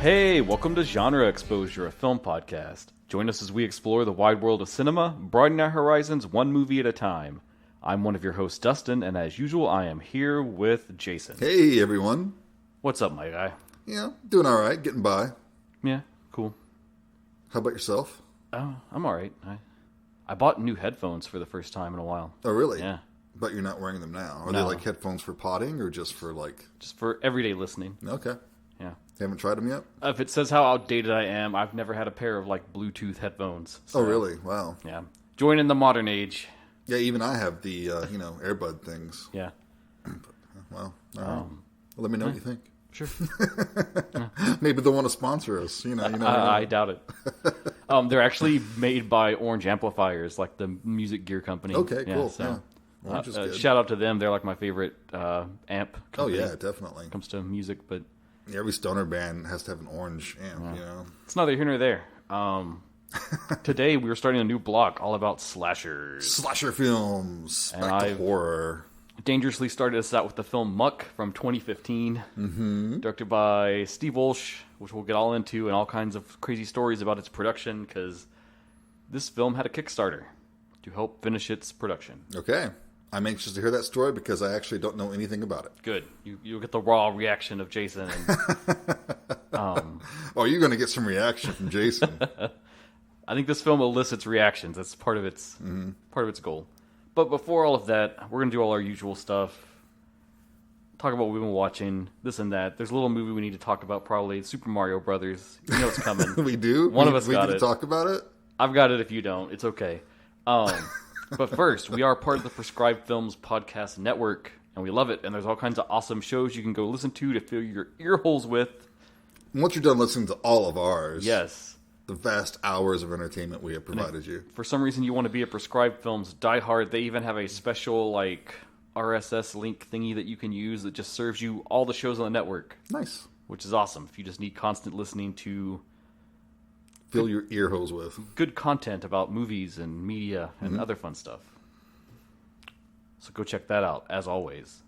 Hey, welcome to Genre Exposure, a film podcast. Join us as we explore the wide world of cinema, broaden our horizons one movie at a time. I'm one of your hosts, Dustin, and as usual, I am here with Jason. Hey, everyone. What's up, my guy? Yeah, doing all right, getting by. Yeah, cool. How about yourself? Oh, I'm all right. I bought new headphones for the first time in a while. Oh, really? Yeah. But you're not wearing them now. Are No. they like headphones for potting or just for like... Just for everyday listening. Okay. Yeah. You haven't tried them yet? If it says how outdated I am, I've never had a pair of like Bluetooth headphones. So, Oh, really? Wow. Yeah. Joining the modern age. Yeah, even I have the, Airbud things. Yeah. Well, all right. Well, let me know what you think. Sure. Maybe they'll want to sponsor us. You know. I doubt it. They're actually made by Orange Amplifiers, like the music gear company. Okay, yeah, cool. So, yeah. Orange is good. Shout out to them. They're like my favorite amp company. Oh, yeah, definitely. When it comes to music, but Every stoner band has to have an orange amp, it's neither here nor there. Today we were starting a new block all about slashers. Slasher films. And Back to horror. Dangerously started us out with the film Muck from 2015, directed by Steve Wolsh, which we'll get all into, and all kinds of crazy stories about its production, because this film had a Kickstarter to help finish its production. Okay. I'm anxious to hear that story because I actually don't know anything about it. Good. You'll get the raw reaction of Jason. And, Oh, you're going to get some reaction from Jason. I think this film elicits reactions. That's part of its goal. But before all of that, we're going to do all our usual stuff. Talk about what we've been watching, this and that. There's a little movie we need to talk about, probably Super Mario Brothers. You know it's coming. We do? One of us got it. We talk about it? I've got it if you don't. It's okay. But first, we are part of the Prescribed Films podcast network, and we love it. And there's all kinds of awesome shows you can go listen to fill your ear holes with. And once you're done listening to all of ours, Yes. the vast hours of entertainment we have provided you. For some reason you want to be a Prescribed Films diehard, they even have a special RSS link thingy that you can use that just serves you all the shows on the network. Nice. Which is awesome if you just need constant listening to Fill your ear holes with. good content about movies and media and other fun stuff. So go check that out, as always.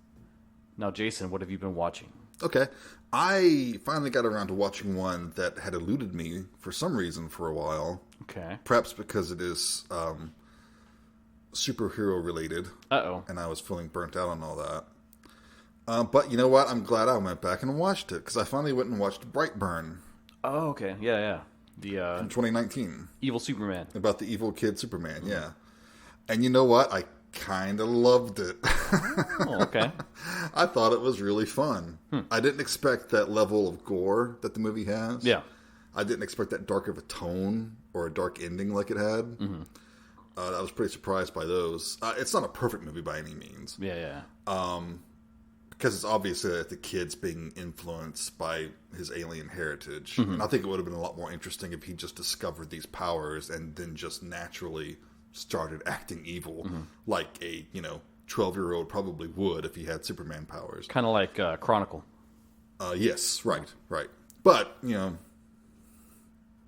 Now, Jason, what have you been watching? Okay. I finally got around to watching one that had eluded me for some reason for a while. Okay. Perhaps because it is superhero related. Uh-oh. And I was feeling burnt out on all that. But you know what? I'm glad I went back and watched it because I finally went and watched Brightburn. Oh, okay. Yeah. The in 2019. Evil Superman. About the evil kid Superman, yeah. And you know what? I kind of loved it. Oh, okay. I thought it was really fun. I didn't expect that level of gore that the movie has. Yeah. I didn't expect that dark of a tone or a dark ending like it had. I was pretty surprised by those. It's not a perfect movie by any means. Yeah. Because it's obviously that the kid's being influenced by his alien heritage. And I think it would have been a lot more interesting if he just discovered these powers and then just naturally started acting evil like a, 12-year-old probably would if he had Superman powers. Kind of like Chronicle. Yes, right. But,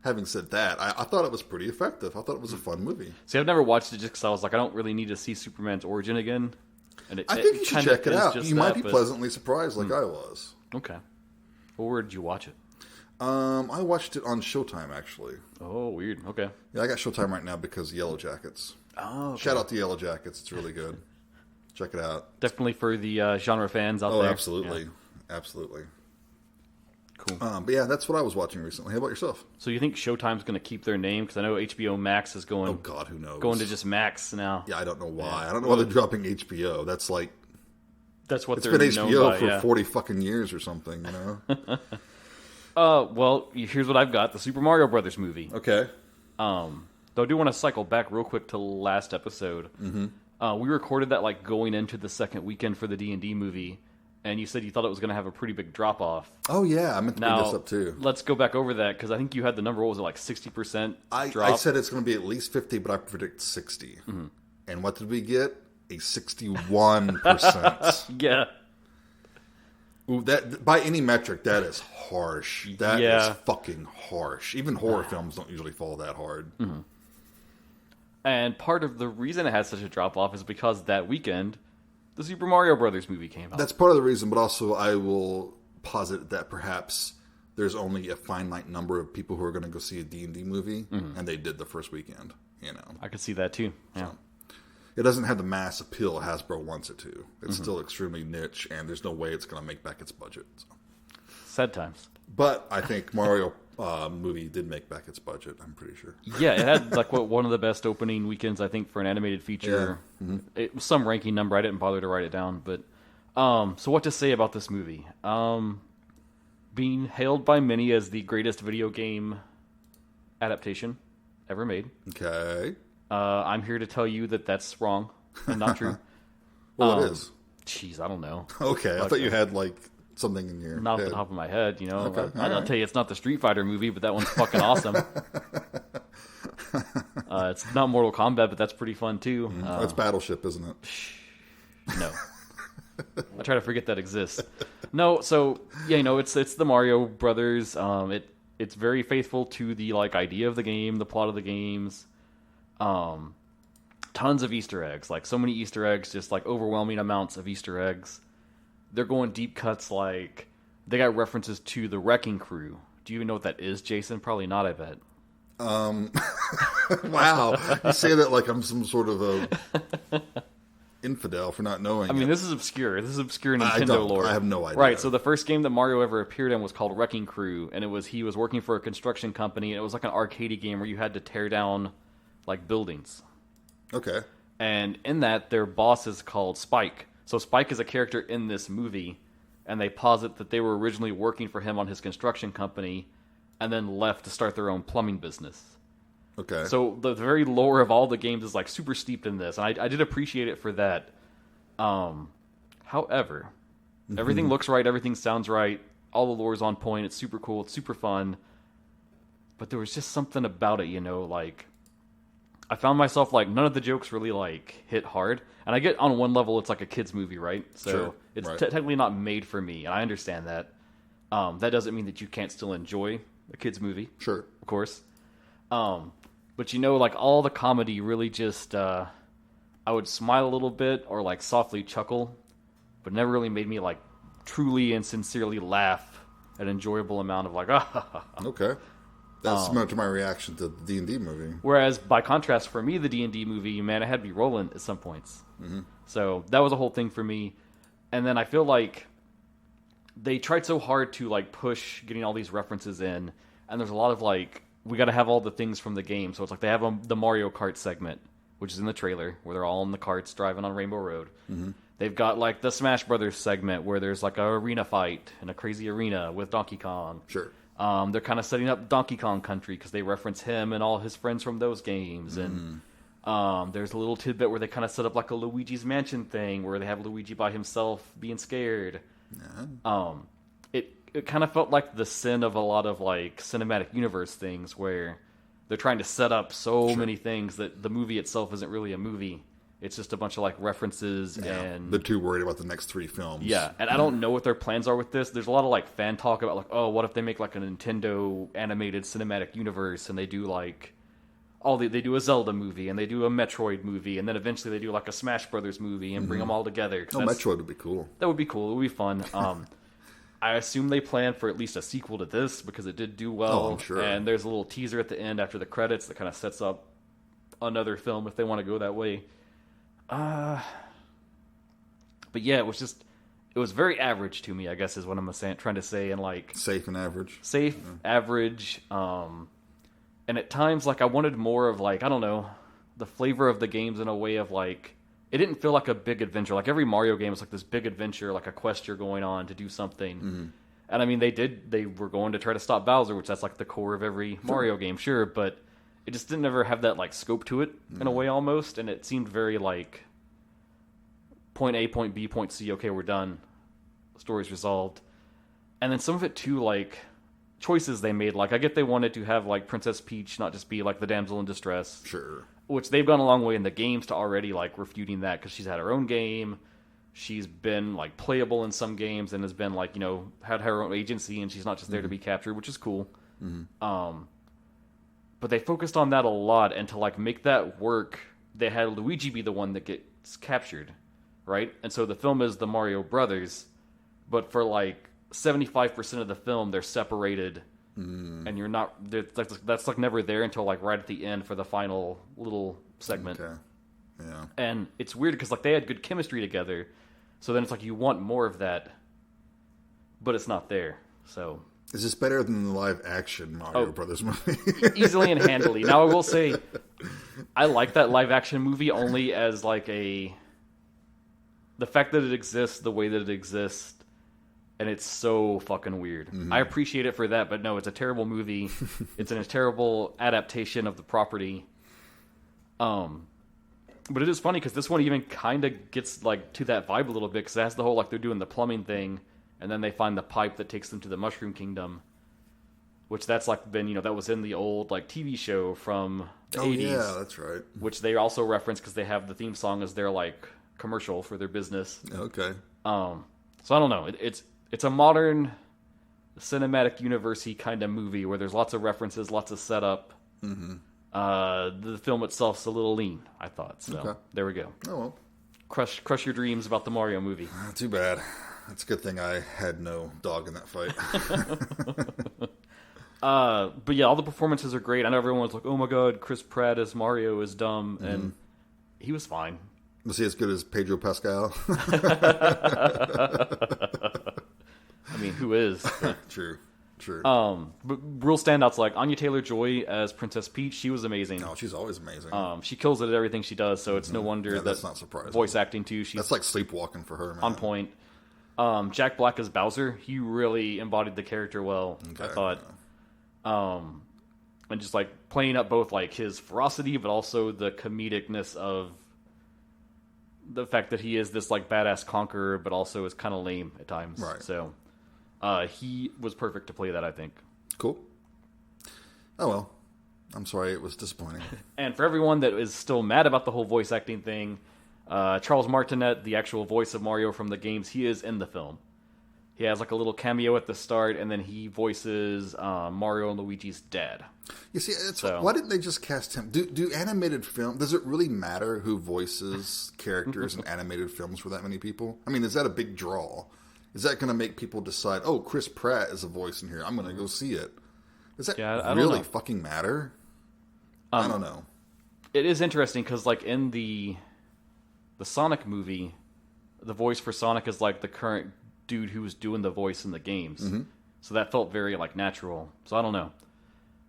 having said that, I thought it was pretty effective. I thought it was a fun movie. See, I've never watched it just because I was like, I don't really need to see Superman's origin again. And I think you should check it out. You might be but... pleasantly surprised like I was. Okay. Well, where did you watch it? I watched it on Showtime, actually. Oh, weird. Okay. Yeah, I got Showtime right now because of Yellow Jackets. Oh, okay. Shout out to Yellow Jackets. It's really good. Check it out. Definitely for the genre fans out there. Oh, absolutely. Yeah. Absolutely. Cool. But yeah, that's what I was watching recently. How about yourself? So you think Showtime's going to keep their name? Because I know HBO Max is going... Oh, God, who knows? Going to just Max now. Yeah, I don't know why. Yeah. I don't know why they're dropping HBO. That's like... That's what it's they're been known HBO by, for 40 fucking years or something, Well, here's what I've got. The Super Mario Brothers movie. Okay. Though I do want to cycle back real quick to last episode. We recorded that going into the second weekend for the D&D movie, and you said you thought it was going to have a pretty big drop-off. Oh, yeah. I meant to bring Now, this up, too. Let's go back over that, because I think you had the number, what was it, 60% drop? I said it's going to be at least 50, but I predict 60. And what did we get? A 61%. Yeah. Ooh, that by any metric, that is harsh. That is fucking harsh. Even horror films don't usually fall that hard. And part of the reason it had such a drop-off is because that weekend, the Super Mario Brothers movie came out. That's part of the reason, but also I will posit that perhaps there's only a finite number of people who are going to go see a D&D movie, and they did the first weekend. I could see that too. Yeah. So, it doesn't have the mass appeal Hasbro wants it to. It's still extremely niche, and there's no way it's going to make back its budget. So. Sad times. But I think Mario movie did make back its budget, I'm pretty sure. Yeah, it had like one of the best opening weekends, I think, for an animated feature. Yeah. It was some ranking number. I didn't bother to write it down. But so what to say about this movie? Being hailed by many as the greatest video game adaptation ever made. Okay. I'm here to tell you that that's wrong and not true. Well, it is. Jeez, I don't know. Okay, I thought you had like something in your not head. off the top of my head, you know. Okay. I'll tell you, it's not the Street Fighter movie, but that one's fucking awesome. It's not Mortal Kombat, but that's pretty fun too. That's Battleship, isn't it? No. I try to forget that exists. No, so yeah, you know, it's the Mario Brothers. It's very faithful to the like idea of the game, the plot of the games. Tons of Easter eggs, like so many Easter eggs, just like overwhelming amounts of Easter eggs. They're going deep cuts, like they got references to the Wrecking Crew. Do you even know what that is, Jason? Probably not, I bet. Wow, you say that like I'm some sort of a infidel for not knowing. I mean, this is obscure. This is obscure Nintendo lore. I have no idea. Right, so the first game that Mario ever appeared in was called Wrecking Crew, and he was working for a construction company, and it was like an arcade game where you had to tear down like buildings. Okay. And in that, their boss is called Spike. So Spike is a character in this movie, and they posit that they were originally working for him on his construction company, and then left to start their own plumbing business. Okay. So the very lore of all the games is like super steeped in this, and I did appreciate it for that. However, everything looks right, everything sounds right, all the lore's on point, it's super cool, it's super fun, but there was just something about it, you know, like I found myself like none of the jokes really like hit hard, and I get on one level it's like a kid's movie, right? So sure, it's right. Technically not made for me, and I understand that. That doesn't mean that you can't still enjoy a kid's movie, sure, of course. But you know, like all the comedy really just, I would smile a little bit or like softly chuckle, but never really made me like truly and sincerely laugh an enjoyable amount of like, Okay. That's similar to my reaction to the D&D movie. Whereas by contrast, for me, the D&D movie, man, it had me rolling at some points. Mm-hmm. So that was a whole thing for me. And then I feel like they tried so hard to like push getting all these references in, and there's a lot of like, we got to have all the things from the game. So it's like they have the Mario Kart segment, which is in the trailer, where they're all in the karts driving on Rainbow Road. Mm-hmm. They've got like the Smash Brothers segment, where there's like a arena fight in a crazy arena with Donkey Kong. Sure. They're kind of setting up Donkey Kong Country because they reference him and all his friends from those games. And there's a little tidbit where they kind of set up like a Luigi's Mansion thing, where they have Luigi by himself being scared. Yeah. It kind of felt like the sin of a lot of like cinematic universe things, where they're trying to set up so many things that the movie itself isn't really a movie. It's just a bunch of like references, and they're too worried about the next 3 films. Yeah, and I don't know what their plans are with this. There's a lot of like fan talk about like, oh, what if they make like a Nintendo animated cinematic universe, and they do like they do a Zelda movie, and they do a Metroid movie, and then eventually they do like a Smash Brothers movie and bring them all together. Oh, Metroid would be cool. That would be cool. It would be fun. I assume they plan for at least a sequel to this, because it did do well. Oh, I'm sure. And there's a little teaser at the end after the credits that kind of sets up another film if they want to go that way. But yeah, it was very average to me, I guess is what I'm trying to say. And like safe and average. Average. And at times, like I wanted more of like, I don't know, the flavor of the games in a way of like, it didn't feel like a big adventure. Like every Mario game is like this big adventure, like a quest you're going on to do something. Mm-hmm. And I mean, they were going to try to stop Bowser, which that's like the core of every Mario game, sure, but it just didn't ever have that like scope to it in a way almost, and it seemed very like point A, point B, point C, okay, we're done. The story's resolved. And then some of it too, like choices they made, like I get they wanted to have like Princess Peach not just be like the damsel in distress. Sure. Which they've gone a long way in the games to already like refuting that, because she's had her own game. She's been like playable in some games and has been like, you know, had her own agency, and she's not just there to be captured, which is cool. Mm-hmm. But they focused on that a lot, and to like make that work, they had Luigi be the one that gets captured, right? And so the film is the Mario Brothers, but for like 75% of the film they're separated, and you're not. That's like never there until like right at the end for the final little segment. Okay. Yeah. And it's weird because like they had good chemistry together, so then it's like you want more of that, but it's not there. So is this better than the live action Mario Brothers movie? Easily and handily. Now I will say, I like that live action movie only as like the fact that it exists the way that it exists. And it's so fucking weird. I appreciate it for that, but no, it's a terrible movie. It's a terrible adaptation of the property. But it is funny because this one even kind of gets like to that vibe a little bit because it has the whole like they're doing the plumbing thing, and then they find the pipe that takes them to the Mushroom Kingdom, which that's like been that was in the old like TV show from the 80s. Yeah, that's right. Which they also reference because they have the theme song as their like commercial for their business. Okay. So I don't know. It's a modern cinematic universe-y kind of movie where there's lots of references, lots of setup. The film itself's a little lean, I thought. So There we go. Oh well. Crush your dreams about the Mario movie. Too bad. It's a good thing I had no dog in that fight. But yeah, all the performances are great. I know everyone was like, "Oh my god, Chris Pratt as Mario is dumb," and he was fine. Was he as good as Pedro Pascal? I mean, who is? True. But real standouts like Anya Taylor-Joy as Princess Peach. She was amazing. Oh, she's always amazing. She kills it at everything she does, so it's no wonder that's not surprising. Voice acting too. She's that's like sleepwalking for her, man. On point. Jack Black as Bowser. He really embodied the character well. I thought. And just like playing up both like his ferocity, but also the comedicness of the fact that he is this like badass conqueror, but also is kind of lame at times. Right. So he was perfect to play that, I think. Cool. Oh well, I'm sorry it was disappointing. And for everyone that is still mad about the whole voice acting thing, Charles Martinet, the actual voice of Mario from the games, he is in the film. He has like a little cameo at the start, and then he voices Mario and Luigi's dad. You see, why didn't they just cast him? Do animated film, does it really matter who voices characters in animated films for that many people? I mean, is that a big draw? Is that going to make people decide, oh, Chris Pratt is a voice in here, I'm going to go see it? Does that really fucking matter? I don't know. It is interesting because like in the Sonic movie, the voice for Sonic is like the current dude who was doing the voice in the games. So that felt very like natural. So I don't know.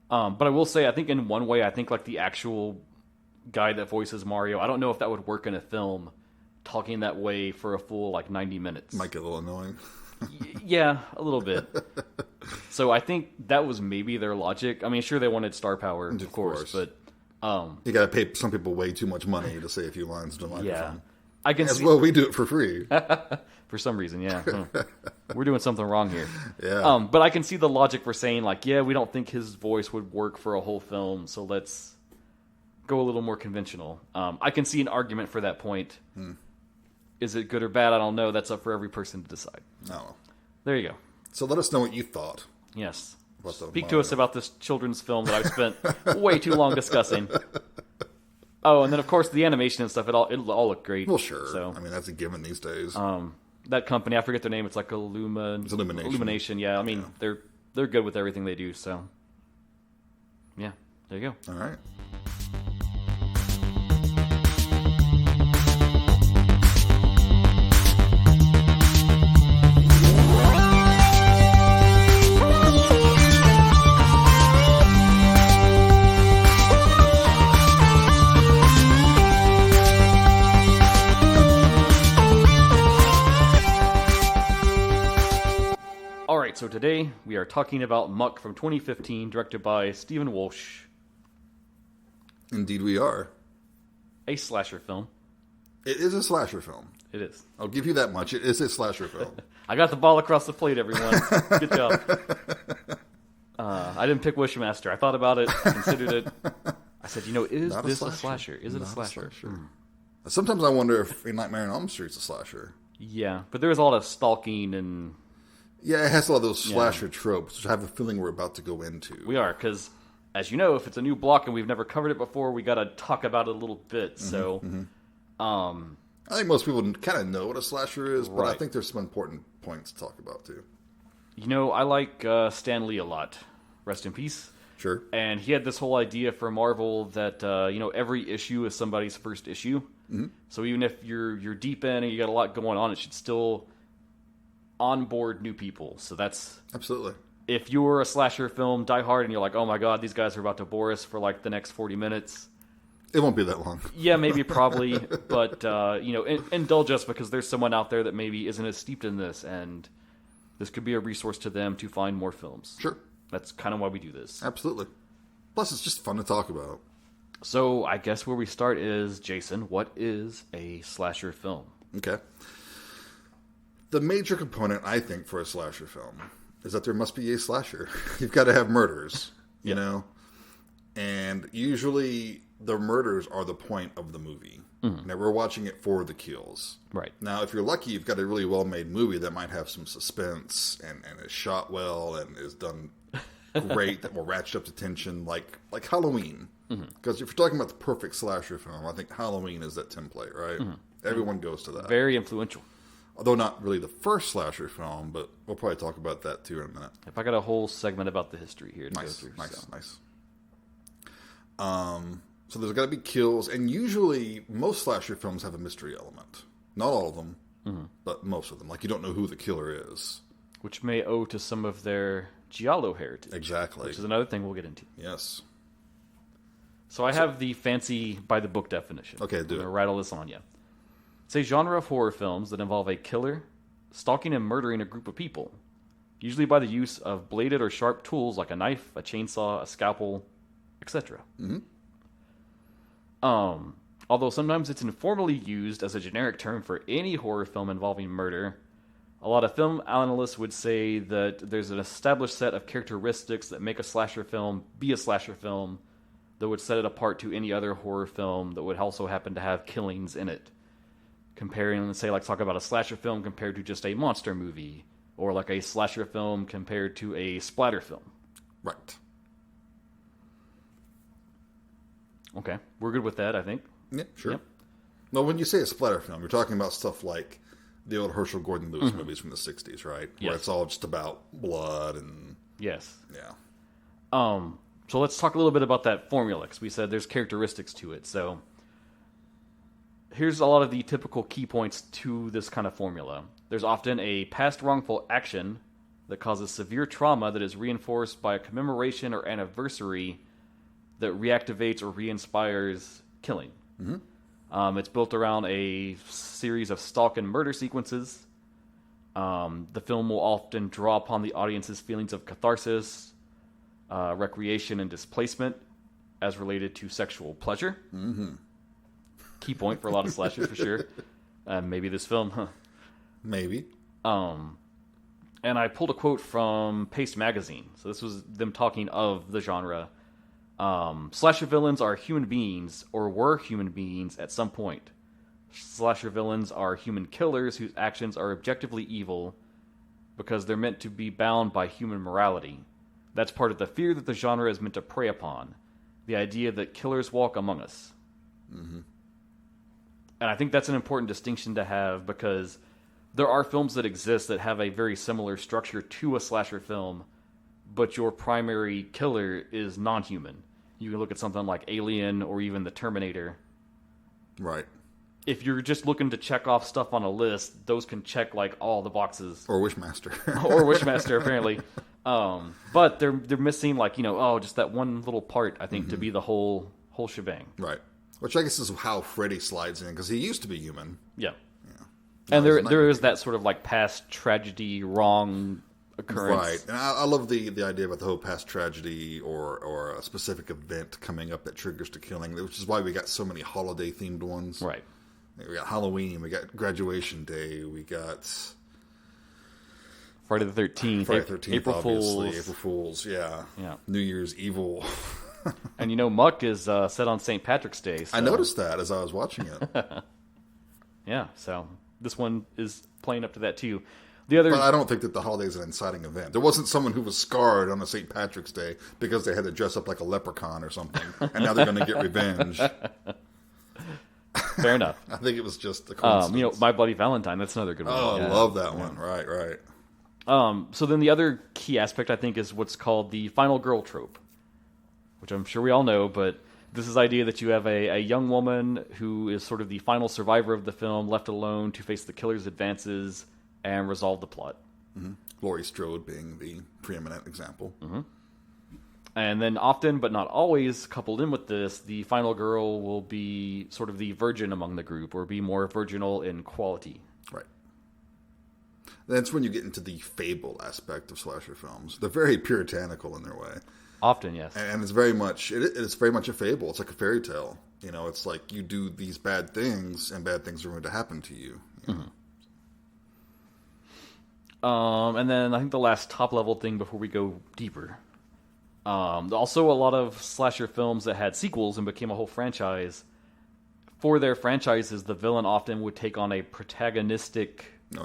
But I will say, I think in one way, I think like the actual guy that voices Mario, I don't know if that would work in a film talking that way for a full like 90 minutes. Might get a little annoying. Yeah, a little bit. So I think that was maybe their logic. I mean, sure they wanted star power, of course, but you got to pay some people way too much money to say a few lines into a microphone. Yeah, I can see. Well, we do it for free. For some reason, yeah. We're doing something wrong here. Yeah. But I can see the logic for saying, like, yeah, we don't think his voice would work for a whole film, so let's go a little more conventional. I can see an argument for that point. Is it good or bad? I don't know. That's up for every person to decide. No. There you go. So let us know what you thought. Yes. Speak to us about this children's film that I've spent way too long discussing. Oh, and then, of course, the animation and stuff, it'll all look great. Well, sure. So, I mean, that's a given these days. That company, I forget their name. It's like Illumination. Illumination, yeah. I mean, they're good with everything they do, so. Yeah, there you go. All right. So today we are talking about Muck from 2015, directed by Steve Wolsh. Indeed we are. A slasher film. It is a slasher film. It is. I'll give you that much. It is a slasher film. I got the ball across the plate, everyone. Good job. I didn't pick Wishmaster. I thought about it, considered it. I said, is this a slasher? Is it a slasher? Sometimes I wonder if A Nightmare on Elm Street's a slasher. Yeah, but there's a lot of stalking and... Yeah, it has a lot of those slasher tropes, which I have a feeling we're about to go into. We are, because, as you know, if it's a new block and we've never covered it before, we got to talk about it a little bit. So, I think most people kind of know what a slasher is, but I think there's some important points to talk about, too. I like Stan Lee a lot. Rest in peace. Sure. And he had this whole idea for Marvel that every issue is somebody's first issue. Mm-hmm. So even if you're deep in and you got a lot going on, it should still onboard new people. So that's absolutely. If you're a slasher film, Die Hard, and you're like, oh my god, these guys are about to bore us for like the next 40 minutes. It won't be that long. Yeah, maybe, probably. But, indulge us because there's someone out there that maybe isn't as steeped in this, and this could be a resource to them to find more films. Sure. That's kind of why we do this. Absolutely. Plus, it's just fun to talk about. So, I guess where we start is, Jason, what is a slasher film? Okay. The major component, I think, for a slasher film is that there must be a slasher. You've got to have murders, you know? And usually the murders are the point of the movie. Mm-hmm. Now, we're watching it for the kills. Right. Now, if you're lucky, you've got a really well-made movie that might have some suspense and is shot well and is done great, that will ratchet up the tension, like Halloween. Because if you're talking about the perfect slasher film, I think Halloween is that template, right? Mm-hmm. Everyone goes to that. Very influential. Although not really the first slasher film, but we'll probably talk about that too in a minute. If I got a whole segment about the history here to go through. Nice. So there's got to be kills, and usually most slasher films have a mystery element. Not all of them, but most of them. Like, you don't know who the killer is. Which may owe to some of their giallo heritage. Exactly. Which is another thing we'll get into. Yes. So I have the fancy by-the-book definition. Okay, do it. I'm going to rattle this on you. It's a genre of horror films that involve a killer stalking and murdering a group of people, usually by the use of bladed or sharp tools like a knife, a chainsaw, a scalpel, etc. Mm-hmm. Although sometimes it's informally used as a generic term for any horror film involving murder, a lot of film analysts would say that there's an established set of characteristics that make a slasher film be a slasher film that would set it apart to any other horror film that would also happen to have killings in it. Comparing, let's say, talk about a slasher film compared to just a monster movie, or like a slasher film compared to a splatter film. Right. Okay, we're good with that, I think. Yeah, sure. Yep. No, when you say a splatter film, you're talking about stuff like the old Herschel Gordon Lewis movies from the 60s, right? Yes. Where it's all just about blood and... Yes. Yeah. So let's talk a little bit about that formula, because we said there's characteristics to it. So here's a lot of the typical key points to this kind of formula. There's often a past wrongful action that causes severe trauma that is reinforced by a commemoration or anniversary that reactivates or re-inspires killing. Mm-hmm. It's built around a series of stalk and murder sequences. The film will often draw upon the audience's feelings of catharsis, recreation, and displacement as related to sexual pleasure. Mm-hmm. Key point for a lot of slashers, for sure. Maybe this film, huh? Maybe. And I pulled a quote from Paste Magazine. So this was them talking of the genre. Slasher villains are human beings, or were human beings at some point. Slasher villains are human killers whose actions are objectively evil because they're meant to be bound by human morality. That's part of the fear that the genre is meant to prey upon. The idea that killers walk among us. Mm-hmm. And I think that's an important distinction to have, because there are films that exist that have a very similar structure to a slasher film, but your primary killer is non-human. You can look at something like Alien or even The Terminator. Right. If you're just looking to check off stuff on a list, those can check all the boxes. Or Wishmaster. Or Wishmaster, apparently. But they're missing just that one little part, I think, to be the whole shebang. Right. Which I guess is how Freddy slides in, because he used to be human. Yeah. And there is that sort of past tragedy, wrong occurrence. Right. And I love the idea about the whole past tragedy or a specific event coming up that triggers the killing, which is why we got so many holiday-themed ones. Right. We got Halloween, we got Graduation Day, we got... Friday the 13th. April Fools. April Fools, yeah. Yeah. New Year's Evil. And Muck is set on St. Patrick's Day. So. I noticed that as I was watching it. Yeah, so this one is playing up to that too. But I don't think that the holiday is an inciting event. There wasn't someone who was scarred on a St. Patrick's Day because they had to dress up like a leprechaun or something, and now they're going to get revenge. Fair enough. I think it was just the coincidence. My Bloody Valentine, that's another good one. Oh, I love that one. Right. So then the other key aspect, I think, is what's called the final girl trope, which I'm sure we all know, but this is the idea that you have a young woman who is sort of the final survivor of the film, left alone to face the killer's advances and resolve the plot. Mm-hmm. Laurie Strode being the preeminent example. Mm-hmm. And then often, but not always, coupled in with this, the final girl will be sort of the virgin among the group, or be more virginal in quality. Right. That's when you get into the fable aspect of slasher films. They're very puritanical in their way. Often, yes. And it's very much it's very much a fable. It's like a fairy tale. You know, it's like you do these bad things, and bad things are going to happen to you. Mm-hmm. And then I think the last top level thing before we go deeper. Also, a lot of slasher films that had sequels and became a whole franchise. For their franchises, the villain often would take on a protagonistic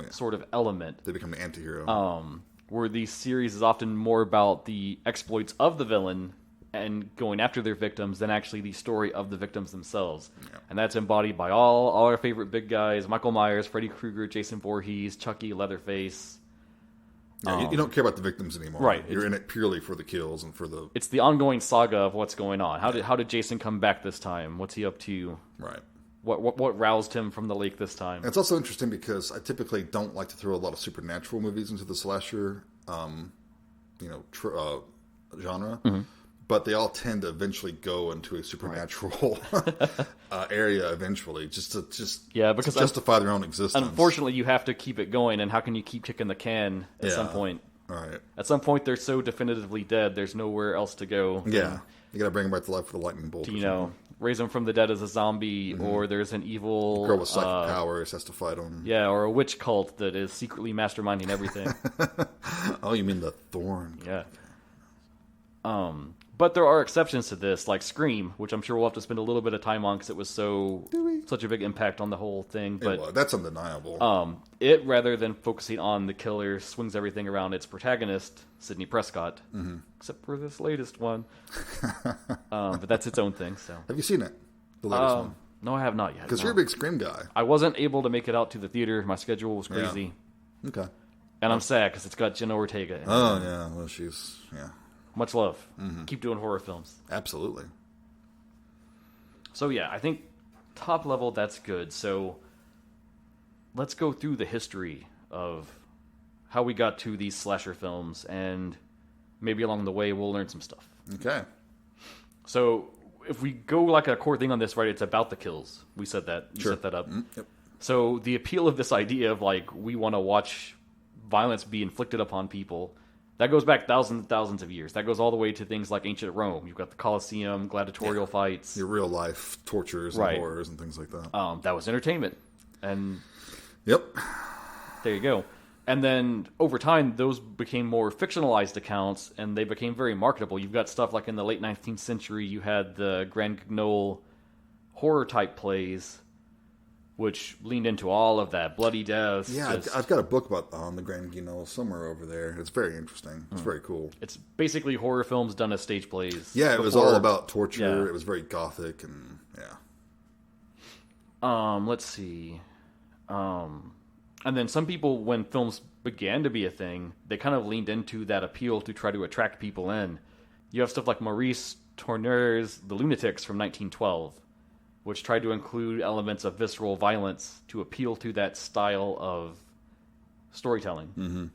sort of element. They become the anti-hero. Where the series is often more about the exploits of the villain and going after their victims than actually the story of the victims themselves. Yeah. And that's embodied by all our favorite big guys: Michael Myers, Freddy Krueger, Jason Voorhees, Chucky, Leatherface. Yeah, you don't care about the victims anymore. Right. You're in it purely for the kills and for the... It's the ongoing saga of what's going on. How did Jason come back this time? What's he up to? Right. What roused him from the lake this time? And it's also interesting because I typically don't like to throw a lot of supernatural movies into the slasher, genre. Mm-hmm. But they all tend to eventually go into a supernatural area eventually, just to justify their own existence. Unfortunately, you have to keep it going, and how can you keep kicking the can at some point? Right. At some point, they're so definitively dead, there's nowhere else to go. Yeah. You got to bring them back to life with a lightning bolt. Raise them from the dead as a zombie, mm-hmm. or there's an evil... girl with psychic powers has to fight them. Yeah, or a witch cult that is secretly masterminding everything. Oh, you mean the Thorn? Yeah. But there are exceptions to this, like Scream, which I'm sure we'll have to spend a little bit of time on because it was such a big impact on the whole thing. But that's undeniable. It, rather than focusing on the killer, swings everything around its protagonist, Sidney Prescott, mm-hmm. except for this latest one. But that's its own thing. So, have you seen it? The latest one? No, I have not yet. Because you're a big Scream guy. I wasn't able to make it out to the theater. My schedule was crazy. Yeah. Okay. And I'm sad because it's got Jenna Ortega in it. Oh, yeah. Well, she's... Yeah. Much love. Mm-hmm. Keep doing horror films. Absolutely. So yeah, I think top level, that's good. So let's go through the history of how we got to these slasher films, and maybe along the way we'll learn some stuff. Okay. So if we go like a core thing on this, right, it's about the kills. We said that. You set that up. Mm-hmm. Yep. So the appeal of this idea of like we want to watch violence be inflicted upon people, that goes back thousands and thousands of years. That goes all the way to things like ancient Rome. You've got the Colosseum, gladiatorial fights. Your real life tortures and horrors and things like that. That was entertainment. And yep. There you go. And then over time, those became more fictionalized accounts, and they became very marketable. You've got stuff like in the late 19th century, you had the Grand Guignol horror-type plays, which leaned into all of that. Bloody deaths. Yeah, I've got a book about the Grand Guignol somewhere over there. It's very interesting. It's very cool. It's basically horror films done as stage plays. Yeah, it was all about torture. Yeah. It was very gothic, and let's see. And then some people, when films began to be a thing, they kind of leaned into that appeal to try to attract people in. You have stuff like Maurice Tourneur's The Lunatics from 1912, which tried to include elements of visceral violence to appeal to that style of storytelling.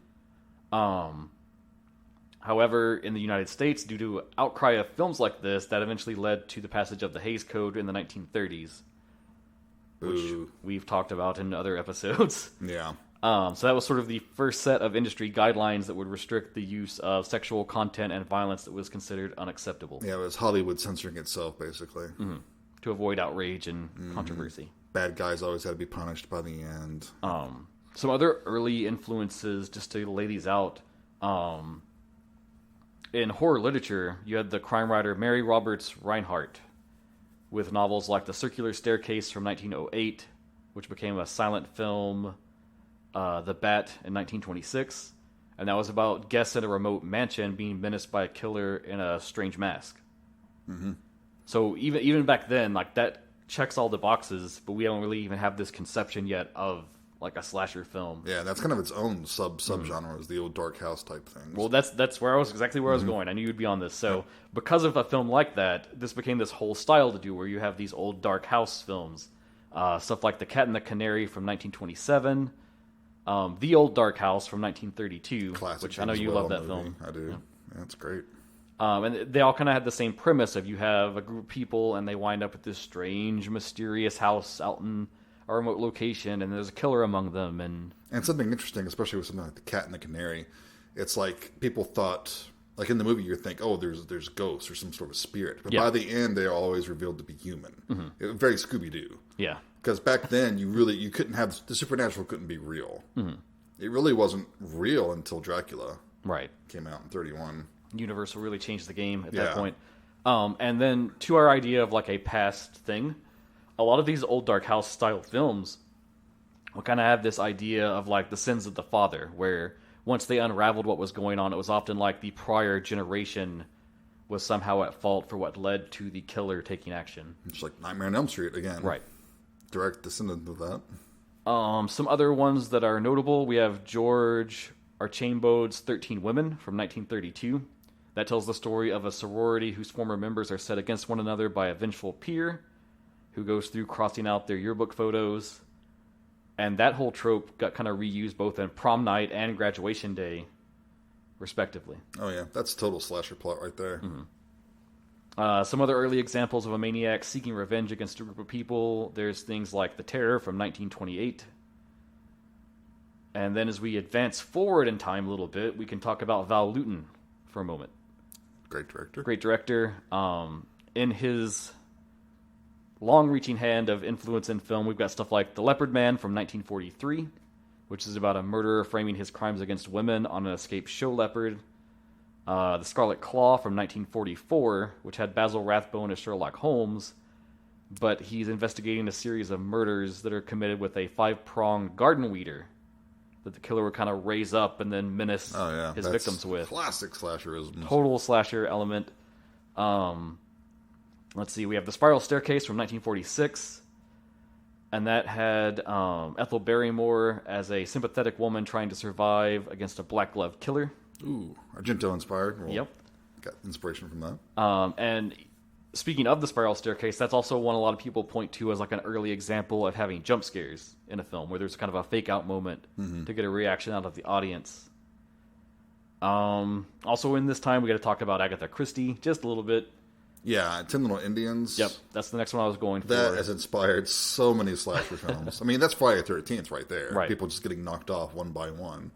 Mm-hmm. However, in the United States, due to outcry of films like this, that eventually led to the passage of the Hays Code in the 1930s, which we've talked about in other episodes. Yeah. So that was sort of the first set of industry guidelines that would restrict the use of sexual content and violence that was considered unacceptable. Yeah, it was Hollywood censoring itself, basically. Mm-hmm. To avoid outrage and controversy. Bad guys always had to be punished by the end. Some other early influences, just to lay these out, in horror literature, you had the crime writer Mary Roberts Reinhardt, with novels like The Circular Staircase from 1908, which became a silent film, The Bat in 1926, and that was about guests in a remote mansion being menaced by a killer in a strange mask. Mm-hmm. So even back then, like that checks all the boxes, but we don't really even have this conception yet of like a slasher film. Yeah, that's kind of its own subgenre, is the old dark house type things. Well, that's where I was going. I knew you'd be on this. So because of a film like that, this became this whole style to do, where you have these old dark house films, stuff like The Cat and the Canary from 1927, The Old Dark House from 1932, Classic, which I know you love that film. I do. Yeah, it's great. And they all kind of had the same premise of you have a group of people and they wind up at this strange, mysterious house out in a remote location, and there's a killer among them. And something interesting, especially with something like The Cat and the Canary, it's like people thought, like in the movie, you think, oh, there's ghosts or some sort of spirit, but by the end, they're always revealed to be human. It was very Scooby-Doo. Yeah, because back then you couldn't have the supernatural couldn't be real. It really wasn't real until Dracula came out in 1931. Universal really changed the game at that point. And then to our idea of like a past thing, a lot of these old dark house style films will kind of have this idea of like the sins of the father, where once they unraveled what was going on, it was often like the prior generation was somehow at fault for what led to the killer taking action. It's like Nightmare on Elm Street again. Right. Direct descendant of that. Some other ones that are notable, we have George Archaimbaud's 13 Women from 1932. That tells the story of a sorority whose former members are set against one another by a vengeful peer who goes through crossing out their yearbook photos. And that whole trope got kind of reused both in Prom Night and Graduation Day, respectively. Oh, yeah. That's total slasher plot right there. Some other early examples of a maniac seeking revenge against a group of people. There's things like The Terror from 1928. And then as we advance forward in time a little bit, we can talk about Val Lewton for a moment. Great director. Great director. In his long-reaching hand of influence in film, we've got stuff like The Leopard Man from 1943, which is about a murderer framing his crimes against women on an escaped show leopard. The Scarlet Claw from 1944, which had Basil Rathbone as Sherlock Holmes, but he's investigating a series of murders that are committed with a 5-pronged garden weeder that the killer would kind of raise up and then menace his victims with. Classic slasherism. Total slasher element. Let's see, we have The Spiral Staircase from 1946, and that had Ethel Barrymore as a sympathetic woman trying to survive against a black-gloved killer. Ooh, Argento inspired. Well, yep. Got inspiration from that. And speaking of The Spiral Staircase, that's also one a lot of people point to as like an early example of having jump scares in a film, where there's kind of a fake-out moment to get a reaction out of the audience. Also in this time, we got to talk about Agatha Christie just a little bit. Yeah, 10 Little Indians. Yep, that's the next one I was going for. That has inspired so many slasher films. I mean, that's Friday the 13th right there. Right. People just getting knocked off one by one.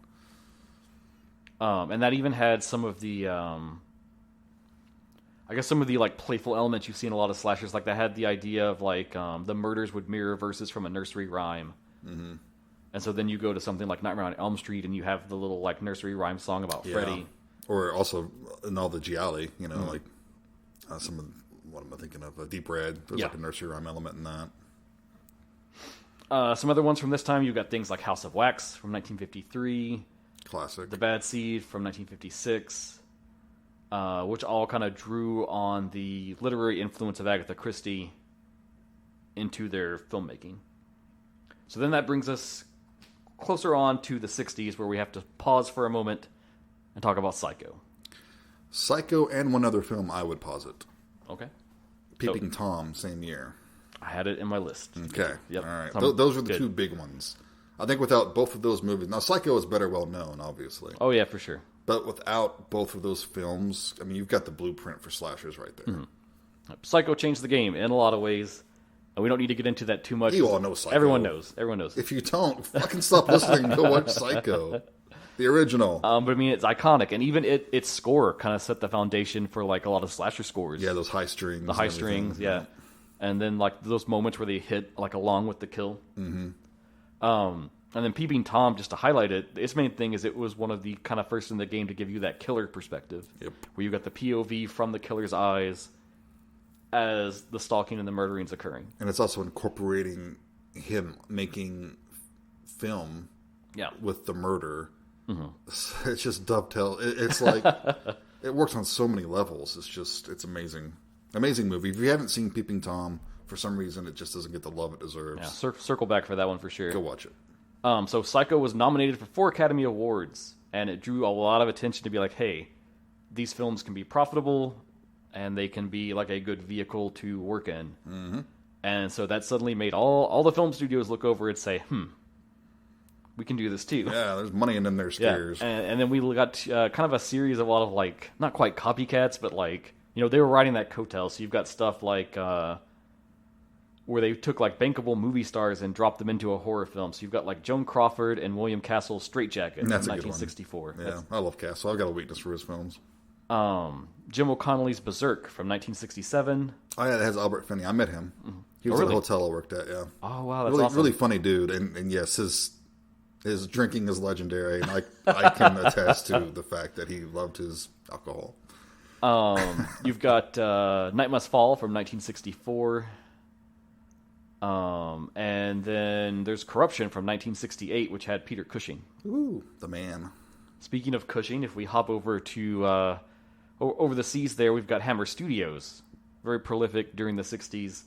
And that even had some of the, I guess some of the like playful elements you see in a lot of slashers. Like they had the idea of like the murders would mirror verses from a nursery rhyme. And so then you go to something like Nightmare on Elm Street and you have the little like nursery rhyme song about Freddy. Or also in all the Gialli, you know, like some of, what am I thinking of? Deep Red. There's like a nursery rhyme element in that. Some other ones from this time, you've got things like House of Wax from 1953. Classic. The Bad Seed from 1956, which all kind of drew on the literary influence of Agatha Christie into their filmmaking. So then that brings us closer on to the 60s, where we have to pause for a moment and talk about Psycho. Psycho and one other film I would posit. Okay. Peeping Tom, same year. I had it in my list. Okay. Yep. All right. Those are the two big ones. I think without both of those movies... Now, Psycho is better well known, obviously. Oh, yeah, for sure. But without both of those films, I mean, you've got the blueprint for slashers right there. Psycho changed the game in a lot of ways. And we don't need to get into that too much. You all know Psycho. Everyone knows. Everyone knows. If you don't, fucking stop listening and go watch Psycho. The original. But I mean, it's iconic. And even its score kind of set the foundation for like a lot of slasher scores. Yeah, those high strings. The high strings, yeah. And then like those moments where they hit like along with the kill. And then Peeping Tom, just to highlight it, its main thing is it was one of the kind of first in the game to give you that killer perspective. Yep. Where you got the POV from the killer's eyes as the stalking and the murdering is occurring. And it's also incorporating him making film with the murder. It's just dovetail. It's like, it works on so many levels. It's amazing. Amazing movie. If you haven't seen Peeping Tom, for some reason, it just doesn't get the love it deserves. Yeah, circle back for that one for sure. Go watch it. So Psycho was nominated for 4 Academy Awards, and it drew a lot of attention to be like, hey, these films can be profitable, and they can be like a good vehicle to work in. Mm-hmm. And so that suddenly made all the film studios look over and say, we can do this too. Yeah, there's money in them there scares. Yeah. And then we got kind of a series of a lot of, like, not quite copycats, but, like, you know, they were riding that coattail. So you've got stuff like where they took, like, bankable movie stars and dropped them into a horror film. So you've got, like, Joan Crawford and William Castle's Straight Jacket from 1964. Yeah, I love Castle. I've got a weakness for his films. Jim O'Connelly's Berserk from 1967. Oh, yeah, it has Albert Finney. I met him. Mm-hmm. He was at a hotel I worked at, yeah. Oh, wow, that's really, awesome. Really funny dude. And yes, his drinking is legendary, and I can attest to the fact that he loved his alcohol. You've got Night Must Fall from 1964. And then there's Corruption from 1968, which had Peter Cushing. Ooh, the man. Speaking of Cushing, if we hop over to over the seas there, we've got Hammer Studios, very prolific during the 60s.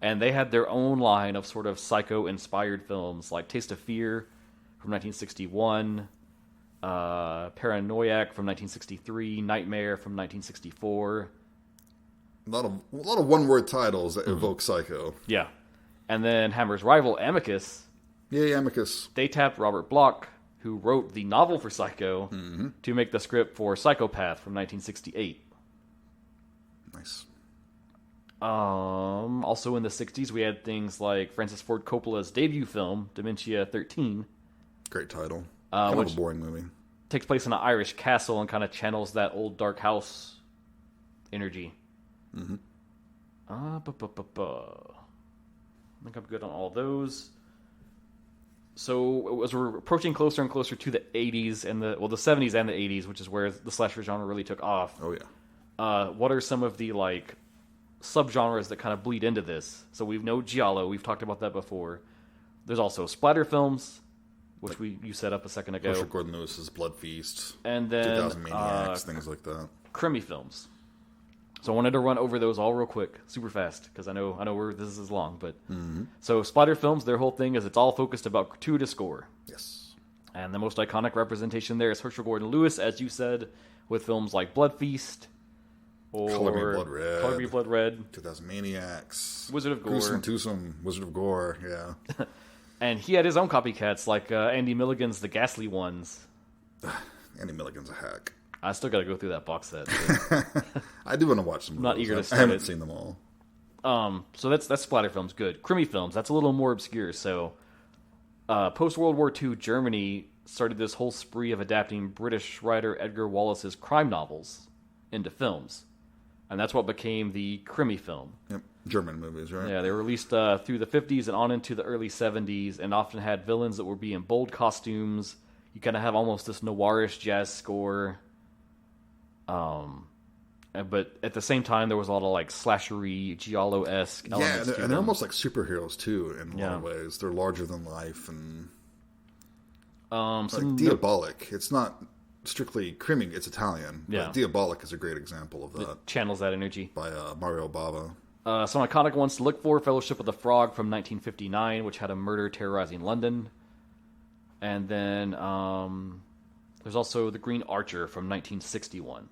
And they had their own line of sort of psycho-inspired films, like Taste of Fear from 1961, Paranoiac from 1963, Nightmare from 1964. A lot of one-word titles that evoke Psycho. Yeah. And then Hammer's rival, Amicus. Yay, Amicus. They tapped Robert Bloch, who wrote the novel for Psycho, to make the script for Psychopath from 1968. Nice. Also in the 60s, we had things like Francis Ford Coppola's debut film, Dementia 13. Great title. Kind of a boring movie. Takes place in an Irish castle and kind of channels that old dark house energy. Mm-hmm. I think I'm good on all those. So as we're approaching closer and closer to the 80s and the 70s and the 80s, which is where the slasher genre really took off. Oh yeah. What are some of the like subgenres that kind of bleed into this? So we know giallo. We've talked about that before. There's also splatter films, which you set up a second ago. Richard Gordon Lewis's Blood Feast. And then 2000 Maniacs, things like that. Krimi films. So I wanted to run over those all real quick, super fast, because I know this is long. But So splatter films, their whole thing is it's all focused about gratuitous gore. Yes. And the most iconic representation there is Herschel Gordon Lewis, as you said, with films like Blood Feast, or Color Me Blood Red. Color Me Blood Red. 2000 Maniacs. Wizard of Gore. Gruesome Twosome. Wizard of Gore, yeah. And he had his own copycats, like Andy Milligan's The Ghastly Ones. Andy Milligan's a hack. I still got to go through that box set. I do want to watch some. I'm not eager to start I haven't seen them all. So that's splatter films, good. Krimi films, that's a little more obscure. So, post World War II, Germany started this whole spree of adapting British writer Edgar Wallace's crime novels into films, and that's what became the Krimi film. Yep, German movies, right? Yeah, they were released through the 50s and on into the early 70s, and often had villains that would be in bold costumes. You kind of have almost this noirish jazz score. But at the same time, there was a lot of like slashery, giallo-esque elements. Yeah, and they're almost like superheroes too in a lot of ways. They're larger than life and like Diabolic. It's not strictly Krimi; it's Italian. Yeah, but Diabolic is a great example of that. It channels that energy by Mario Bava. Some iconic ones to look for: Fellowship of the Frog from 1959, which had a murder terrorizing London, and then there's also The Green Archer from 1961.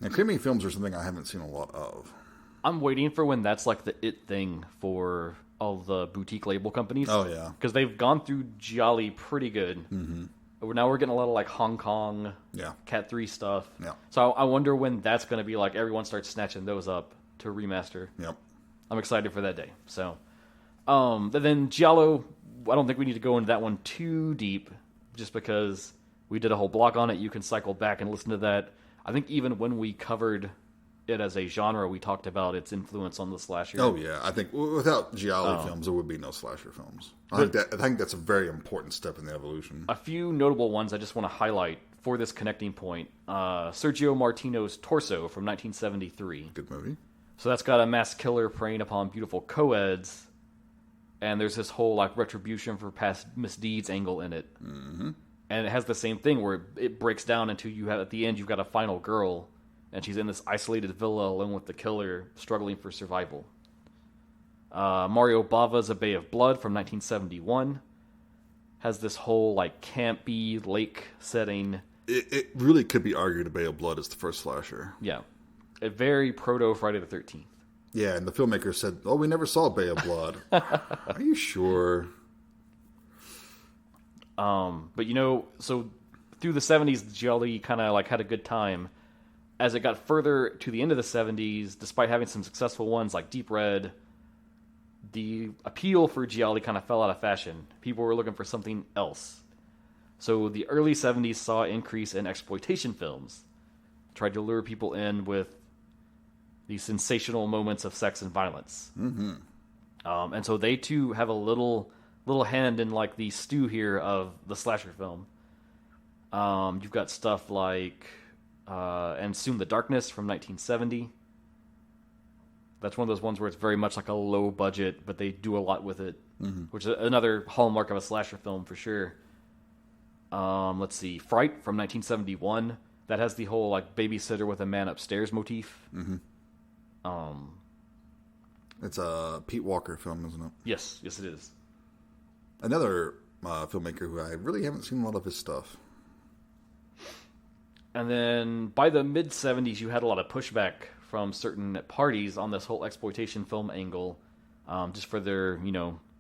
Now, Krimi films are something I haven't seen a lot of. I'm waiting for when that's like the it thing for all the boutique label companies. Oh, yeah. Because they've gone through gialli pretty good. Mm-hmm. But now we're getting a lot of like Hong Kong, Cat 3 stuff. Yeah. So I wonder when that's going to be like everyone starts snatching those up to remaster. Yep. I'm excited for that day. So, then giallo, I don't think we need to go into that one too deep, just because we did a whole block on it. You can cycle back and listen to that. I think even when we covered it as a genre, we talked about its influence on the slasher. Oh yeah, I think without giallo films, there would be no slasher films. I think that's a very important step in the evolution. A few notable ones I just want to highlight for this connecting point: Sergio Martino's Torso from 1973. Good movie. So that's got a mass killer preying upon beautiful co-eds, and there's this whole like retribution for past misdeeds angle in it. Mm-hmm. And it has the same thing where it breaks down into at the end you've got a final girl, and she's in this isolated villa alone with the killer, struggling for survival. Mario Bava's A Bay of Blood from 1971. has this whole like campy lake setting. It really could be argued Bay of Blood is the first slasher. Yeah. A very proto Friday the 13th. Yeah, and the filmmaker said, "Oh, we never saw Bay of Blood." Are you sure? But so through the 70s, Gialli kind of like had a good time. As it got further to the end of the 70s, despite having some successful ones like Deep Red, the appeal for Gialli kind of fell out of fashion. People were looking for something else. So the early 70s saw an increase in exploitation films. Tried to lure people in with these sensational moments of sex and violence. Mm-hmm. And so they too have a little hand in like the stew here of the slasher film. You've got stuff like And Soon the Darkness from 1970. That's one of those ones where it's very much like a low budget, but they do a lot with it, which is another hallmark of a slasher film for sure. Let's see, Fright from 1971. That has the whole like babysitter with a man upstairs motif. Mm-hmm. It's a Pete Walker film, isn't it? Yes, it is. Another filmmaker who I really haven't seen a lot of his stuff. And then by the mid-70s, you had a lot of pushback from certain parties on this whole exploitation film angle, just for their,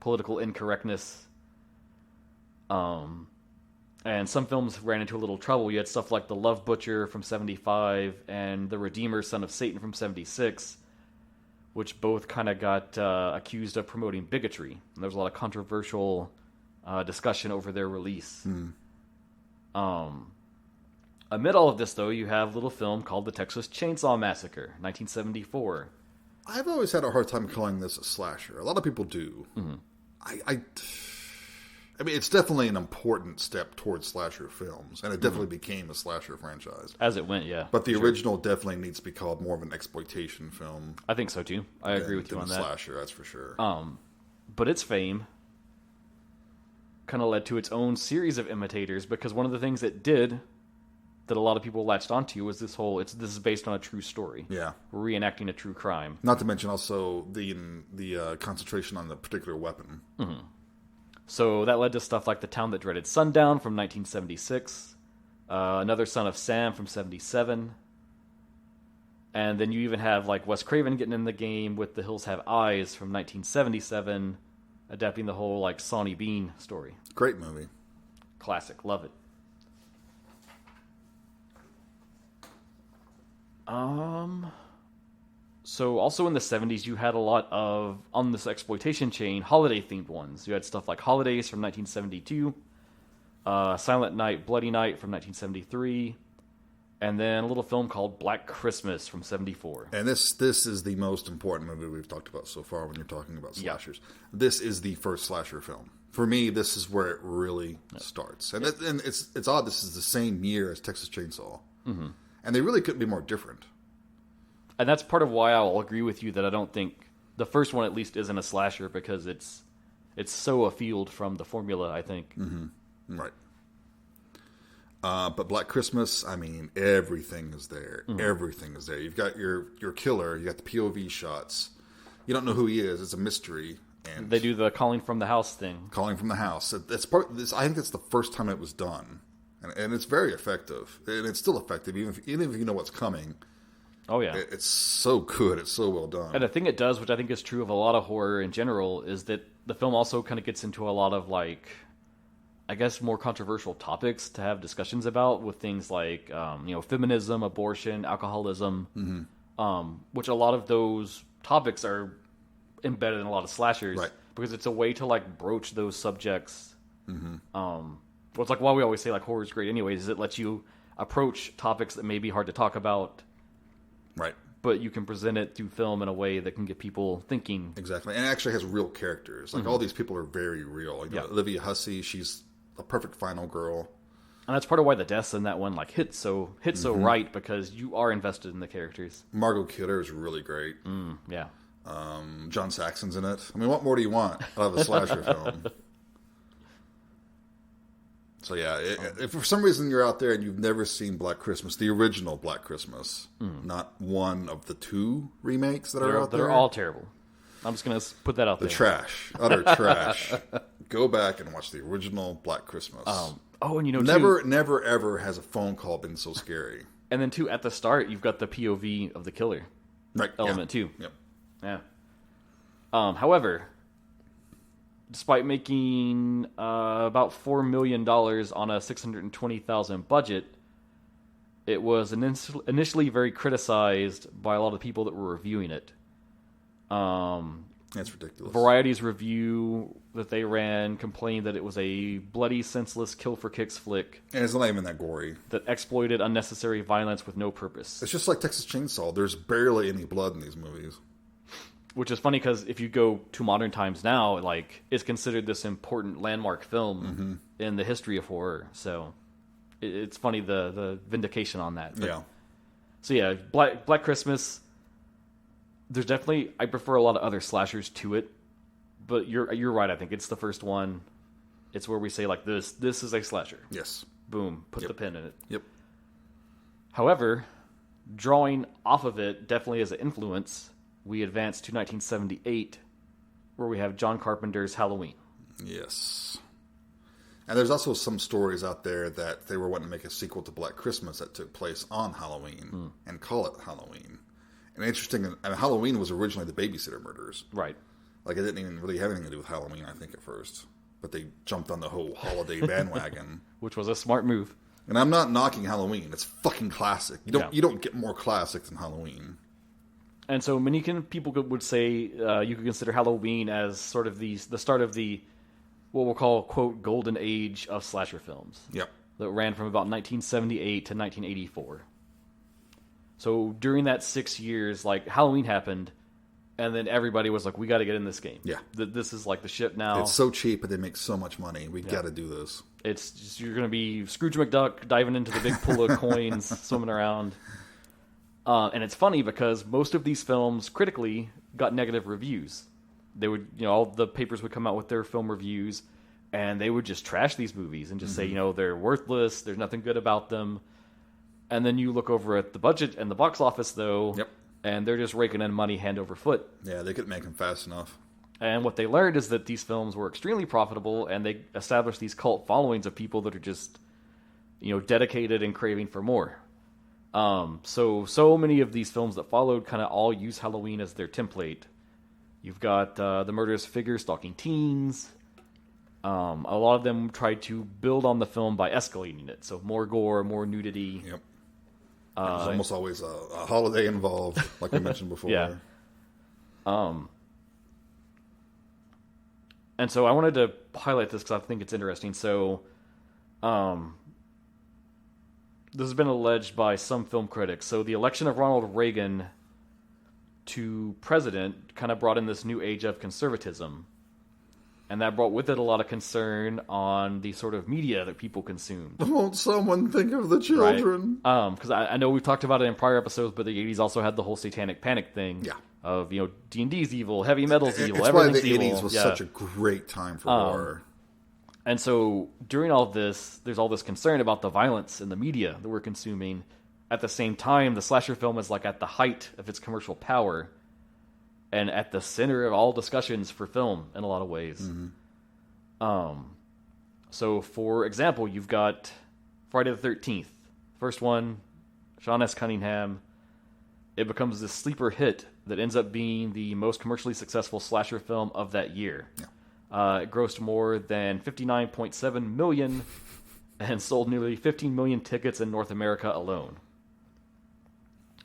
political incorrectness. And some films ran into a little trouble. You had stuff like The Love Butcher from 75 and The Redeemer, Son of Satan from 76, which both kind of got accused of promoting bigotry. And there was a lot of controversial discussion over their release. Amid all of this, though, you have a little film called The Texas Chainsaw Massacre, 1974. I've always had a hard time calling this a slasher. A lot of people do. Mm-hmm. I mean, it's definitely an important step towards slasher films, and it definitely became a slasher franchise. As it went, yeah. But the original definitely needs to be called more of an exploitation film. I think so, too. I agree with you on that. Slasher, that's for sure. But its fame kind of led to its own series of imitators, because one of the things it did that a lot of people latched onto was this whole, this is based on a true story. Yeah. Reenacting a true crime. Not to mention also the concentration on the particular weapon. Mm-hmm. So that led to stuff like The Town That Dreaded Sundown from 1976, Another Son of Sam from 77, and then you even have like Wes Craven getting in the game with The Hills Have Eyes from 1977, adapting the whole like Sawney Bean story. Great movie. Classic. Love it. So also in the 70s, you had a lot of, on this exploitation chain, holiday-themed ones. You had stuff like Holidays from 1972, Silent Night, Bloody Night from 1973, and then a little film called Black Christmas from 74. And this is the most important movie we've talked about so far when you're talking about slashers. Yeah. This is the first slasher film. For me, this is where it really starts. And, and it's odd, this is the same year as Texas Chainsaw. Mm-hmm. And they really couldn't be more different. And that's part of why I'll agree with you that I don't think the first one at least isn't a slasher, because it's so afield from the formula, I think. Mm-hmm. Right. But Black Christmas, I mean, everything is there. Mm-hmm. Everything is there. You've got your killer. You got the POV shots. You don't know who he is. It's a mystery. And they do the calling from the house thing. Calling from the house. That's part. I think that's the first time it was done, and it's very effective. And it's still effective, even if you know what's coming. Oh, yeah. It's so good. It's so well done. And the thing it does, which I think is true of a lot of horror in general, is that the film also kind of gets into a lot of, like, I guess more controversial topics to have discussions about, with things like, feminism, abortion, alcoholism, which a lot of those topics are embedded in a lot of slashers. Right. Because it's a way to, like, broach those subjects. Mm-hmm. Well, it's like why we always say, like, horror is great anyways, is it lets you approach topics that may be hard to talk about. Right. But you can present it through film in a way that can get people thinking. Exactly. And it actually has real characters. Like, all these people are very real. Olivia Hussey, she's a perfect final girl. And that's part of why the deaths in that one like hit so right, because you are invested in the characters. Margot Kidder is really great. Yeah. John Saxon's in it. I mean, what more do you want out of a slasher film? So yeah, if for some reason you're out there and you've never seen Black Christmas, the original Black Christmas, not one of the two remakes that are out there. They're all terrible. I'm just going to put that out there. The trash. Utter trash. Go back and watch the original Black Christmas. And never ever has a phone call been so scary. And then too, at the start, you've got the POV of the killer element too. Yep. Yeah. However, despite making about $4 million on a $620,000 budget, it was initially very criticized by a lot of people that were reviewing it. That's ridiculous. Variety's review that they ran complained that it was a bloody, senseless, kill-for-kicks flick. And it's not even that gory. That exploited unnecessary violence with no purpose. It's just like Texas Chainsaw. There's barely any blood in these movies. Which is funny because if you go to modern times now, like, it's considered this important landmark film in the history of horror. So it's funny the vindication on that. But, yeah. So yeah, Black Christmas. There's definitely, I prefer a lot of other slashers to it, but you're right. I think it's the first one. It's where we say like this is a slasher. Yes. Boom. Put the pin in it. Yep. However, drawing off of it definitely as an influence, we advance to 1978, where we have John Carpenter's Halloween. Yes. And there's also some stories out there that they were wanting to make a sequel to Black Christmas that took place on Halloween and call it Halloween. And interesting, and Halloween was originally the Babysitter Murders. Right. Like, it didn't even really have anything to do with Halloween, I think, at first. But they jumped on the whole holiday bandwagon. Which was a smart move. And I'm not knocking Halloween. It's fucking classic. You don't get more classic than Halloween. And so many people would say you could consider Halloween as sort of the start of the, what we'll call, quote, golden age of slasher films. Yep. That ran from about 1978 to 1984. So during that 6 years, like, Halloween happened, and then everybody was like, we got to get in this game. Yeah. This is like the shit now. It's so cheap, but they make so much money. We got to do this. It's just, you're going to be Scrooge McDuck diving into the big pool of coins, swimming around. And it's funny because most of these films, critically, got negative reviews. They would, all the papers would come out with their film reviews, and they would just trash these movies and just say, they're worthless, there's nothing good about them. And then you look over at the budget and the box office, though, and they're just raking in money hand over foot. Yeah, they couldn't make them fast enough. And what they learned is that these films were extremely profitable, and they established these cult followings of people that are just, dedicated and craving for more. So many of these films that followed kind of all use Halloween as their template. You've got the murderous figure stalking teens. A lot of them tried to build on the film by escalating it. So more gore, more nudity. Yep. There's almost always a holiday involved, like we mentioned before. Yeah. And so I wanted to highlight this because I think it's interesting. So, this has been alleged by some film critics. So the election of Ronald Reagan to president kind of brought in this new age of conservatism. And that brought with it a lot of concern on the sort of media that people consumed. Won't someone think of the children? Because I know we've talked about it in prior episodes, but the 80s also had the whole satanic panic thing. Yeah. Of, D&D's evil, heavy metal's evil, it's everything's why the evil. 80s was such a great time for horror. And so during all of this, there's all this concern about the violence in the media that we're consuming. At the same time, the slasher film is like at the height of its commercial power and at the center of all discussions for film in a lot of ways. So, for example, you've got Friday the 13th. First one, Sean S. Cunningham. It becomes this sleeper hit that ends up being the most commercially successful slasher film of that year. Yeah. It grossed more than $59.7 million and sold nearly 15 million tickets in North America alone.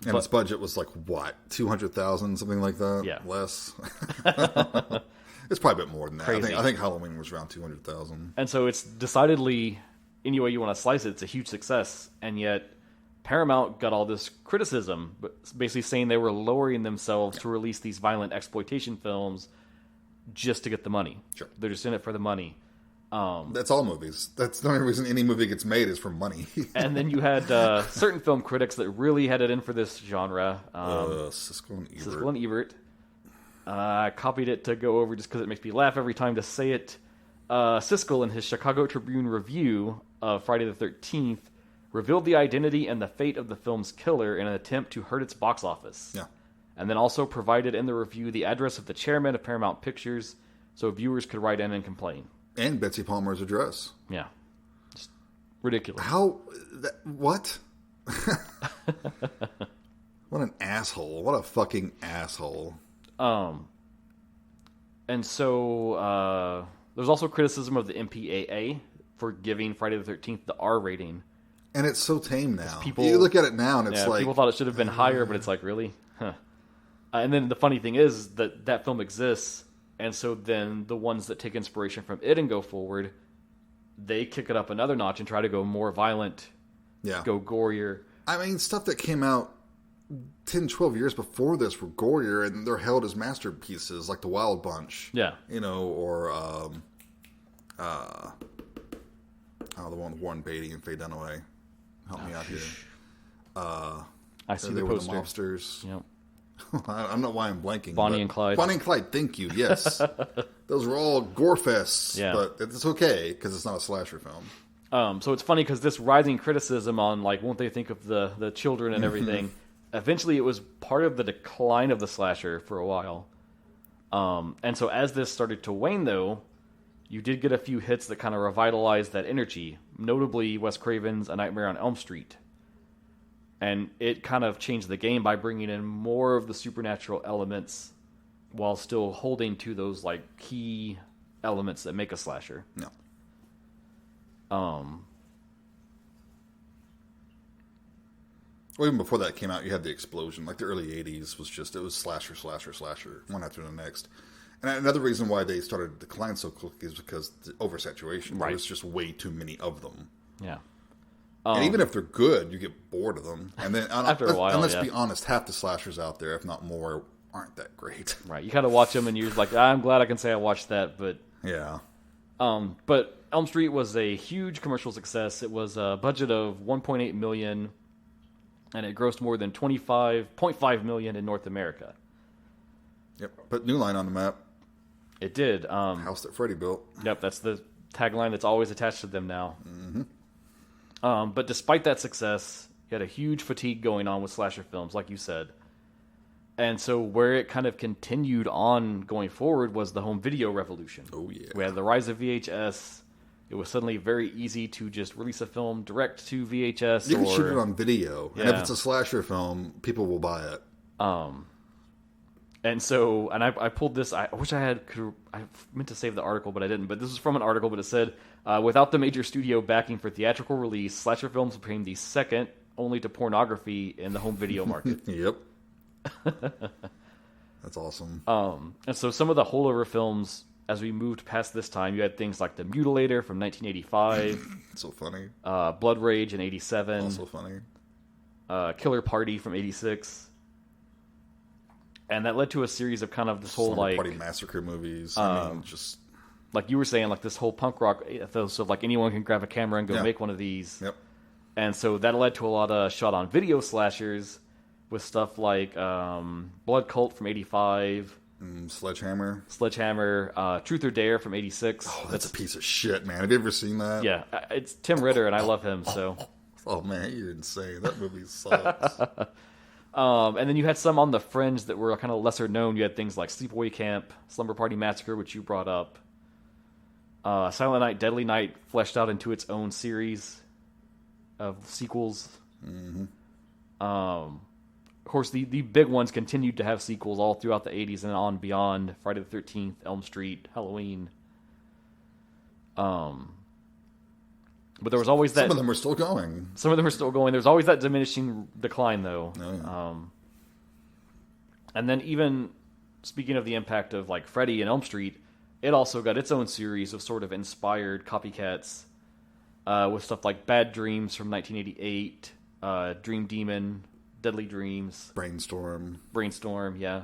And its budget was like, what, 200,000, something like that? Yeah. Less? It's probably a bit more than that. Crazy. I think Halloween was around 200,000. And so it's decidedly, any way you want to slice it, it's a huge success. And yet Paramount got all this criticism, basically saying they were lowering themselves to release these violent exploitation films just to get the money. Sure. They're just in it for the money. That's all movies. That's the only reason any movie gets made is for money. And then you had certain film critics that really had it in for this genre. Siskel and Ebert. I copied it to go over just because it makes me laugh every time to say it. Siskel, in his Chicago Tribune review of Friday the 13th, revealed the identity and the fate of the film's killer in an attempt to hurt its box office. Yeah. And then also provided in the review the address of the chairman of Paramount Pictures so viewers could write in and complain. And Betsy Palmer's address. Yeah. Just ridiculous. What? What an asshole. What a fucking asshole. And so there's also criticism of the MPAA for giving Friday the 13th the R rating. And it's so tame now. You look at it now and it's like... People thought it should have been higher, but it's like, really? Huh. And then the funny thing is that film exists, and so then the ones that take inspiration from it and go forward, they kick it up another notch and try to go more violent, go gorier. I mean, stuff that came out 10, 12 years before this were gorier, and they're held as masterpieces, like The Wild Bunch. Yeah. You know, or... the one with Warren Beatty and Faye Dunaway. Help me out here. I see the poster. The mobsters. Yep. I don't know why I'm blanking. Bonnie and Clyde. Bonnie and Clyde, thank you, yes. Those were all gore fests, but it's okay, because it's not a slasher film. So it's funny, because this rising criticism on, like, won't they think of the children and everything, eventually it was part of the decline of the slasher for a while. And so as this started to wane, though, you did get a few hits that kind of revitalized that energy, notably Wes Craven's A Nightmare on Elm Street. And it kind of changed the game by bringing in more of the supernatural elements while still holding to those like key elements that make a slasher. No. Well, even before that came out, you had the explosion. Like the early 80s it was slasher, one after the next. And another reason why they started to decline so quickly is because the oversaturation. There was just way too many of them. Yeah. And even if they're good, you get bored of them. And then after a while, and let's be honest, half the slashers out there, if not more, aren't that great. Right. You kind of watch them and you're like, I'm glad I can say I watched that, but... Yeah. But Elm Street was a huge commercial success. It was a budget of $1.8 million, and it grossed more than $25.5 million in North America. Yep. Put New Line on the map. It did. House that Freddy built. Yep, that's the tagline that's always attached to them now. Mm-hmm. But despite that success, you had a huge fatigue going on with slasher films, like you said. And so where it kind of continued on going forward was the home video revolution. Oh, yeah. We had the rise of VHS. It was suddenly very easy to just release a film direct to VHS. You can shoot it on video. Yeah. And if it's a slasher film, people will buy it. And so, and I pulled this. I wish I meant to save the article, but I didn't. But this was from an article, but it said, without the major studio backing for theatrical release, slasher films became the second only to pornography in the home video market. Yep. That's awesome. And so some of the holdover films, as we moved past this time, you had things like The Mutilator from 1985. So funny. Blood Rage in 87. Also funny. Killer Party from 86. And that led to a series of kind of this whole Slumber Party Massacre movies. I mean, just like you were saying, like this whole punk rock ethos of like anyone can grab a camera and go make one of these. Yep. And so that led to a lot of shot on video slashers with stuff like Blood Cult from 85. Sledgehammer. Truth or Dare from 86. Oh, that's a piece of shit, man. Have you ever seen that? Yeah, it's Tim Ritter, and I love him. So. Oh man, you're insane. That movie sucks. And then you had some on the fringe that were kind of lesser known. You had things like Sleepaway Camp, Slumber Party Massacre, which you brought up. Silent Night, Deadly Night fleshed out into its own series of sequels. Mm-hmm. Of course, the big ones continued to have sequels all throughout the 80s and on beyond. Friday the 13th, Elm Street, Halloween. But there was always that... Some of them are still going. There's always that diminishing decline, though. Oh, yeah. And then even, speaking of the impact of like Freddy and Elm Street, it also got its own series of sort of inspired copycats with stuff like Bad Dreams from 1988, Dream Demon, Deadly Dreams. Brainstorm, yeah.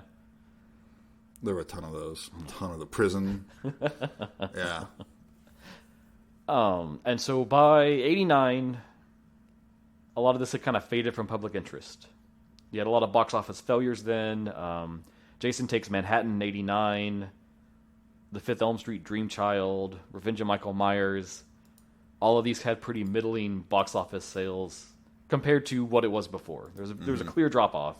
There were a ton of those. A ton of The Prison. Yeah. And so by 89, a lot of this had kind of faded from public interest. You had a lot of box office failures then. Jason Takes Manhattan in 89, The Fifth Elm Street, Dream Child, Revenge of Michael Myers. All of these had pretty middling box office sales compared to what it was before. There was a clear drop-off.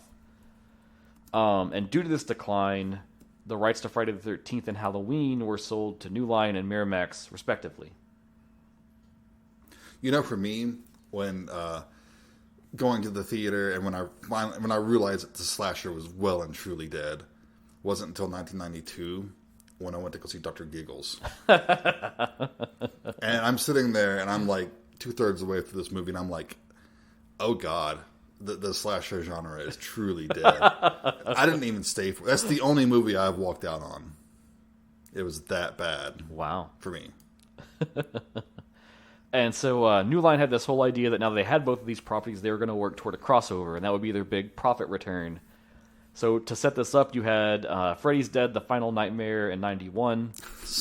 And due to this decline, the rights to Friday the 13th and Halloween were sold to New Line and Miramax, respectively. For me, when going to the theater and when I realized that the slasher was well and truly dead, wasn't until 1992 when I went to go see Dr. Giggles. And I'm sitting there and I'm like 2/3 of the way through this movie and I'm like, oh God, the slasher genre is truly dead. I didn't even stay for it. That's the only movie I've walked out on. It was that bad. Wow. For me. And so New Line had this whole idea that now that they had both of these properties, they were going to work toward a crossover, and that would be their big profit return. So to set this up, you had Freddy's Dead, The Final Nightmare in 91,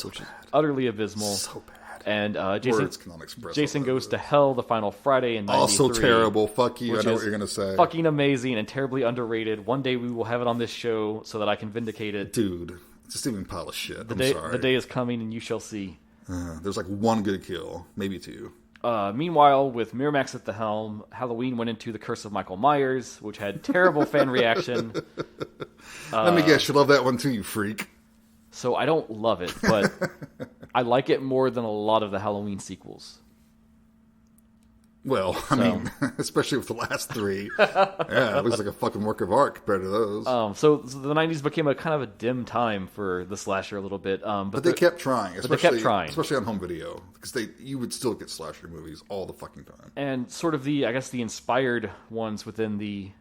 which is utterly abysmal. So bad. And Words cannot express Jason Goes to Hell, The Final Friday in 93. Also terrible. Fuck you. I know what you're going to say. Fucking amazing and terribly underrated. One day we will have it on this show so that I can vindicate it. Dude, it's a steaming pile of shit. Sorry. The day is coming and you shall see. There's like one good kill, maybe two. Meanwhile, with Miramax at the helm, Halloween went into The Curse of Michael Myers, which had terrible fan reaction. Let me guess, you love that one too, you freak. So I don't love it, but I like it more than a lot of the Halloween sequels. Well, I mean, especially with the last three. Yeah, it looks like a fucking work of art compared to those. So the 90s became a kind of a dim time for the slasher a little bit. But they kept trying. Especially on home video. Because you would still get slasher movies all the fucking time. And sort of the inspired ones within the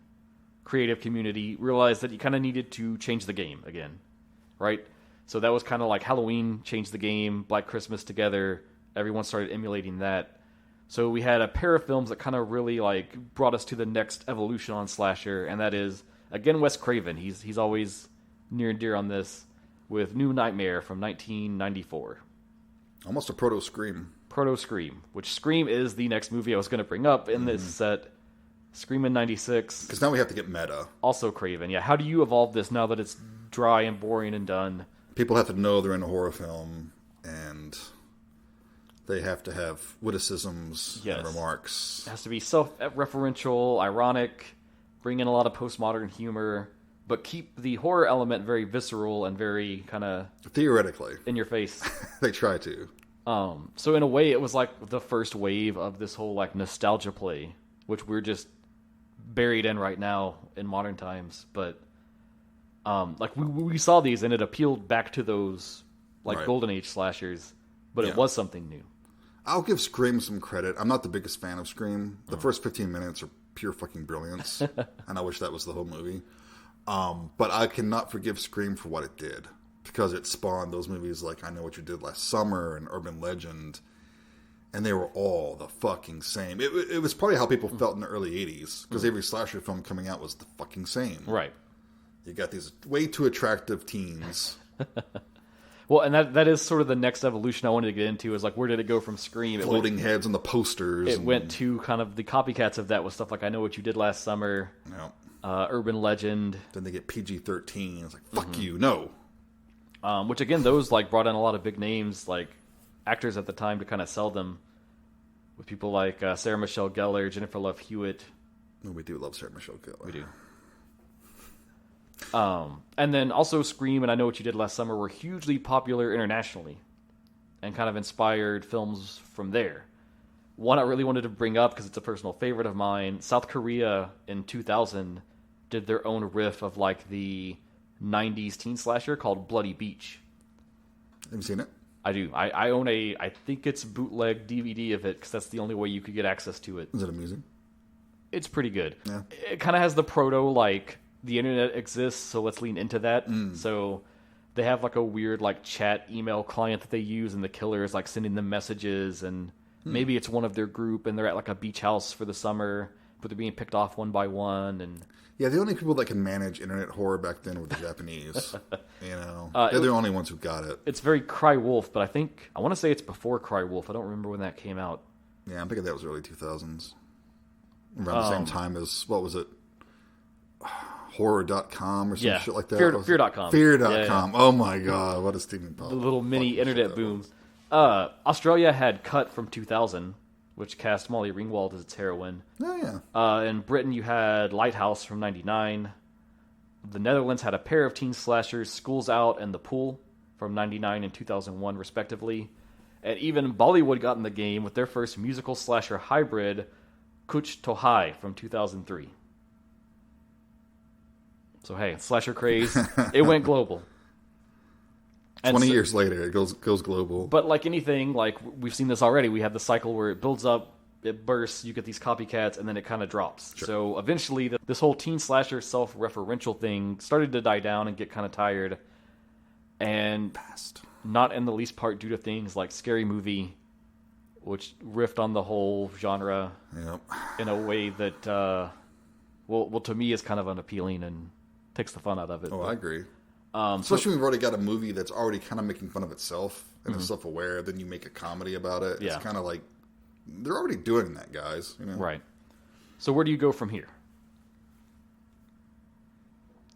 creative community realized that you kind of needed to change the game again, right? So that was kind of like Halloween changed the game, Black Christmas together. Everyone started emulating that. So we had a pair of films that kind of really brought us to the next evolution on slasher, and that is, again, Wes Craven. He's always near and dear on this, with New Nightmare from 1994. Almost a proto-Scream. Proto-Scream, which Scream is the next movie I was going to bring up in this set. Scream in 96. Because now we have to get meta. Also Craven, yeah. How do you evolve this now that it's dry and boring and done? People have to know they're in a horror film, and they have to have witticisms and remarks. It has to be self-referential, ironic, bring in a lot of postmodern humor, but keep the horror element very visceral and very kind of... Theoretically. In your face. They try to. So in a way, it was like the first wave of this whole nostalgia play, which we're just buried in right now in modern times. But we saw these and it appealed back to those Golden Age slashers, but it was something new. I'll give Scream some credit. I'm not the biggest fan of Scream. The first 15 minutes are pure fucking brilliance, and I wish that was the whole movie. But I cannot forgive Scream for what it did, because it spawned those movies like I Know What You Did Last Summer and Urban Legend, and they were all the fucking same. It was probably how people felt in the early 80s, because every slasher film coming out was the fucking same. Right. You got these way too attractive teens. Well, and that is sort of the next evolution I wanted to get into, is where did it go from Scream? Floating heads on the posters. It went to kind of the copycats of that with stuff like I Know What You Did Last Summer, Urban Legend. Then they get PG-13. It's like, fuck you, no. Which, again, those brought in a lot of big names, actors at the time to kind of sell them, with people like Sarah Michelle Gellar, Jennifer Love Hewitt. No, we do love Sarah Michelle Gellar. We do. And then also Scream and I Know What You Did Last Summer were hugely popular internationally and kind of inspired films from there. One I really wanted to bring up because it's a personal favorite of mine. South Korea in 2000 did their own riff of the 90s teen slasher called Bloody Beach. Have you seen it? I do. I own I think it's bootleg DVD of it because that's the only way you could get access to it. Is it amusing? It's pretty good. Yeah. It kind of has the proto the internet exists, so let's lean into that. So they have a weird chat email client that they use, and the killer is sending them messages, and maybe it's one of their group, and they're at a beach house for the summer, but they're being picked off one by one. And yeah, the only people that can manage internet horror back then were the Japanese. They're the only ones who got it. It's very Cry Wolf, but I want to say it's before Cry Wolf. I don't remember when that came out. Yeah, I'm thinking that was early 2000s. Around the same time as, what was it? Horror.com or some shit like that. Fear.com. Fear.com. Yeah. Oh my god, what a steaming pop. The little mini internet boom. Australia had Cut from 2000, which cast Molly Ringwald as its heroine. Oh yeah. In Britain you had Lighthouse from 99. The Netherlands had a pair of teen slashers, Schools Out and The Pool, from 1999 and 2001, respectively. And even Bollywood got in the game with their first musical slasher hybrid, Kuch To Hai, from 2003. So hey, slasher craze, it went global. 20 years later, it goes global. But like anything, like we've seen this already, we have the cycle where it builds up, it bursts, you get these copycats, and then it kind of drops. Sure. So eventually, this whole teen slasher self-referential thing started to die down and get kind of tired. And not in the least part due to things like Scary Movie, which riffed on the whole genre in a way that, well, to me is kind of unappealing and takes the fun out of it. Oh, I agree. Especially when you've already got a movie that's already kind of making fun of itself and is self-aware, then you make a comedy about it. Yeah. It's kind of like, they're already doing that, guys. You know? Right. So where do you go from here?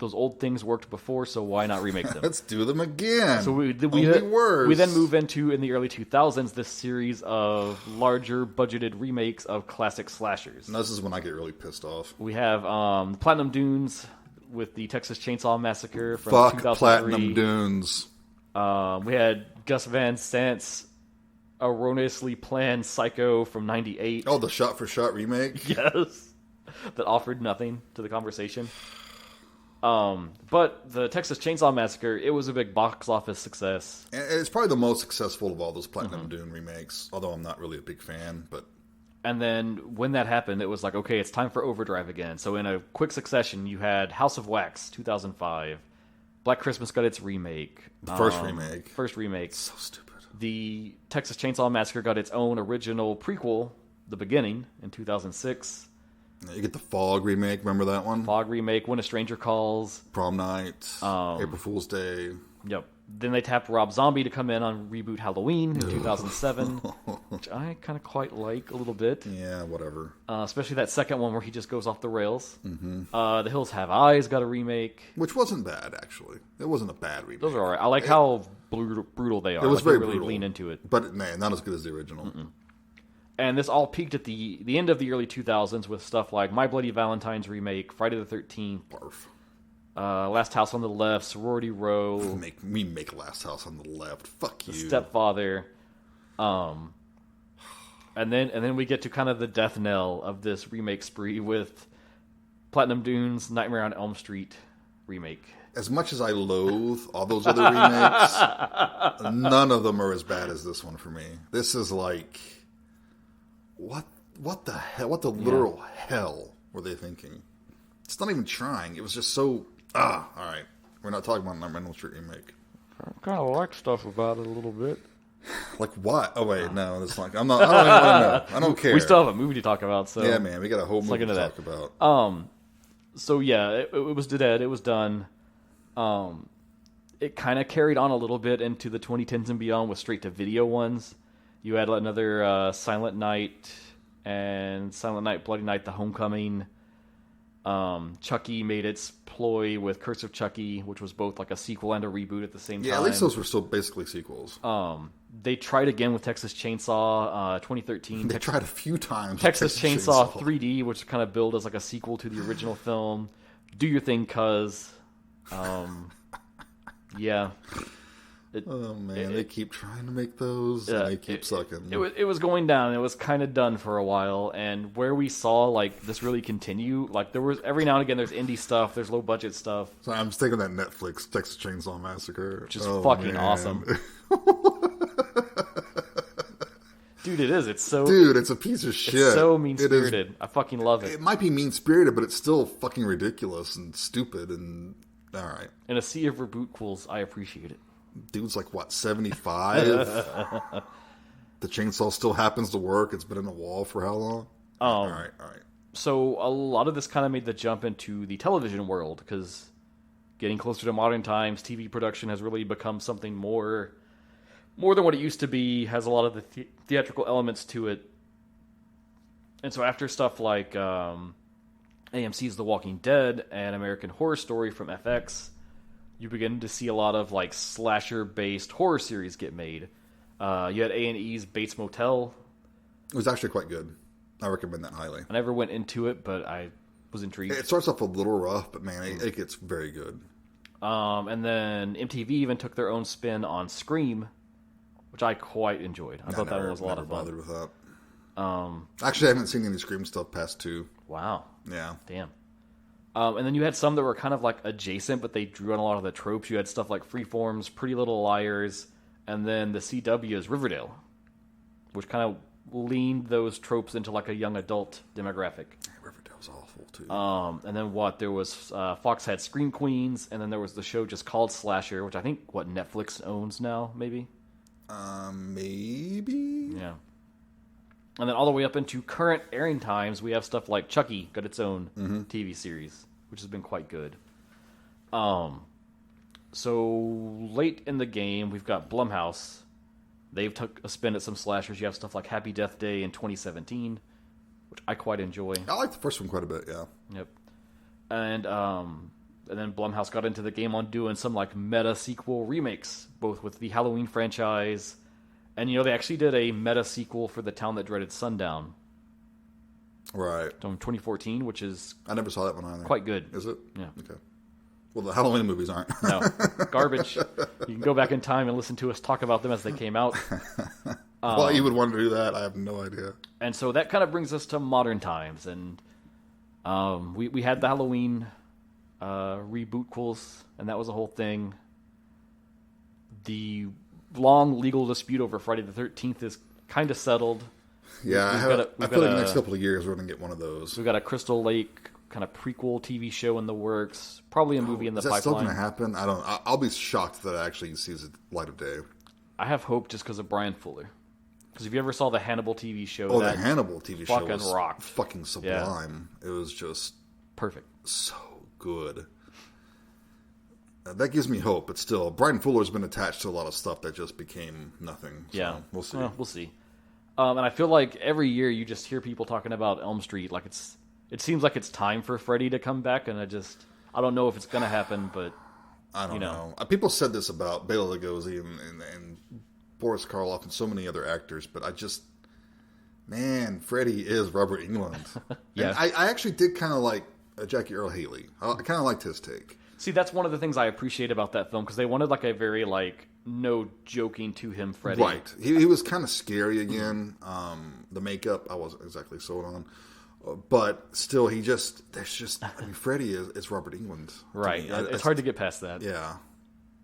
Those old things worked before, so why not remake them? Let's do them again. So we then move into, in the early 2000s, this series of larger budgeted remakes of classic slashers. And this is when I get really pissed off. We have Platinum Dunes with the Texas Chainsaw Massacre from 2003. Platinum Dunes. We had Gus Van Sant's erroneously planned Psycho from 98. Oh, the shot-for-shot remake? Yes. That offered nothing to the conversation. But the Texas Chainsaw Massacre, it was a big box office success. And it's probably the most successful of all those Platinum Dune remakes, although I'm not really a big fan. But And then when that happened, it was like, okay, it's time for Overdrive again. So in a quick succession, you had House of Wax, 2005. Black Christmas got its remake. The first remake. First remake. So stupid. The Texas Chainsaw Massacre got its own original prequel, The Beginning, in 2006. You get the Fog remake. Remember that one? Fog remake, When a Stranger Calls. Prom Night. April Fool's Day. Yep. Then they tapped Rob Zombie to come in on Reboot Halloween in 2007, which I kind of quite like a little bit. Yeah, whatever. Especially that second one where he just goes off the rails. Mm-hmm. The Hills Have Eyes got a remake. Which wasn't bad, actually. It wasn't a bad remake. Those are all right. I like how brutal they are. It was very really brutal. Lean into it. But not as good as the original. Mm-mm. And this all peaked at the end of the early 2000s with stuff like My Bloody Valentine's remake, Friday the 13th, Barf. Last House on the Left, Sorority Row. Make Last House on the Left. Fuck you. Stepfather. And then we get to kind of the death knell of this remake spree with Platinum Dunes, Nightmare on Elm Street remake. As much as I loathe all those other remakes, none of them are as bad as this one for me. This is like... What the hell? What the literal hell were they thinking? It's not even trying. It was just so... all right. We're not talking about Nightmare on Elm Street remake. I kind of like stuff about it a little bit. Like what? Oh, wait. No, it's like... I don't even want to know. I don't care. We still have a movie to talk about, so... Yeah, man. We got a whole movie to talk about. So, yeah. It was dead. It was done. It kind of carried on a little bit into the 2010s and beyond with straight-to-video ones. You had another Silent Night and Silent Night, Bloody Night, The Homecoming. Chucky made its ploy with Curse of Chucky, which was both like a sequel and a reboot at the same time. Yeah, at least those were still basically sequels. They tried again with Texas Chainsaw 2013. They tried a few times. Texas Chainsaw 3D, which kind of billed as like a sequel to the original film. Do Your Thing, Cuz. Yeah. They keep trying to make those, and they keep sucking. It was going down. It was kind of done for a while, and where we saw like this really continue, like there was every now and again there's indie stuff, there's low budget stuff. So I'm just thinking that Netflix Texas Chainsaw Massacre, which is fucking awesome. Dude, it is. It's so... Dude, it's a piece of shit. It's so mean-spirited. I fucking love it. It might be mean-spirited, but it's still fucking ridiculous and stupid and... Alright. In a sea of rebootquels, I appreciate it. Dude's like, what, 75? The chainsaw still happens to work. It's been in the wall for how long? Alright. So a lot of this kind of made the jump into the television world, because getting closer to modern times, TV production has really become something more than what it used to be, has a lot of the theatrical elements to it. And so after stuff like AMC's The Walking Dead and American Horror Story from FX, you begin to see a lot of like slasher-based horror series get made. You had A&E's Bates Motel. It was actually quite good. I recommend that highly. I never went into it, but I was intrigued. It starts off a little rough, but man, it gets very good. And then MTV even took their own spin on Scream, which I quite enjoyed. I thought that one was a lot of fun. Bothered with that. Actually, I haven't seen any Scream stuff past 2. Wow. Yeah. Damn. And then you had some that were kind of like adjacent, but they drew on a lot of the tropes. You had stuff like Freeforms, Pretty Little Liars, and then the CW's Riverdale, which kind of leaned those tropes into like a young adult demographic. Riverdale's awful too. And then there was Fox had Scream Queens, and then there was the show just called Slasher, which I think Netflix owns now, maybe. Maybe. Yeah. And then all the way up into current airing times, we have stuff like Chucky got its own TV series, which has been quite good. So late in the game, we've got Blumhouse. They've took a spin at some slashers. You have stuff like Happy Death Day in 2017, which I quite enjoy. I like the first one quite a bit, yeah. Yep. And then Blumhouse got into the game on doing some like meta sequel remakes, both with the Halloween franchise. And, they actually did a meta sequel for The Town That Dreaded Sundown. Right. From 2014, which is... I never saw that one either. Quite good. Is it? Yeah. Okay. Well, the Halloween movies aren't. No. Garbage. You can go back in time and listen to us talk about them as they came out. Why you would want to do that, I have no idea. And so that kind of brings us to modern times. And we had the Halloween rebootquels, and that was a whole thing. The long legal dispute over Friday the 13th is kind of settled. Yeah, I feel like the next couple of years we're going to get one of those. We've got a Crystal Lake kind of prequel TV show in the works, probably a movie in the pipeline. Is that still going to happen? I'll be shocked that it actually sees the light of day. I have hope just because of Brian Fuller. Because if you ever saw the Hannibal TV show, the Hannibal TV show was rocked. Fucking sublime. Yeah. It was just perfect, so good. That gives me hope, but still, Brian Fuller's been attached to a lot of stuff that just became nothing. So yeah, we'll see. We'll see. And I feel like every year you just hear people talking about Elm Street, like it seems like it's time for Freddy to come back, and I don't know if it's going to happen, but I don't know. People said this about Bela Lugosi and Boris Karloff and so many other actors, but Freddy is Robert Englund. Yeah, and I actually did kind of like Jackie Earle Haley. I kind of liked his take. See, that's one of the things I appreciate about that film, because they wanted like a very no joking to him Freddy. Right. He was kind of scary again. The makeup I wasn't exactly sold on. But still, Freddy is Robert Englund. Right. It's hard to get past that. Yeah.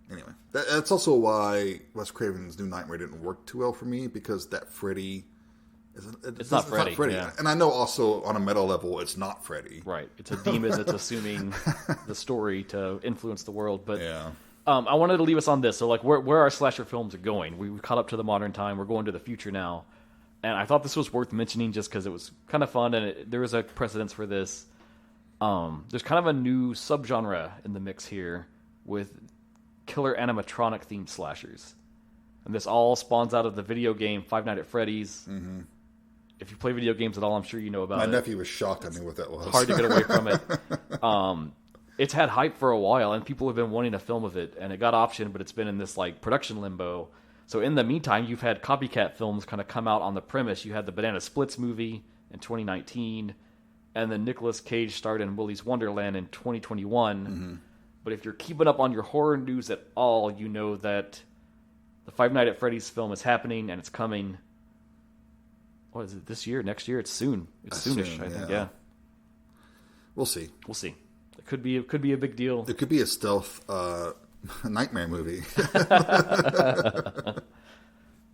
Anyway, that's also why Wes Craven's New Nightmare didn't work too well for me, because that Freddy... It's not Freddy. Yeah. And I know also on a meta level, it's not Freddy. Right. It's a demon that's assuming the story to influence the world. But yeah. I wanted to leave us on this. So where our slasher films are going. We've caught up to the modern time. We're going to the future now. And I thought this was worth mentioning just because it was kind of fun, and there is a precedence for this. There's kind of a new subgenre in the mix here with killer animatronic themed slashers. And this all spawns out of the video game Five Nights at Freddy's. Mm-hmm. If you play video games at all, I'm sure you know about it. My nephew was shocked at me what that was. Hard to get away from it. It's had hype for a while, and people have been wanting a film of it, and it got optioned, but it's been in this production limbo. So in the meantime, you've had copycat films kind of come out on the premise. You had the Banana Splits movie in 2019, and then Nicolas Cage starred in Willy's Wonderland in 2021. Mm-hmm. But if you're keeping up on your horror news at all, you know that the Five Nights at Freddy's film is happening, and it's coming. What is it, this year? Next year? It's soon. It's soonish, I think, yeah. We'll see. It could be a big deal. It could be a stealth nightmare movie.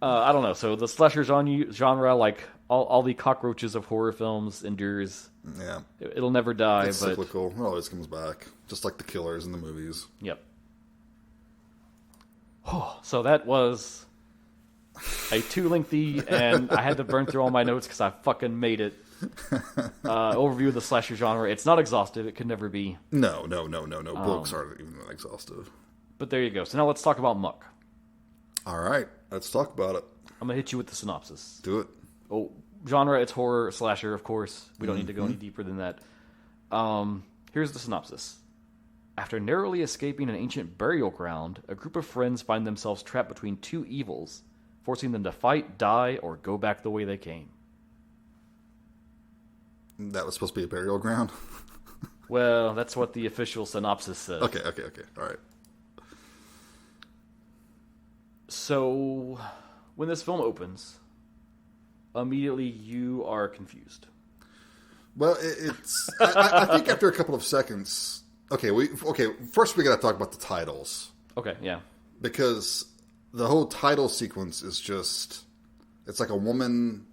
I don't know. So the slasher genre, like all the cockroaches of horror films, endures. Yeah. It'll never die. It's cyclical. It always comes back. Just like the killers in the movies. Yep. So that was too lengthy, and I had to burn through all my notes because I fucking made it. Overview of the slasher genre. It's not exhaustive. It could never be. No. Books aren't even that exhaustive. But there you go. So now let's talk about Muck. All right. Let's talk about it. I'm going to hit you with the synopsis. Do it. Genre, it's horror, slasher, of course. We don't need to go any deeper than that. Here's the synopsis. After narrowly escaping an ancient burial ground, a group of friends find themselves trapped between two evils, forcing them to fight, die, or go back the way they came. That was supposed to be a burial ground? Well, that's what the official synopsis says. Okay. All right. So, when this film opens, immediately you are confused. Well, it's. I think after a couple of seconds. Okay. First, we got to talk about the titles. Okay. Yeah. Because the whole title sequence is just. It's like a woman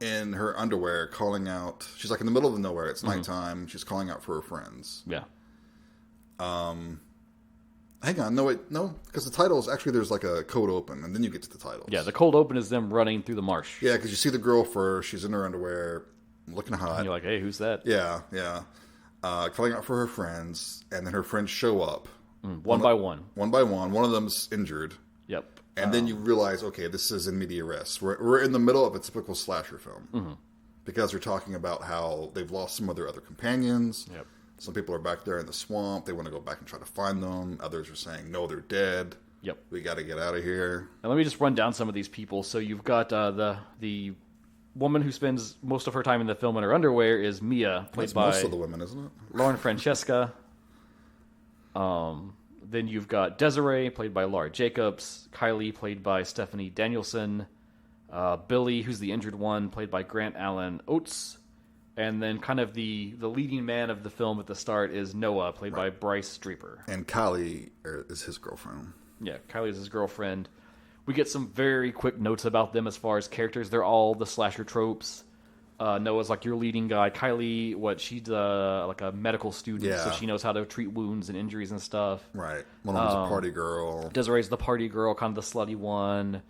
in her underwear calling out. She's like in the middle of nowhere. It's nighttime. She's calling out for her friends. Yeah. Hang on. No, wait. No. Because the titles, actually, there's like a cold open, and then you get to the titles. Yeah, the cold open is them running through the marsh. Yeah, because you see the girl first. She's in her underwear, looking hot. And you're like, hey, who's that? Yeah. Calling out for her friends, and then her friends show up. One by one. One by one. One of them's injured. Yep. And then you realize, okay, this is in media res. We're in the middle of a typical slasher film. Because they're talking about how they've lost some of their other companions. Yep. Some people are back there in the swamp. They want to go back and try to find them. Others are saying, no, they're dead. Yep. We got to get out of here. And let me just run down some of these people. So you've got the woman who spends most of her time in the film in her underwear is Mia, played by most of the women, isn't it? Lauren Francesca. Then you've got Desiree, played by Laura Jacobs. Kylie, played by Stephanie Danielson. Billy, who's the injured one, played by Grant Allen Oates. And then kind of the leading man of the film at the start is Noah, played by Bryce Draper. And Kylie is his girlfriend. Yeah, Kylie is his girlfriend. We get some very quick notes about them as far as characters. They're all the slasher tropes. Noah's like your leading guy. Kylie, she's like a medical student, so she knows how to treat wounds and injuries and stuff. Right. One of them's a party girl. Desiree's the party girl, kind of the slutty one.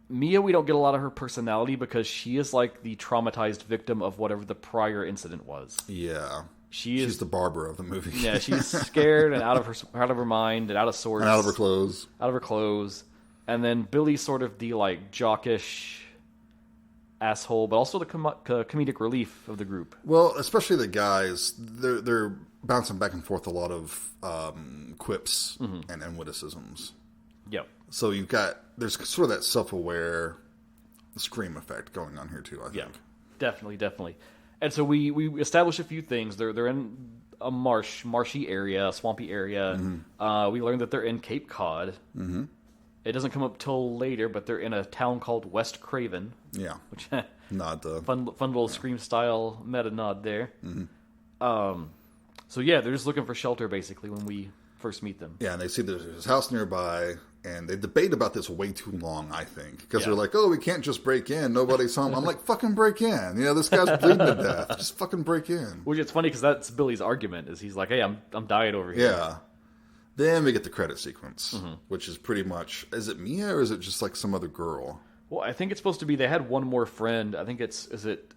Mia, we don't get a lot of her personality because she is like the traumatized victim of whatever the prior incident was. Yeah. She's the Barbara of the movie. Yeah, she's scared and out of her mind and out of sorts. And out of her clothes. And then Billy's sort of the like jockish asshole, but also the comedic relief of the group. Well, especially the guys, they're bouncing back and forth a lot of quips and witticisms. Yep. So there's sort of that self-aware scream effect going on here too, I think. Yeah, definitely. And so we establish a few things. They're in a marshy area, a swampy area. We learn that they're in Cape Cod. It doesn't come up till later, but they're in a town called West Craven. Yeah. Which fun little Scream style meta nod there. So yeah, they're just looking for shelter basically when we first meet them. Yeah, and they see there's this house nearby, and they debate about this way too long, I think. Because they're like, oh, we can't just break in. Nobody's home. I'm like, fucking break in. You know, this guy's bleeding to death. Just fucking break in. Which it's funny because that's Billy's argument is he's like, hey, I'm dying over here. Yeah. Then we get the credit sequence, which is pretty much, is it Mia or is it just like some other girl? Well, I think it's supposed to be, they had one more friend. I think is it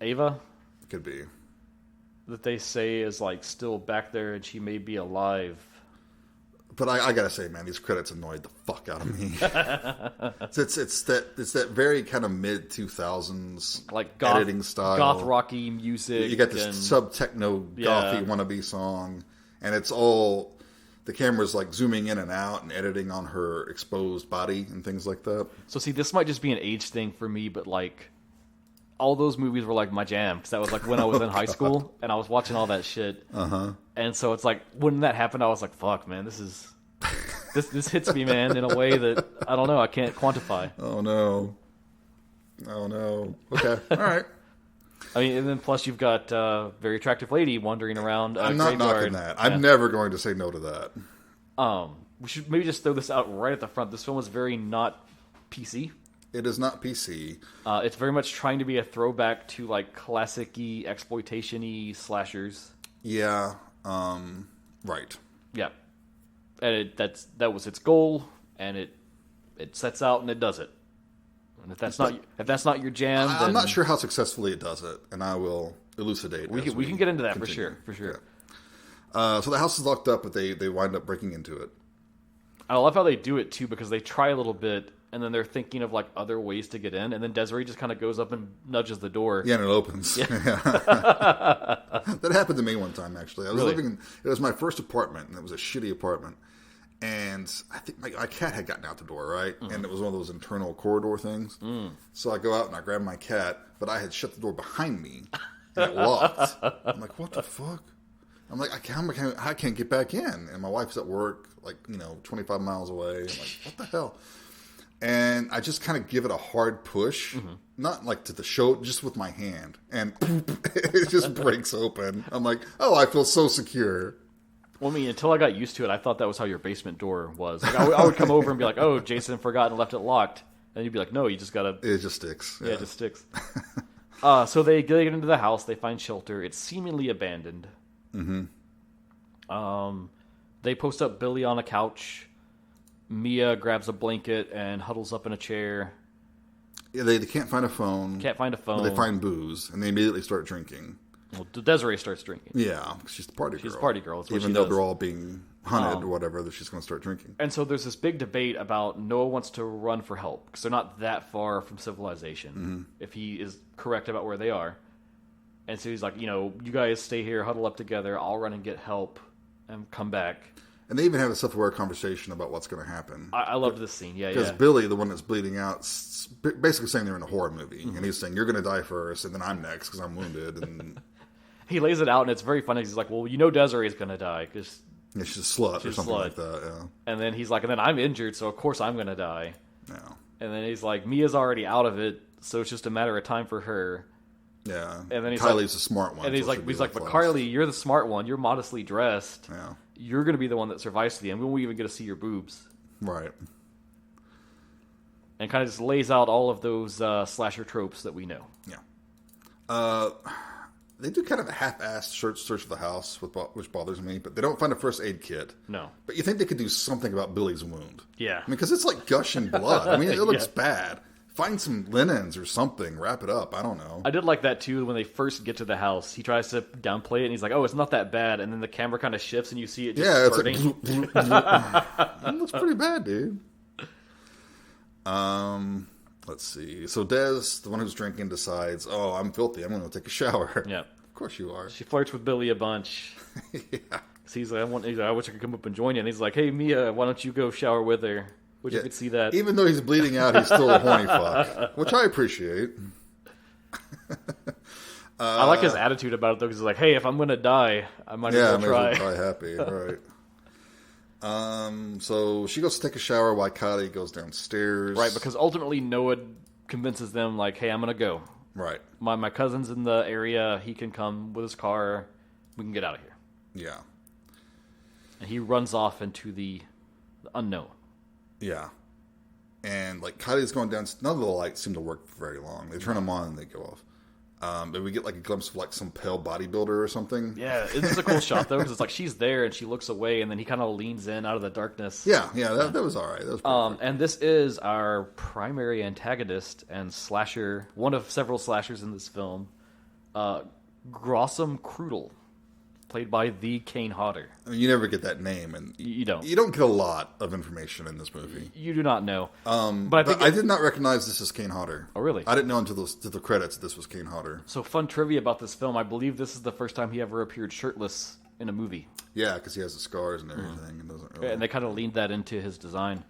Ava? It could be. That they say is like still back there and she may be alive. But I gotta say, man, these credits annoyed the fuck out of me. it's that very kind of mid 2000s like editing style, goth rocky music. You got this sub techno gothy wannabe song, and it's all the camera's like zooming in and out and editing on her exposed body and things like that. So see, this might just be an age thing for me, but like all those movies were like my jam because that was like when I was in high school and I was watching all that shit. And so it's like when that happened, I was like, "Fuck, man, this hits me, man, in a way that I don't know, I can't quantify." Oh no. Okay, all right. I mean, and then plus you've got a very attractive lady wandering around. I'm not knocking that. I'm never going to say no to that. We should maybe just throw this out right at the front. This film is very not PC. It is not PC. It's very much trying to be a throwback to like classic-y, exploitation-y slashers. Yeah. Right. Yeah. And that was its goal, and it sets out and it does it. And if that's not your jam, then I'm not sure how successfully it does it, and I will elucidate. We can get into that continue. for sure. Yeah. So the house is locked up, but they wind up breaking into it. I love how they do it too, because they try a little bit, and then they're thinking of like other ways to get in, and then Desiree just kind of goes up and nudges the door. Yeah, and it opens. Yeah. That happened to me one time, actually. I was living it was my first apartment, and it was a shitty apartment. And I think my cat had gotten out the door, right? And it was one of those internal corridor things. So I go out and I grab my cat, but I had shut the door behind me. and it locked. I'm like, what the fuck? I'm like, I can't get back in. And my wife's at work, 25 miles away. I'm like, what the hell? And I just kind of give it a hard push, not like to the show, just with my hand. And it just breaks open. I'm like, oh, I feel so secure. Well, I mean, until I got used to it, I thought that was how your basement door was. Like, I would come over and be like, oh, Jason forgot and left it locked. And you'd be like, no, you just got to... It just sticks. Yeah, it just sticks. So they get into the house. They find shelter. It's seemingly abandoned. They post up Billy on a couch. Mia grabs a blanket and huddles up in a chair. Yeah, they can't find a phone. Can't find a phone. But they find booze, and they immediately start drinking. Well, Desiree starts drinking. Yeah, she's the party girl. She's a party girl. That's what Even she though does. they're all being hunted or whatever, that she's going to start drinking. And so there's this big debate about Noah wants to run for help because they're not that far from civilization, if he is correct about where they are. And so he's like, you guys stay here, huddle up together. I'll run and get help and come back. And they even have a self-aware conversation about what's going to happen. I loved this scene, yeah. Because Billy, the one that's bleeding out, basically saying they're in a horror movie. And he's saying, you're going to die first, and then I'm next because I'm wounded. And he lays it out, and it's very funny. He's like, well, Desiree's going to die. Cause yeah, she's a slut or something like that, yeah. And then he's like, and then I'm injured, so of course I'm going to die. Yeah. And then he's like, Mia's already out of it, so it's just a matter of time for her. Yeah. And then he's Kylie's the smart one. And he's like, but Carly, you're the smart one. You're modestly dressed. Yeah. You're going to be the one that survives to the end. We won't even get to see your boobs. Right. And kind of just lays out all of those slasher tropes that we know. Yeah. They do kind of a half-assed search of the house, which bothers me, but they don't find a first aid kit. No. But you think they could do something about Billy's wound. Yeah. I mean, because it's like gushing blood. I mean, it looks bad. Find some linens or something. Wrap it up. I don't know. I did like that, too, when they first get to the house. He tries to downplay it, and he's like, oh, it's not that bad. And then the camera kind of shifts, and you see it just starting. It's like... bloop, bloop, bloop. That looks pretty bad, dude. Let's see. So Des, the one who's drinking, decides, oh, I'm filthy. I'm going to take a shower. Yeah. Of course you are. She flirts with Billy a bunch. Yeah. So he's like, I wish I could come up and join you. And he's like, hey, Mia, why don't you go shower with her? Which you could see that. Even though he's bleeding out, he's still a horny fuck, which I appreciate. I like his attitude about it, though, because he's like, hey, if I'm going to die, I might as well try. Yeah, die happy, right. So she goes to take a shower while Kylie goes downstairs. Right, because ultimately Noah convinces them, like, hey, I'm going to go. Right. My cousin's in the area. He can come with his car. We can get out of here. Yeah. And he runs off into the unknown. Yeah. And, like, Kylie's going down. None of the lights seem to work for very long. They turn them on and they go off. But we get, like, a glimpse of, like, some pale bodybuilder or something. Yeah, it's a cool shot, though, because it's like she's there and she looks away, and then he kind of leans in out of the darkness. Yeah, that was all right. That was and this is our primary antagonist and slasher, one of several slashers in this film, Grossum Crudel, played by the Kane Hodder. I mean, you never get that name, and you don't. You don't get a lot of information in this movie. You do not know. But I did not recognize this as Kane Hodder. Oh, really? I didn't know until the credits that this was Kane Hodder. So, fun trivia about this film: I believe this is the first time he ever appeared shirtless in a movie. Yeah, because he has the scars and everything, and doesn't really. And they kind of leaned that into his design.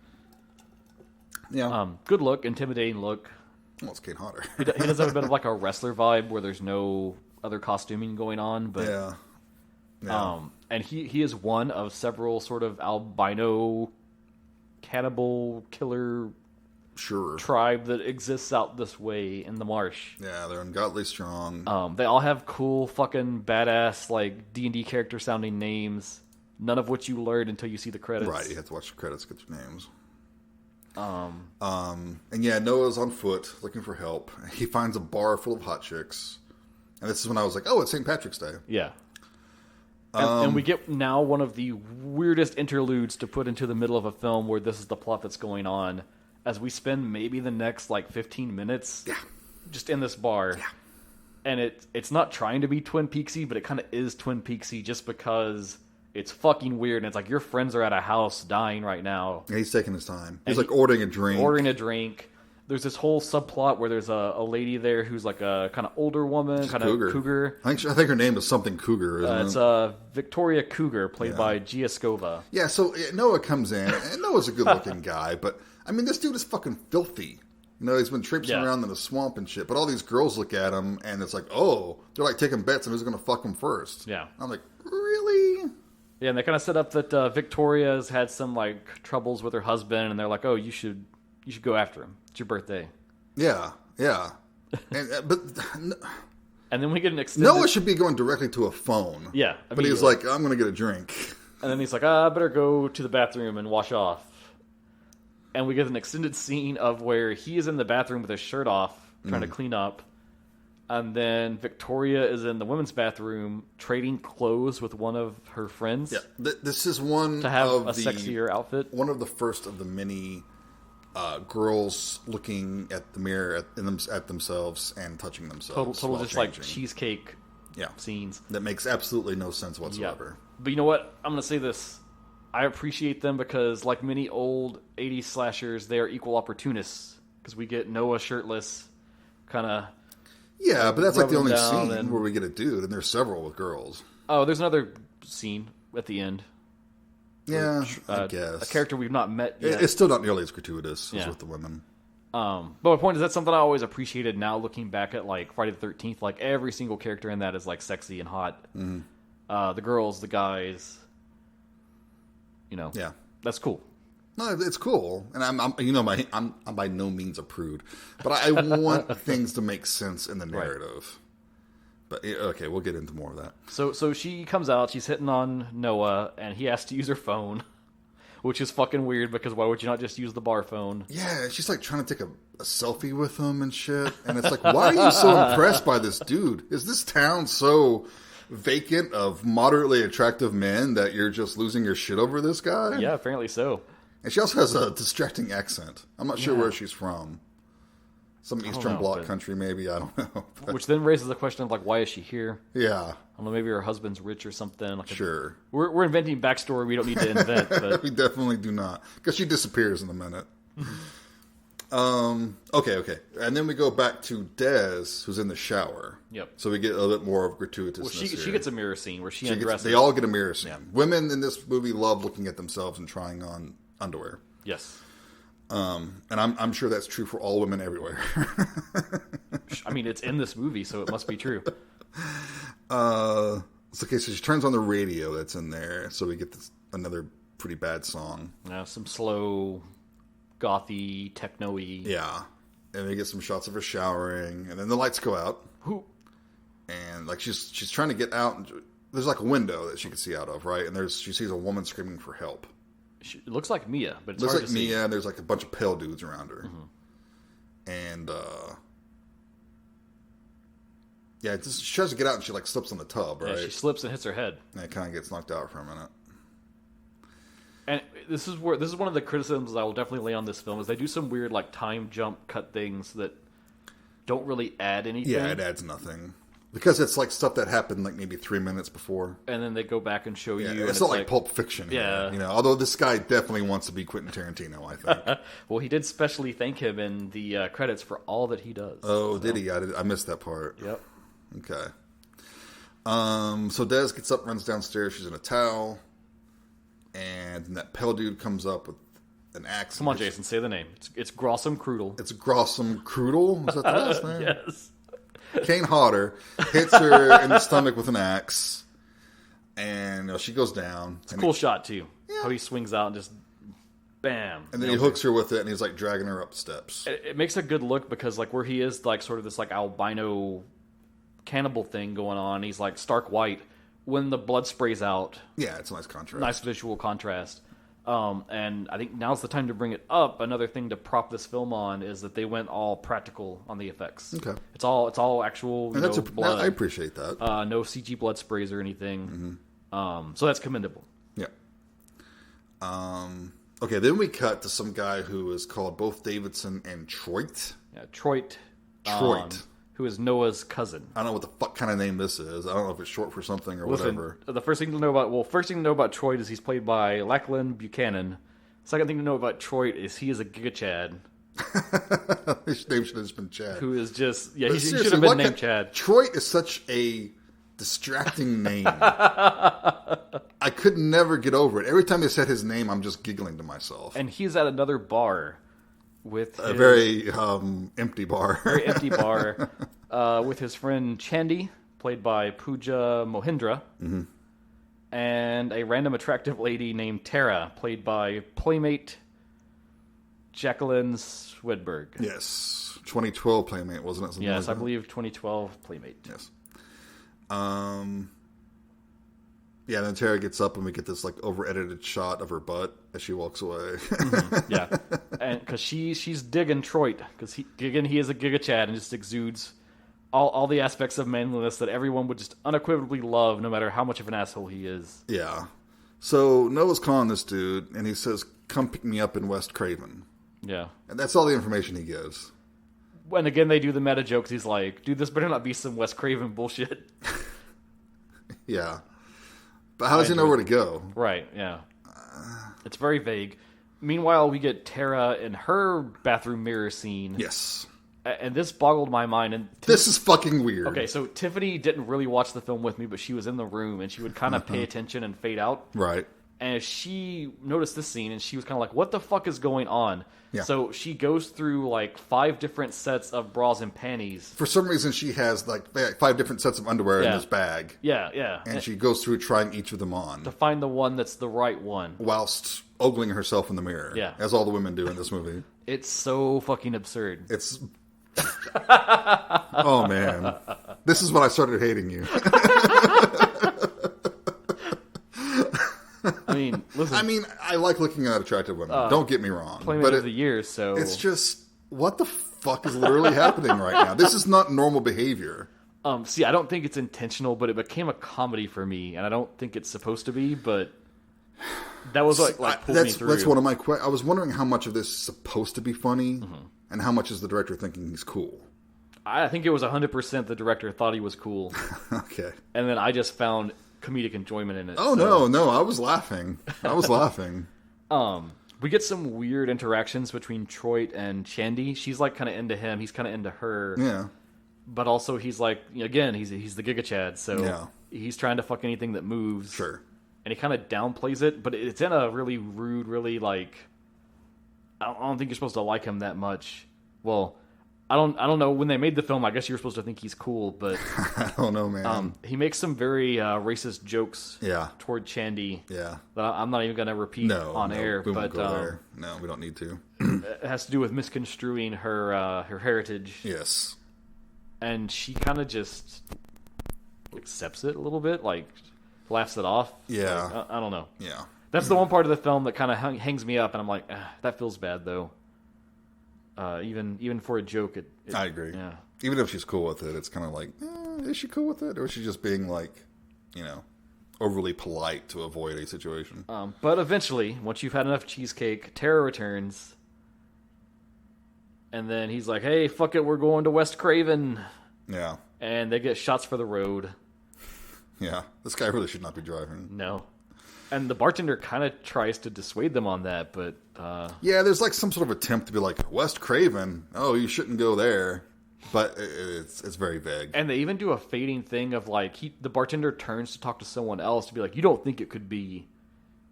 Yeah. Good look, intimidating look. Well, it's Kane Hodder. He does have a bit of like a wrestler vibe where there's no other costuming going on, but yeah. And he is one of several sort of albino cannibal killer tribe that exists out this way in the marsh. Yeah, they're ungodly strong. They all have cool fucking badass like D&D character sounding names, none of which you learn until you see the credits. Right, you have to watch the credits to get their names. And yeah, Noah's on foot looking for help. He finds a bar full of hot chicks. And this is when I was like, oh, it's St. Patrick's Day. Yeah. And we get now one of the weirdest interludes to put into the middle of a film where this is the plot that's going on, as we spend maybe the next like 15 minutes just in this bar. Yeah. And it's not trying to be Twin Peaksy, but it kind of is Twin Peaksy just because it's fucking weird. And it's like your friends are at a house dying right now. Yeah, he's taking his time. He's like ordering a drink. There's this whole subplot where there's a lady there who's like a kind of older woman, kind of cougar. I think her name is something Cougar, isn't it? It's Victoria Cougar, played by Gia Scova. Yeah, so Noah comes in, and Noah's a good-looking guy, but, I mean, this dude is fucking filthy. He's been traipsing around in the swamp and shit. But all these girls look at him, and it's like, oh, they're like taking bets on who's going to fuck him first. Yeah. I'm like, really? Yeah, and they kind of set up that Victoria's had some like troubles with her husband, and they're like, oh, you should go after him. It's your birthday. Yeah. But and then we get an extended... Noah should be going directly to a phone. Yeah. But he's like, I'm going to get a drink. And then he's like, I better go to the bathroom and wash off. And we get an extended scene of where he is in the bathroom with his shirt off, trying to clean up. And then Victoria is in the women's bathroom trading clothes with one of her friends. Yeah, this is one to have of a sexier outfit. One of the first of the many girls looking at the mirror at themselves and touching themselves. Total just changing. like cheesecake scenes. That makes absolutely no sense whatsoever. Yeah. But you know what? I'm going to say this. I appreciate them because, like many old 80s slashers, they are equal opportunists. Because we get Noah shirtless, kind of... Yeah, but that's like the only scene where we get a dude, and there's several with girls. Oh, there's another scene at the end. Yeah, I guess. A character we've not met yet. It's still not nearly as gratuitous as with the women. But my point is that's something I always appreciated now looking back at like Friday the 13th. Like every single character in that is like sexy and hot. The girls, the guys, Yeah. That's cool. No, it's cool, and I'm by no means a prude, but I want things to make sense in the narrative. Right. But okay, we'll get into more of that. So she comes out, she's hitting on Noah, and he has to use her phone, which is fucking weird because why would you not just use the bar phone? Yeah, she's like trying to take a selfie with him and shit, and it's like, why are you so impressed by this dude? Is this town so vacant of moderately attractive men that you're just losing your shit over this guy? Yeah, apparently so. And she also has a distracting accent. I'm not sure where she's from. Some Eastern Bloc country, maybe. I don't know. Which then raises the question of, like, why is she here? Yeah. I don't know, maybe her husband's rich or something. Like sure. We're inventing backstory we don't need to invent. But... we definitely do not. Because she disappears in a minute. Okay. And then we go back to Des, who's in the shower. Yep. So we get a little bit more of gratuitousness here. She gets a mirror scene where she undresses. They all get a mirror scene. Yeah. Women in this movie love looking at themselves and trying on underwear. Yes. And I'm sure that's true for all women everywhere. I mean, it's in this movie, so it must be true. So she turns on the radio that's in there, so we get another pretty bad song. Some slow, gothy, techno-y. Yeah. And we get some shots of her showering, and then the lights go out. Who? And like she's trying to get out, and there's like a window that she can see out of, right? And she sees a woman screaming for help. It looks like Mia, but it's looks hard like to see. Mia, and there's like a bunch of pale dudes around her. And she tries to get out, and she like slips on the tub, right? Yeah, she slips and hits her head, and it kind of gets knocked out for a minute. And this is one of the criticisms I will definitely lay on this film is they do some weird like time jump cut things that don't really add anything. Yeah, it adds nothing. Because it's like stuff that happened like maybe 3 minutes before. And then they go back and show you. And it's not like Pulp Fiction. Yeah. Here, although this guy definitely wants to be Quentin Tarantino, I think. Well, he did specially thank him in the credits for all that he does. Oh, so. Did he? I missed that part. Yep. Okay. So Des gets up, runs downstairs. She's in a towel. And then that pale dude comes up with an axe. Come on, Jason, say the name. It's Grossum Crudel. It's Grossum Crudel? Is that the last name? Yes. Kane Hodder hits her in the stomach with an axe, and she goes down. It's a cool shot, too. Yeah. How he swings out and just bam. And then he hooks her with it, and he's like dragging her up the steps. It makes a good look because like where he is like sort of this like albino cannibal thing going on, he's like stark white. When the blood sprays out, yeah, it's a nice contrast. Nice visual contrast. And I think now's the time to bring it up. Another thing to prop this film on is that they went all practical on the effects. Okay, it's all actual. Blood. I appreciate that. No CG blood sprays or anything. So that's commendable. Yeah. Okay, then we cut to some guy who is called both Davidson and Troit. Yeah, Troit. Who is Noah's cousin. I don't know what the fuck kind of name this is. I don't know if it's short for something or whatever. The first thing to know about Troit is he's played by Lachlan Buchanan. Second thing to know about Troit is he is a Giga Chad. His name should have just been Chad. Who is just, he should have been named Chad. Troit is such a distracting name. I could never get over it. Every time they said his name, I'm just giggling to myself. And he's at another bar with a very empty bar. Very empty bar with his friend Chandy, played by Pooja Mohindra, and a random attractive lady named Tara, played by Playmate Jacqueline Swedberg. Yes, 2012 Playmate, wasn't it? Something Yes, like I believe 2012 Playmate. Yes. Yeah, then Tara gets up and we get this like over-edited shot of her butt as she walks away. Yeah, and because she's digging Troit, because he is a Giga Chad and just exudes all the aspects of manliness that everyone would just unequivocally love, no matter how much of an asshole he is. Yeah. So Noah's calling this dude, and he says, "Come pick me up in West Craven." Yeah, and that's all the information he gives. And again, they do the meta jokes. He's like, "Dude, this better not be some Wes Craven bullshit." Yeah. But how does he know where to go? Right, yeah. It's very vague. Meanwhile, we get Tara in her bathroom mirror scene. Yes. And this boggled my mind. And this is fucking weird. Okay, so Tiffany didn't really watch the film with me, but she was in the room, and she would kind of pay attention and fade out. Right. And she noticed this scene, and she was kind of like, what the fuck is going on? Yeah. So she goes through like 5 different sets of bras and panties. For some reason, she has like 5 different sets of underwear in this bag. Yeah, yeah. And she goes through trying each of them on. To find the one that's the right one. Whilst ogling herself in the mirror. Yeah. As all the women do in this movie. It's so fucking absurd. It's... Oh, man. This is when I started hating you. I mean, listen. I mean, I like looking at attractive women. Don't get me wrong. Playmate of the year, so... It's just, what the fuck is literally happening right now? This is not normal behavior. See, I don't think it's intentional, but it became a comedy for me, and I don't think it's supposed to be, but that was like pulled me through. That's one of my questions. I was wondering how much of this is supposed to be funny, and how much is the director thinking he's cool. I think it was 100% the director thought he was cool. Okay. And then I just found comedic enjoyment in it. Oh, no, I was laughing. We get some weird interactions between Troit and Chandy. She's like kind of into him. He's kind of into her. Yeah. But also he's like, again, he's the Giga Chad. So he's trying to fuck anything that moves. Sure. And he kind of downplays it, but it's in a really rude, really like, I don't think you're supposed to like him that much. Well, I don't know. When they made the film, I guess you were supposed to think he's cool, but I don't know, man. He makes some very racist jokes toward Chandy. Yeah. That I'm not even going to repeat on air. We won't go there. No, we don't need to. It has to do with misconstruing her heritage. Yes. And she kind of just accepts it a little bit, like laughs it off. Yeah. Like, I don't know. Yeah. That's the one part of the film that kind of hangs me up, and I'm like, that feels bad though. Even for a joke, I agree. Yeah. Even if she's cool with it, it's kind of like, is she cool with it, or is she just being like, overly polite to avoid a situation? But eventually, once you've had enough cheesecake, Tara returns, and then he's like, "Hey, fuck it, we're going to West Craven." Yeah. And they get shots for the road. Yeah, this guy really should not be driving. No. And the bartender kind of tries to dissuade them on that, but... Yeah, there's like some sort of attempt to be like, West Craven? Oh, you shouldn't go there. But it's very vague. And they even do a fading thing of like, the bartender turns to talk to someone else to be like, you don't think it could be...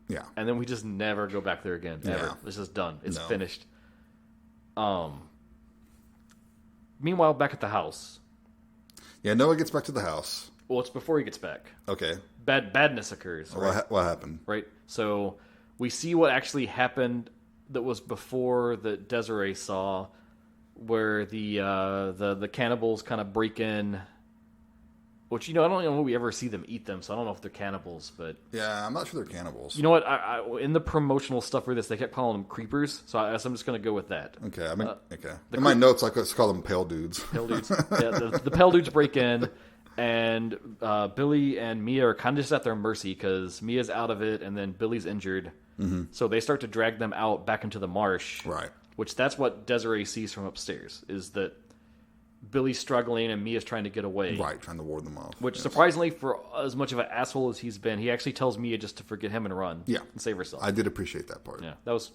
Yeah. And then we just never go back there again. Never. Yeah. It's just done. It's finished. Meanwhile, back at the house. Yeah, Noah gets back to the house. Well, it's before he gets back. Okay. Badness occurs. Right? What happened? Right. So we see what actually happened that was before that Desiree saw, where the cannibals kind of break in. Which, I don't know if we ever see them eat them, so I don't know if they're cannibals, but... Yeah, I'm not sure they're cannibals. You know what? I in the promotional stuff for this, they kept calling them creepers, so I'm just going to go with that. Okay, okay. In my notes, I could call them pale dudes. Pale dudes. Yeah, the pale dudes break in, and Billy and Mia are kind of just at their mercy, because Mia's out of it, and then Billy's injured. Mm-hmm. So they start to drag them out back into the marsh. Right. Which that's what Desiree sees from upstairs, is that Billy's struggling and Mia's trying to get away. Right, trying to ward them off. Which, surprisingly, for as much of an asshole as he's been, he actually tells Mia just to forget him and run. Yeah. And save herself. I did appreciate that part. Yeah, that was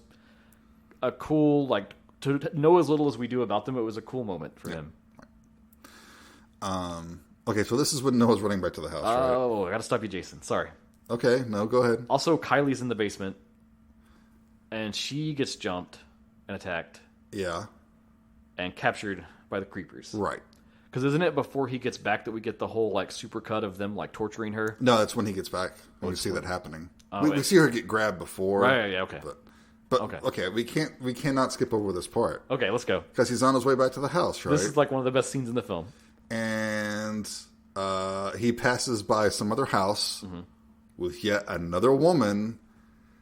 a cool, like, to know as little as we do about them, it was a cool moment for him. Right. Okay, so this is when Noah's running back to the house, right? Oh, I gotta stop you, Jason. Sorry. Okay, no, go ahead. Also, Kylie's in the basement, and she gets jumped and attacked. Yeah. And captured by the creepers. Right. Because isn't it before he gets back that we get the whole like super cut of them like torturing her? No, that's when he gets back. When we see that happening. Oh, we see her get grabbed before. Right, yeah, okay. But okay, we cannot skip over this part. Okay, let's go. Because he's on his way back to the house, right? This is like one of the best scenes in the film. And he passes by some other house with yet another woman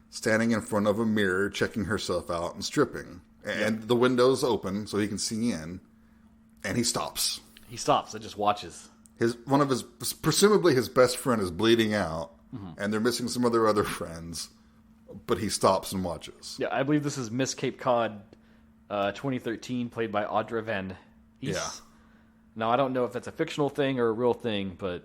standing in front of a mirror, checking herself out and stripping. And the window's open so he can see in. And he stops. He stops and just watches. Presumably his best friend is bleeding out, and they're missing some other friends, but he stops and watches. Yeah, I believe this is Miss Cape Cod, 2013, played by Audra Van Ees. Yeah. Now, I don't know if that's a fictional thing or a real thing, but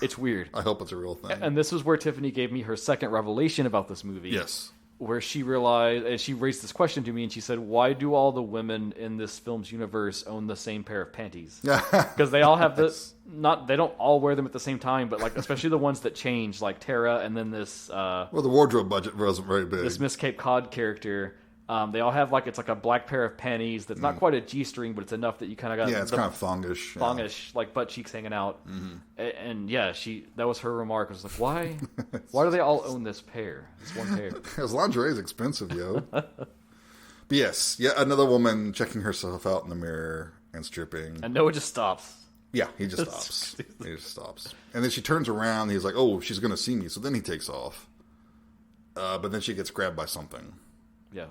it's weird. I hope it's a real thing. And this is where Tiffany gave me her second revelation about this movie. Yes. Where she realized, and she raised this question to me, and she said, why do all the women in this film's universe own the same pair of panties? Because they all have this, they don't all wear them at the same time, but like especially the ones that change, like Tara, and then this... well, the wardrobe budget wasn't very big. This Miss Cape Cod character, they all have it's like a black pair of panties that's not quite a G-string, but it's enough that you kind of got... Yeah, it's kind of thongish. Thongish, like butt cheeks hanging out. And yeah, that was her remark. I was like, why do they all own this pair? This one pair. Because lingerie is expensive, yo. But yes, another woman checking herself out in the mirror and stripping. And Noah just stops. Yeah, he just stops. He just stops. And then she turns around and he's like, oh, she's going to see me. So then he takes off. But then she gets grabbed by something. Yeah.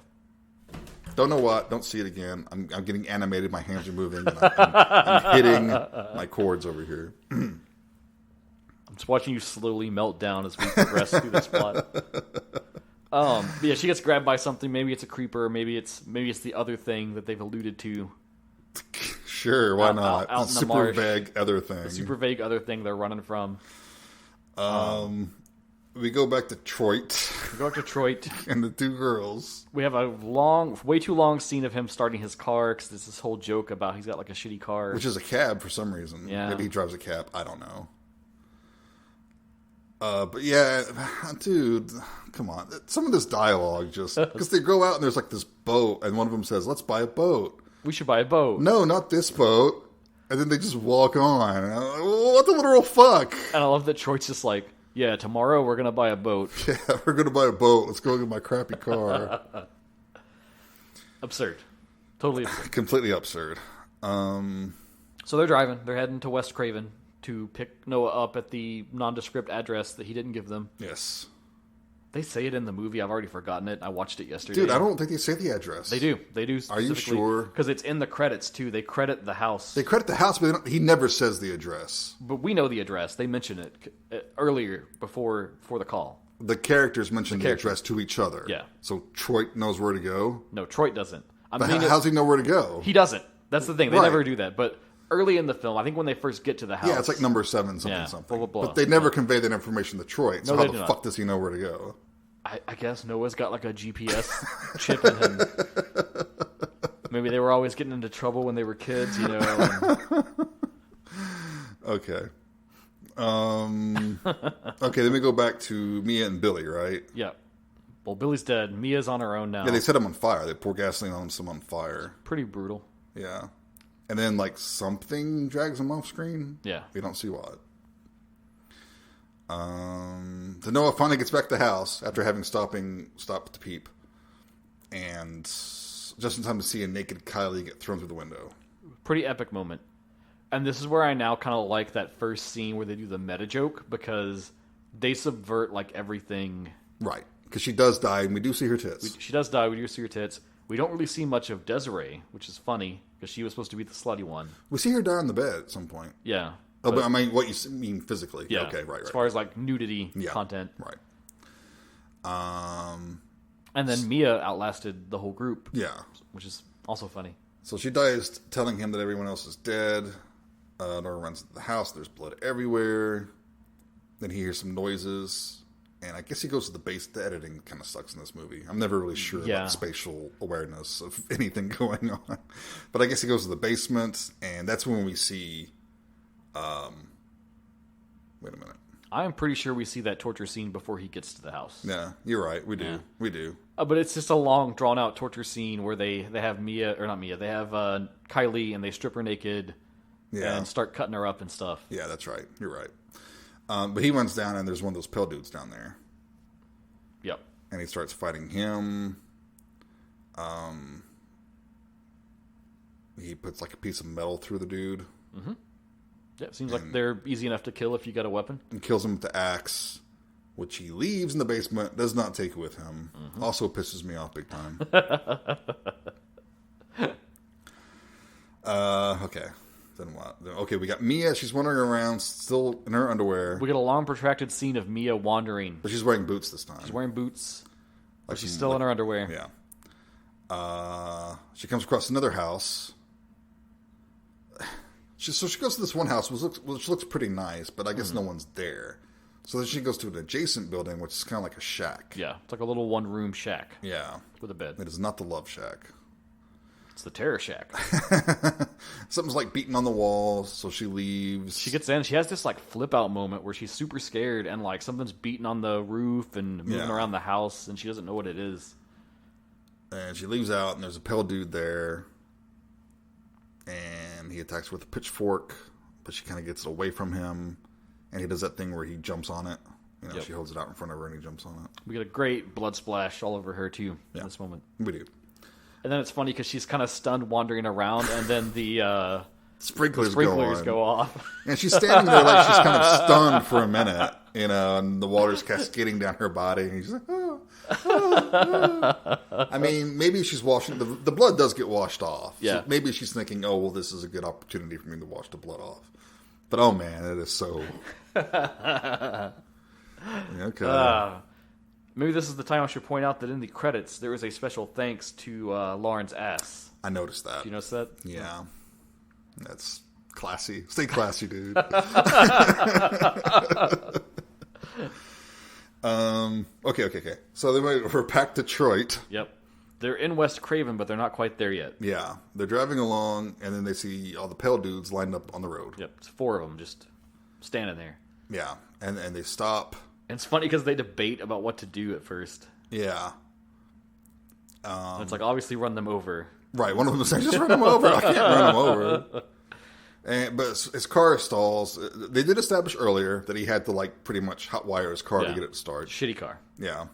Don't know what. Don't see it again. I'm getting animated. My hands are moving. And I'm hitting my cords over here. I'm just watching you slowly melt down as we progress through this plot. But yeah, she gets grabbed by something. Maybe it's a creeper. Maybe it's the other thing that they've alluded to. Sure, why not? Out in the super marsh. vague other thing. The super vague other thing they're running from. We go back to Detroit. And the two girls. We have a way too long scene of him starting his car because there's this whole joke about he's got like a shitty car. Which is a cab for some reason. Yeah. Maybe he drives a cab. I don't know. But yeah, dude, come on. Some of this dialogue just... Because they go out and there's like this boat and one of them says, let's buy a boat. We should buy a boat. No, not this boat. And then they just walk on. And I'm like, what the literal fuck? And I love that Troy's just like, yeah, tomorrow we're going to buy a boat. Yeah, we're going to buy a boat. Let's go get my crappy car. Absurd. Totally absurd. Completely absurd. So they're driving. They're heading to West Craven to pick Noah up at the nondescript address that he didn't give them. Yes. They say it in the movie. I've already forgotten it. I watched it yesterday. Dude, I don't think they say the address. They do. Are you sure? Because it's in the credits, too. They credit the house. They credit the house, but he never says the address. But we know the address. They mention it earlier before the call. The characters mention the address to each other. Yeah. So Troy knows where to go? No, Troy doesn't. How's he know where to go? He doesn't. That's the thing. They never do that. But early in the film, I think when they first get to the house... Yeah, it's like number 7 something. Blah, blah, blah. But they never convey that information to Troy. So how the fuck does he know where to go? I guess Noah's got like a GPS chip in him. Maybe they were always getting into trouble when they were kids, you know. Okay. Okay, then we go back to Mia and Billy, right? Yeah. Well, Billy's dead. Mia's on her own now. Yeah, they set him on fire. They pour gasoline on him on fire. Pretty brutal. Yeah. And then, like, something drags him off screen. Yeah. We don't see what. So Noah finally gets back to the house after having stopped to peep. And just in time to see a naked Kylie get thrown through the window. Pretty epic moment. And this is where I now kind of like that first scene where they do the meta joke, because they subvert, like, everything. Right. Because she does die, and we do see her tits. She does die. We do see her tits. We don't really see much of Desiree, which is funny, because she was supposed to be the slutty one. We see her die on the bed at some point. Yeah. Oh, but I mean, what you mean physically. Yeah. Okay, right. As far as, like, nudity content. Right. And then Mia outlasted the whole group. Yeah. Which is also funny. So she dies telling him that everyone else is dead. Nora runs into the house. There's blood everywhere. Then he hears some noises. And I guess he goes to the base. The editing kind of sucks in this movie. I'm never really sure about the spatial awareness of anything going on. But I guess he goes to the basement. And that's when we see... wait a minute. I'm pretty sure we see that torture scene before he gets to the house. Yeah, you're right. We do. Yeah. We do. But it's just a long, drawn-out torture scene where they have Mia, or not Mia, they have Kylie, and they strip her naked and start cutting her up and stuff. Yeah, that's right. You're right. But he runs down, and there's one of those pale dudes down there. Yep. And he starts fighting him. He puts like a piece of metal through the dude. Mm-hmm. Yeah, it seems like they're easy enough to kill if you got a weapon. And kills him with the axe, which he leaves in the basement, does not take it with him. Mm-hmm. Also pisses me off big time. Okay. Then what? Okay, we got Mia. She's wandering around, still in her underwear. We get a long, protracted scene of Mia wandering. But she's wearing boots this time. She's wearing boots. But she's still in her underwear. Yeah. She comes across another house. So she goes to this one house, which looks pretty nice, but I guess no one's there. So then she goes to an adjacent building, which is kind of like a shack. Yeah, it's like a little one-room shack. Yeah. With a bed. It is not the love shack. It's the terror shack. Something's like beating on the walls, so she leaves. She gets in. She has this like flip-out moment where she's super scared and like something's beating on the roof and moving around the house, and she doesn't know what it is. And she leaves out, and there's a pale dude there. And he attacks her with a pitchfork, but she kind of gets it away from him. And he does that thing where he jumps on it. She holds it out in front of her and he jumps on it. We get a great blood splash all over her, too, in this moment. We do. And then it's funny because she's kind of stunned wandering around, and then the sprinklers go off. And she's standing there like she's kind of stunned for a minute, and the water's cascading down her body. And he's like, oh. I mean, maybe she's washing... The blood does get washed off. Yeah. So maybe she's thinking, oh, well, this is a good opportunity for me to wash the blood off. But, oh, man, it is so... Okay. Maybe this is the time I should point out that in the credits, there is a special thanks to Lauren's ass. I noticed that. Did you notice that? Yeah. That's classy. Stay classy, dude. Okay. So we're back to Detroit. Yep. They're in West Craven, but they're not quite there yet. Yeah. They're driving along, and then they see all the pale dudes lined up on the road. Yep. It's 4 of them just standing there. Yeah. And they stop. And it's funny because they debate about what to do at first. Yeah. It's like, obviously run them over. Right. One of them is saying, just run them over. I can't run them over. But his car stalls. They did establish earlier that he had to pretty much hotwire his car to get it to start. Shitty car. Yeah.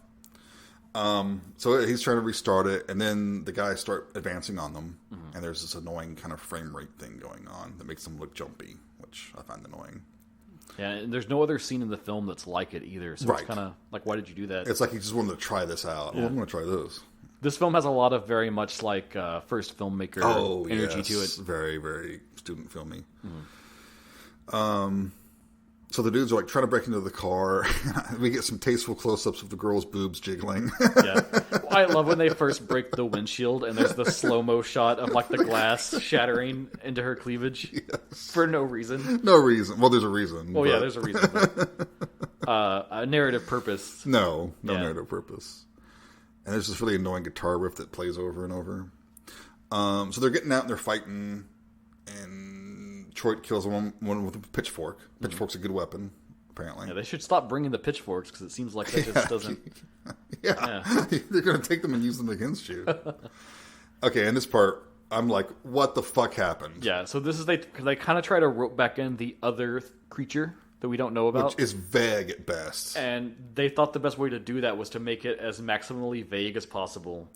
So he's trying to restart it, and then the guys start advancing on them, and there's this annoying kind of frame rate thing going on that makes them look jumpy, which I find annoying. Yeah, and there's no other scene in the film that's like it either, so it's kind of like, why did you do that? It's like he just wanted to try this out. Yeah. Well, I'm going to try this. This film has a lot of very much like first filmmaker energy to it. Very, very student filmy. So the dudes are trying to break into the car. We get some tasteful close-ups of the girl's boobs jiggling. Yeah, I love when they first break the windshield and there's the slow-mo shot of the glass shattering into her cleavage for no reason. No reason. Well, there's a reason. Well, yeah, there's a reason. A narrative purpose. No narrative purpose. And there's this really annoying guitar riff that plays over and over. So they're getting out and they're fighting, and Detroit kills one with a pitchfork. Pitchfork's a good weapon, apparently. Yeah, they should stop bringing the pitchforks because it seems like that just doesn't... Yeah. They're going to take them and use them against you. Okay, in this part, I'm like, what the fuck happened? Yeah, so this is... They kind of try to rope back in the other creature that we don't know about. Which is vague at best. And they thought the best way to do that was to make it as maximally vague as possible.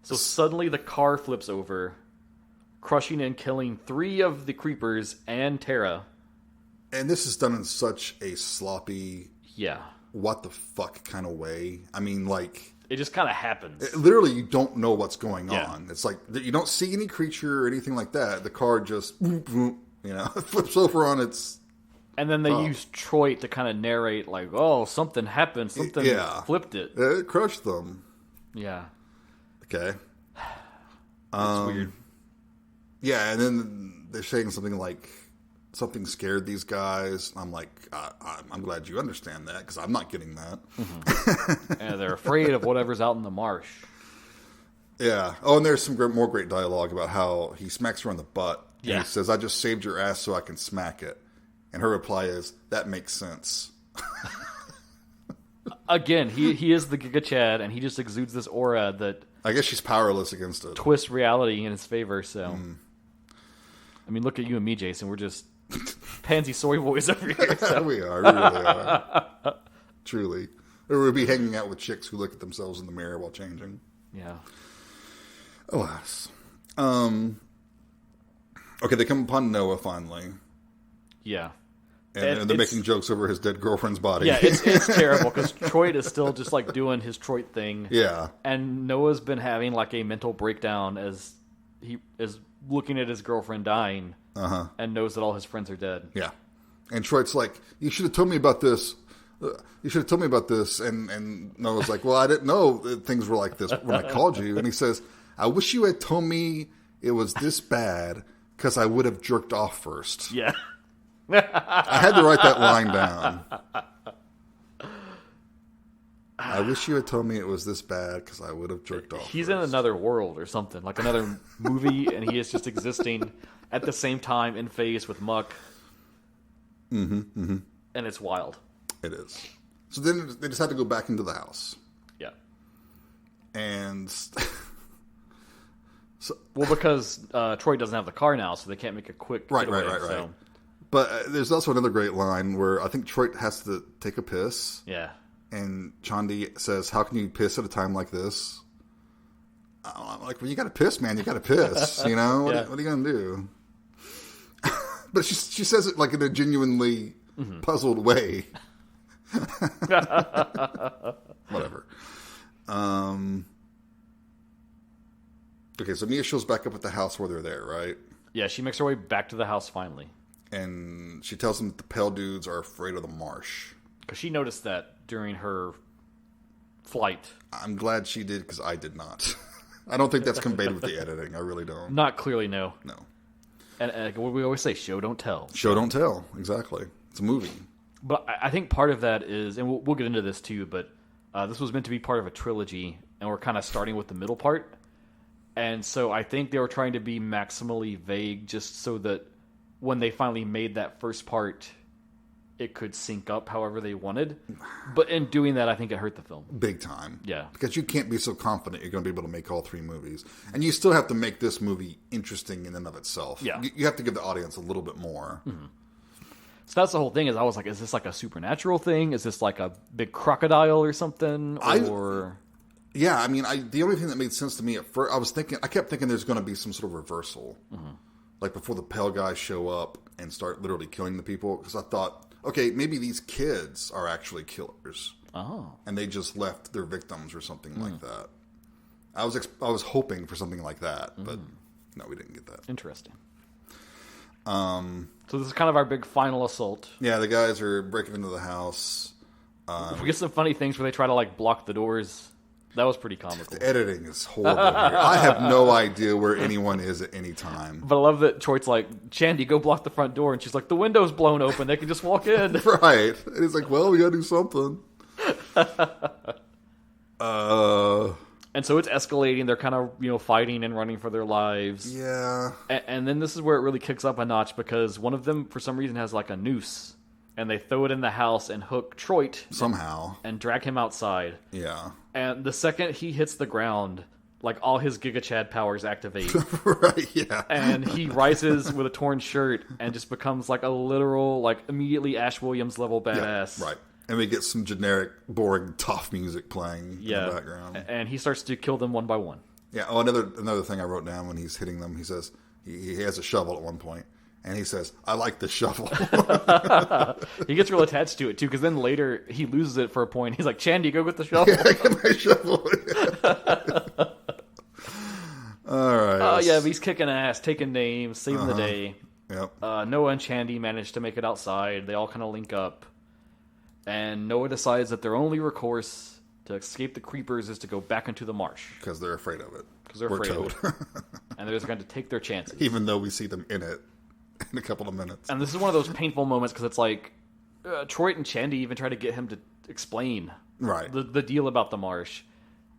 So suddenly the car flips over, crushing and killing 3 of the creepers and Tara. And this is done in such a sloppy, what the fuck kind of way. I mean, it just kind of happens. Literally, you don't know what's going on. It's like, you don't see any creature or anything like that. The car just, flips over on its... And then they use Troy to kind of narrate, something happened, something flipped it. It crushed them. Yeah. Okay. It's weird. Yeah, and then they're saying something like, something scared these guys. I'm like, I'm glad you understand that, because I'm not getting that. And they're afraid of whatever's out in the marsh. Yeah. Oh, and there's some more great dialogue about how he smacks her on the butt. Yeah. And he says, I just saved your ass so I can smack it. And her reply is, that makes sense. Again, he is the Giga Chad, and he just exudes this aura that I guess she's powerless against it. Twists reality in his favor. So, I mean, look at you and me, Jason. We're just pansy soy boys over here. So. We are. We really are. Truly. Or we'd be hanging out with chicks who look at themselves in the mirror while changing. Yeah. Alas. Okay, they come upon Noah finally. Yeah. And they're making jokes over his dead girlfriend's body. Yeah, it's terrible because Troit is still just like doing his Troit thing. Yeah. And Noah's been having like a mental breakdown as he is looking at his girlfriend dying and knows that all his friends are dead. Yeah. And Troit's like, you should have told me about this. You should have told me about this. And Noah's like, well, I didn't know that things were like this when I called you. And he says, I wish you had told me it was this bad because I would have jerked off first. Yeah. I had to write that line down. I wish you had told me it was this bad because I would have jerked off. He's first. in another world or something, like another movie, and he is just existing at the same time in phase with Muck. And it's wild. It is. So then they just had to go back into the house. Yeah. And well, because Troy doesn't have the car now, so they can't make a quick getaway, right. But there's also another great line where I think Troy has to take a piss. Yeah. And Chandi says, how can you piss at a time like this? I'm like, well, you got to piss, man. You got to piss. You know? What are you going to do? But she says it like in a genuinely puzzled way. Whatever. Okay, so Mia shows back up at the house where they're there, right? Yeah, she makes her way back to the house finally. And she tells them that the pale dudes are afraid of the marsh. Because she noticed that during her flight. I'm glad she did, because I did not. I don't think that's conveyed with the editing. I really don't. Not clearly, no. No. And what we always say, show, don't tell. Show, don't tell. Exactly. It's a movie. But I think part of that is, and we'll get into this too, but this was meant to be part of a trilogy, and we're kind of starting with the middle part. And so I think they were trying to be maximally vague just so that when they finally made that first part, it could sync up however they wanted. But in doing that, I think it hurt the film. Big time. Yeah. Because you can't be so confident you're going to be able to make all three movies. And you still have to make this movie interesting in and of itself. Yeah. You have to give the audience a little bit more. Mm-hmm. So that's the whole thing, is I was like, is this like a supernatural thing? Is this like a big crocodile or something? Yeah, I mean, the only thing that made sense to me at first, I kept thinking there's going to be some sort of reversal. Like before the pale guys show up and start literally killing the people. Because I thought, okay, maybe these kids are actually killers. Oh. And they just left their victims or something like that. I was hoping for something like that, but no, we didn't get that. Interesting. So this is kind of our big final assault. Yeah, the guys are breaking into the house. We get some funny things where they try to like block the doors. That was pretty comical. The editing is horrible here. I have no idea where anyone is at any time. But I love that Troit's like, Chandy, go block the front door. And she's like, the window's blown open. They can just walk in. Right. And he's like, well, we gotta do something. And so it's escalating. They're kind of, fighting and running for their lives. Yeah. And then this is where it really kicks up a notch because one of them, for some reason, has like a noose. And they throw it in the house and hook Troit. Somehow. And drag him outside. Yeah. And the second he hits the ground, like all his Giga Chad powers activate. Right, yeah. And he rises with a torn shirt and just becomes like a literal, like immediately Ash Williams level badass. Yeah, right. And we get some generic, boring, tough music playing in the background. And he starts to kill them one by one. Yeah. Oh, another thing I wrote down when he's hitting them, he says he has a shovel at one point. And he says, I like the shovel. He gets real attached to it, too, because then later he loses it for a point. He's like, Chandy, go get the shovel. Yeah, get my shovel. All right. Oh, yeah, he's kicking ass, taking names, saving the day. Yep. Noah and Chandy manage to make it outside. They all kind of link up. And Noah decides that their only recourse to escape the creepers is to go back into the marsh. Because they're afraid of it. Because they're afraid of it. And they're just going to take their chances. Even though we see them in it. In a couple of minutes. And this is one of those painful moments because it's like Troit and Chandy even try to get him to explain the deal about the marsh.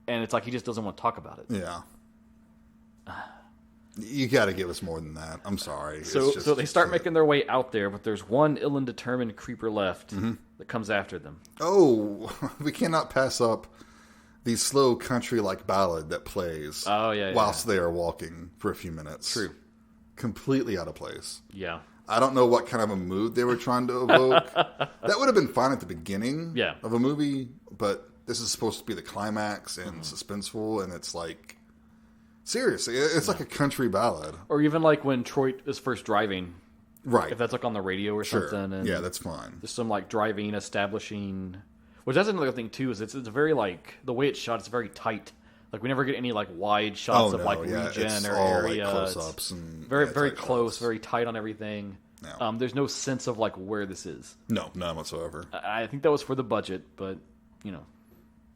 And it's like he just doesn't want to talk about it. Yeah. You got to give us more than that. I'm sorry. So they start making their way out there, but there's one ill and determined creeper left that comes after them. Oh, we cannot pass up the slow country-like ballad that plays whilst they are walking for a few minutes. True. Completely out of place. Yeah. I don't know what kind of a mood they were trying to evoke. That would have been fine at the beginning of a movie, but this is supposed to be the climax and suspenseful, and it's like, seriously, it's like a country ballad. Or even like when Troy is first driving. Right. If that's like on the radio or something. And yeah, that's fine. There's some like driving, establishing... Which that's another thing too, is it's very like, the way it's shot, it's very tight. Like, we never get any, like, wide shots of, like, region or all, area. Like, close-ups and very close, shots. very tight on everything. No. There's no sense of, like, where this is. No, none whatsoever. I think that was for the budget, but, you know,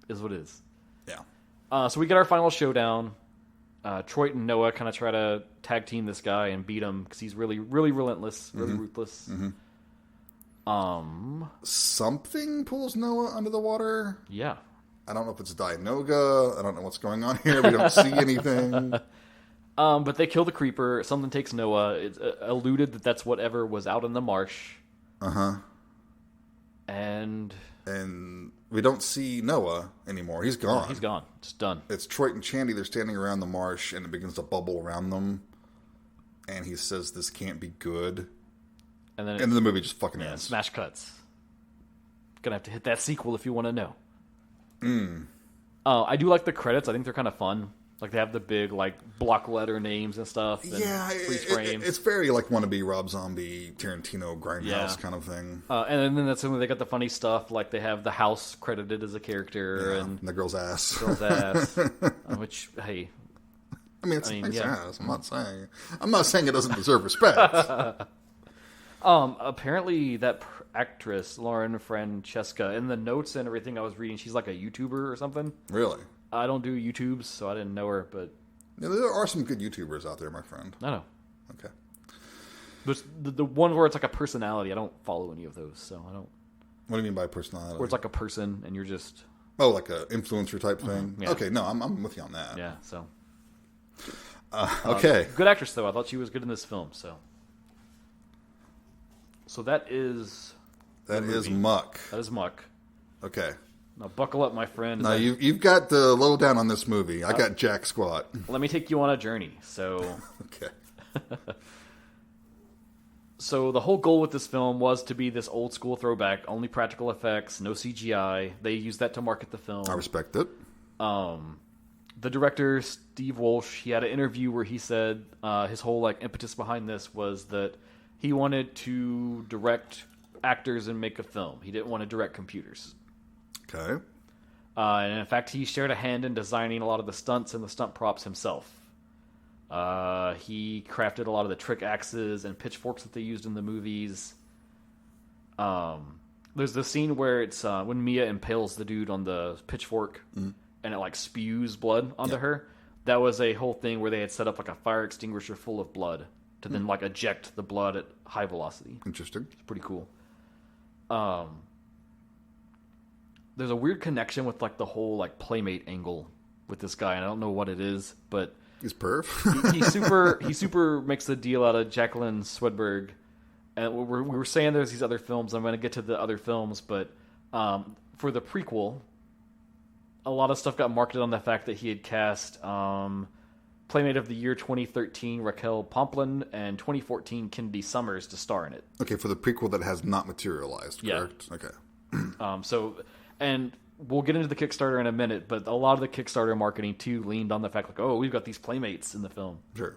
is what it is. Yeah. So we get our final showdown. Troy and Noah kind of try to tag team this guy and beat him because he's really, really relentless, really ruthless. Something pulls Noah under the water? Yeah. I don't know if it's Dianoga. I don't know what's going on here. We don't see anything. But they kill the creeper. Something takes Noah. It's alluded that that's whatever was out in the marsh. And we don't see Noah anymore. He's gone. He's gone. It's done. It's Troy and Chandy. They're standing around the marsh, and it begins to bubble around them. And he says, "This can't be good." And then the movie just fucking ends. Smash cuts. Gonna have to hit that sequel if you want to know. I do like the credits. I think they're kind of fun. Like, they have the big, like, block letter names and stuff. And freeze frames. It's very, like, wannabe Rob Zombie, Tarantino, Grindhouse kind of thing. And then that's when they got the funny stuff. Like, they have the house credited as a character. And the girl's ass. Which, hey... I mean, it's a nice ass. I'm not saying it doesn't deserve respect. Apparently that actress, Lauren Francesca, in the notes and everything I was reading, she's like a YouTuber or something. Really? I don't do YouTubes, so I didn't know her, but... Yeah, there are some good YouTubers out there, my friend. I know. Okay. But the one where it's like a personality, I don't follow any of those, so I don't... What do you mean by personality? Where it's like a person, and you're just... Oh, like an influencer type thing? Yeah. Okay, no, I'm with you on that. Yeah, so... Okay. Good actress, though. I thought she was good in this film, so... So that is... That is Muck. That is Muck. Okay. Now buckle up, my friend. Now you've got the lowdown on this movie. I got jack squat. Let me take you on a journey. So... Okay. So the whole goal with this film was to be this old school throwback, only practical effects, no CGI. They used that to market the film. I respect it. The director, Steve Wolsh, he had an interview where he said his whole like impetus behind this was that he wanted to direct actors and make a film. He didn't want to direct computers. Okay. And in fact, he shared a hand in designing a lot of the stunts and the stunt props himself. He crafted a lot of the trick axes and pitchforks that they used in the movies. There's the scene where it's when Mia impales the dude on the pitchfork and it like spews blood onto her. That was a whole thing where they had set up like a fire extinguisher full of blood to then like eject the blood at high velocity. Interesting. It's pretty cool. There's a weird connection with like the whole like playmate angle with this guy, and I don't know what it is, but he's perf. he super makes the deal out of Jacqueline Swedberg, and we were saying there's these other films. I'm going to get to the other films, but for the prequel, a lot of stuff got marketed on the fact that he had cast Playmate of the Year 2013 Raquel Pomplin and 2014 Kennedy Summers to star in it. Okay, for the prequel that has not materialized, correct? Yeah. Okay. And we'll get into the Kickstarter in a minute, but a lot of the Kickstarter marketing too leaned on the fact like, oh, we've got these playmates in the film. Sure.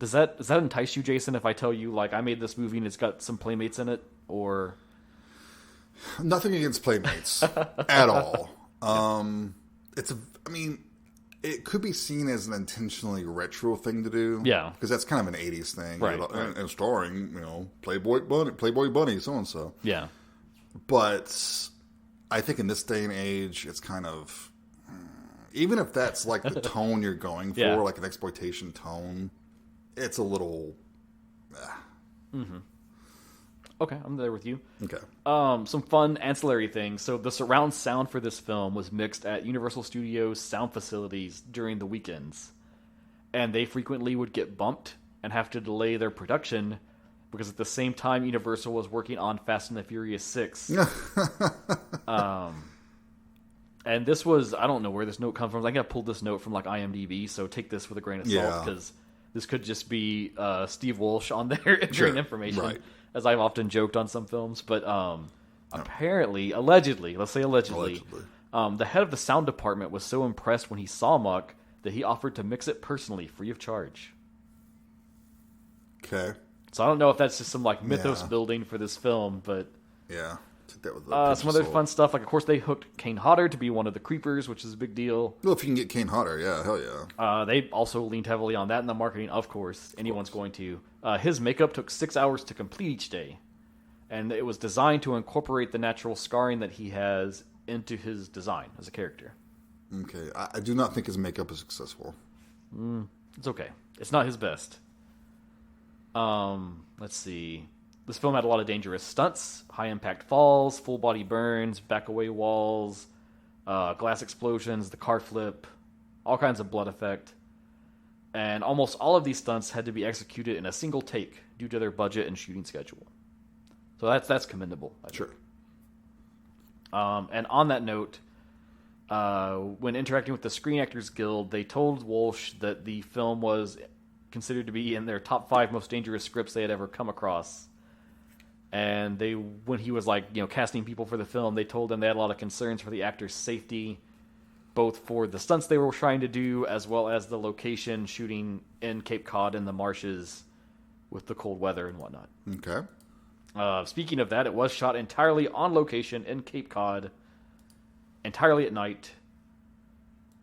Does that entice you, Jason, if I tell you like I made this movie and it's got some playmates in it, or nothing against playmates at all. It could be seen as an intentionally retro thing to do. Yeah. Because that's kind of an 80s thing. Right. And starring, Playboy Bunny, so-and-so. Yeah. But I think in this day and age, it's kind of... Even if that's like the tone you're going for, like an exploitation tone, it's a little... Okay, I'm there with you. Okay. Some fun ancillary things. So the surround sound for this film was mixed at Universal Studios sound facilities during the weekends. and they frequently would get bumped and have to delay their production because at the same time Universal was working on Fast and the Furious 6. And this was, I don't know where this note comes from. I think I pulled this note from like IMDb, so take this with a grain of salt because this could just be Steve Wolsh on there entering information, as I've often joked on some films. But apparently, allegedly, let's say allegedly, the head of the sound department was so impressed when he saw Muck that he offered to mix it personally, free of charge. Okay. So I don't know if that's just some like mythos building for this film, but yeah. That with some other fun stuff, like of course they hooked Kane Hodder to be one of the creepers, which is a big deal. Well, if you can get Kane Hodder, yeah, hell yeah. They also leaned heavily on that in the marketing, of course. Anyone's going to. His makeup took 6 hours to complete each day, and it was designed to incorporate the natural scarring that he has into his design as a character. Okay, I do not think his makeup is successful. It's okay. It's not his best. Let's see. This film had a lot of dangerous stunts, high-impact falls, full-body burns, back-away walls, glass explosions, the car flip, all kinds of blood effect. And almost all of these stunts had to be executed in a single take due to their budget and shooting schedule. So that's commendable. Sure. And on that note, when interacting with the Screen Actors Guild, they told Walsh that the film was considered to be in their top 5 most dangerous scripts they had ever come across. And when he was casting people for the film, they told them they had a lot of concerns for the actors' safety, both for the stunts they were trying to do, as well as the location shooting in Cape Cod in the marshes with the cold weather and whatnot. Okay. Speaking of that, it was shot entirely on location in Cape Cod, entirely at night.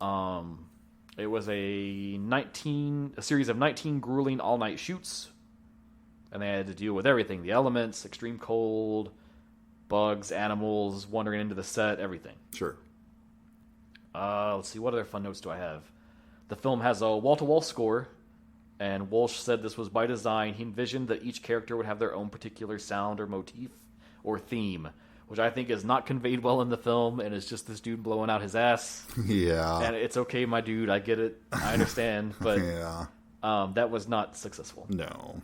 It was a series of 19 grueling all-night shoots. And they had to deal with everything. The elements, extreme cold, bugs, animals, wandering into the set, everything. Sure. Let's see, what other fun notes do I have? The film has a wall-to-wall score, and Walsh said this was by design. He envisioned that each character would have their own particular sound or motif or theme, which I think is not conveyed well in the film, and is just this dude blowing out his ass. Yeah. And it's okay, my dude, I get it, I understand, but that was not successful. No.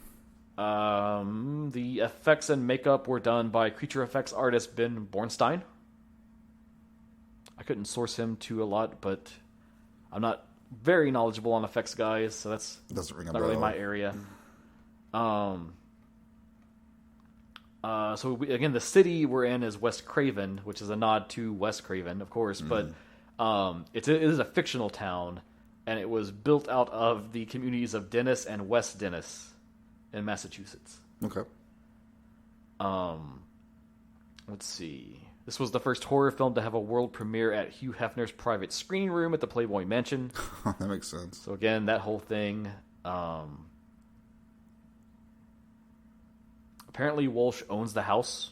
The effects and makeup were done by creature effects artist Ben Bornstein. I couldn't source him to a lot, but I'm not very knowledgeable on effects guys, so that's doesn't ring a not bell. really my area. Again, the city we're in is West Craven, which is a nod to Wes Craven, of course, but it is a fictional town, and it was built out of the communities of Dennis and West Dennis in Massachusetts. Okay. Let's see. This was the first horror film to have a world premiere at Hugh Hefner's private screening room at the Playboy Mansion. That makes sense. So again, that whole thing. Apparently Walsh owns the house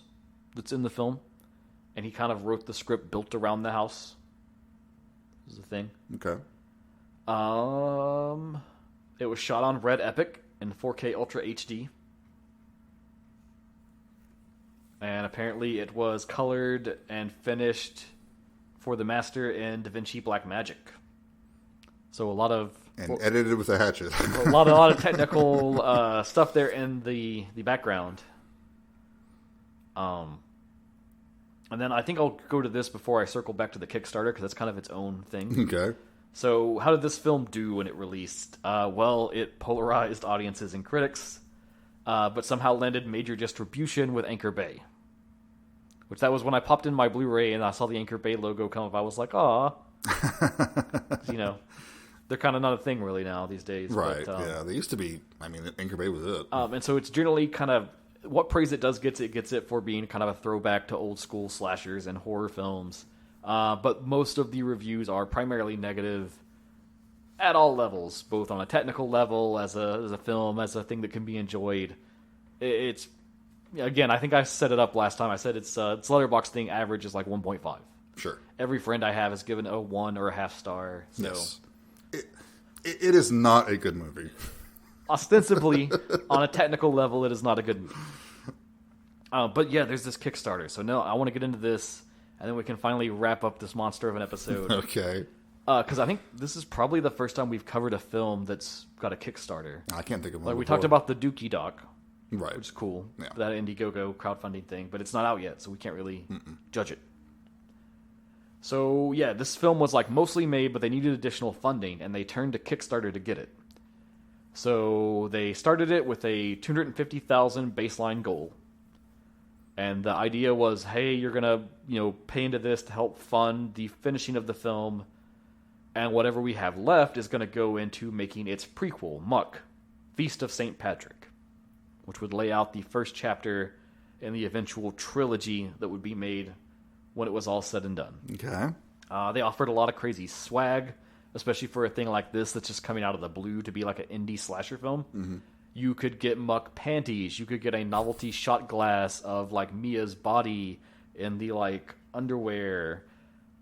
that's in the film, and he kind of wrote the script built around the house. This is the thing. Okay. It was shot on Red Epic in 4K Ultra HD. And apparently it was colored and finished for the master in DaVinci Blackmagic. So a lot of... And edited with a hatchet. a lot of technical stuff there in the background. And then I think I'll go to this before I circle back to the Kickstarter, because that's kind of its own thing. Okay. So how did this film do when it released? Well, it polarized audiences and critics, but somehow landed major distribution with Anchor Bay. Which that was when I popped in my Blu-ray and I saw the Anchor Bay logo come up. I was like, aw. They're kind of not a thing really now these days. Right, but, yeah. They used to be, Anchor Bay was it. And so it's generally kind of, what praise it does gets it for being kind of a throwback to old school slashers and horror films. But most of the reviews are primarily negative at all levels, both on a technical level, as a film, as a thing that can be enjoyed. It's, again, I think I set it up last time. I said its Letterboxd thing average is like 1.5. Sure. Every friend I have has given a 1 or a half star. So. Yes. It is not a good movie. Ostensibly, on a technical level, it is not a good movie. But yeah, there's this Kickstarter. So no, I want to get into this, and then we can finally wrap up this monster of an episode. Okay. Because I think this is probably the first time we've covered a film that's got a Kickstarter. I can't think of one. Like we before. talked about the Dookie doc, right? Which is cool. Yeah. That Indiegogo crowdfunding thing, but it's not out yet, so we can't really judge it. So yeah, this film was like mostly made, but they needed additional funding, and they turned to Kickstarter to get it. So they started it with a $250,000 baseline goal. And the idea was, hey, you're going to, pay into this to help fund the finishing of the film. And whatever we have left is going to go into making its prequel, Muck, Feast of St. Patrick, which would lay out the first chapter in the eventual trilogy that would be made when it was all said and done. Okay. They offered a lot of crazy swag, especially for a thing like this that's just coming out of the blue to be like an indie slasher film. Mm-hmm. You could get Muck panties. You could get a novelty shot glass of like Mia's body in the like underwear.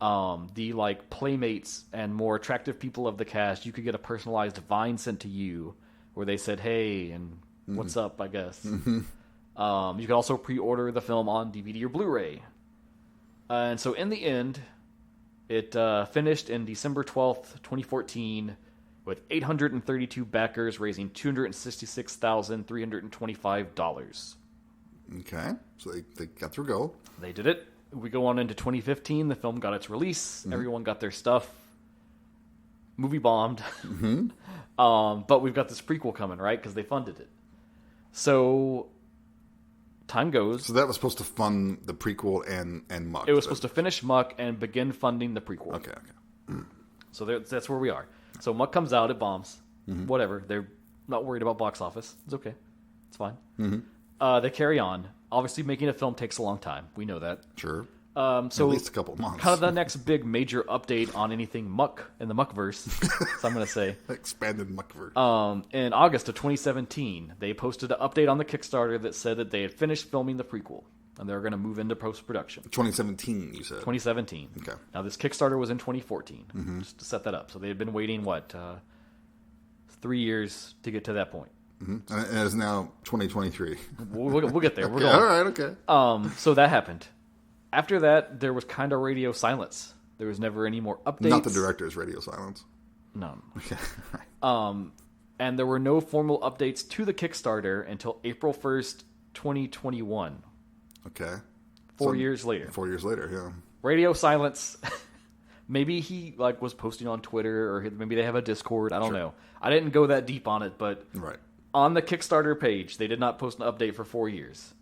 The like playmates and more attractive people of the cast. You could get a personalized Vine sent to you where they said, "Hey," and "What's up?" I guess. Mm-hmm. You could also pre-order the film on DVD or Blu-ray. And so in the end, it finished in December 12th, 2014. With 832 backers, raising $266,325. Okay, so they got their goal. They did it. We go on into 2015. The film got its release. Mm-hmm. Everyone got their stuff. Movie bombed. Mm-hmm. But we've got this prequel coming, right? Because they funded it. So time goes. So that was supposed to fund the prequel and Muck. It was supposed to finish Muck and begin funding the prequel. Okay. So that's where we are. So Muck comes out, it bombs. Mm-hmm. Whatever. They're not worried about box office. It's okay. It's fine. Mm-hmm. They carry on. Obviously, making a film takes a long time. We know that. Sure. So at least a couple months. Kind of the next big major update on anything Muck in the Muckverse, so I'm going to say. Expanded Muckverse. In August of 2017, they posted an update on the Kickstarter that said that they had finished filming the prequel. And they're going to move into post-production. 2017, you said? 2017. Okay. Now, this Kickstarter was in 2014, just to set that up. So they had been waiting, 3 years to get to that point. Mm-hmm. And it is now 2023. We'll get there. We're okay, going. all right, okay. So that happened. After that, there was kind of radio silence. There was never any more updates. Not the director's radio silence. No. Okay. And there were no formal updates to the Kickstarter until April 1st, 2021. Okay. 4 years later. 4 years later, yeah. Radio silence. Maybe he was posting on Twitter, or maybe they have a Discord. I don't know. I didn't go that deep on it, but right. On the Kickstarter page, they did not post an update for 4 years.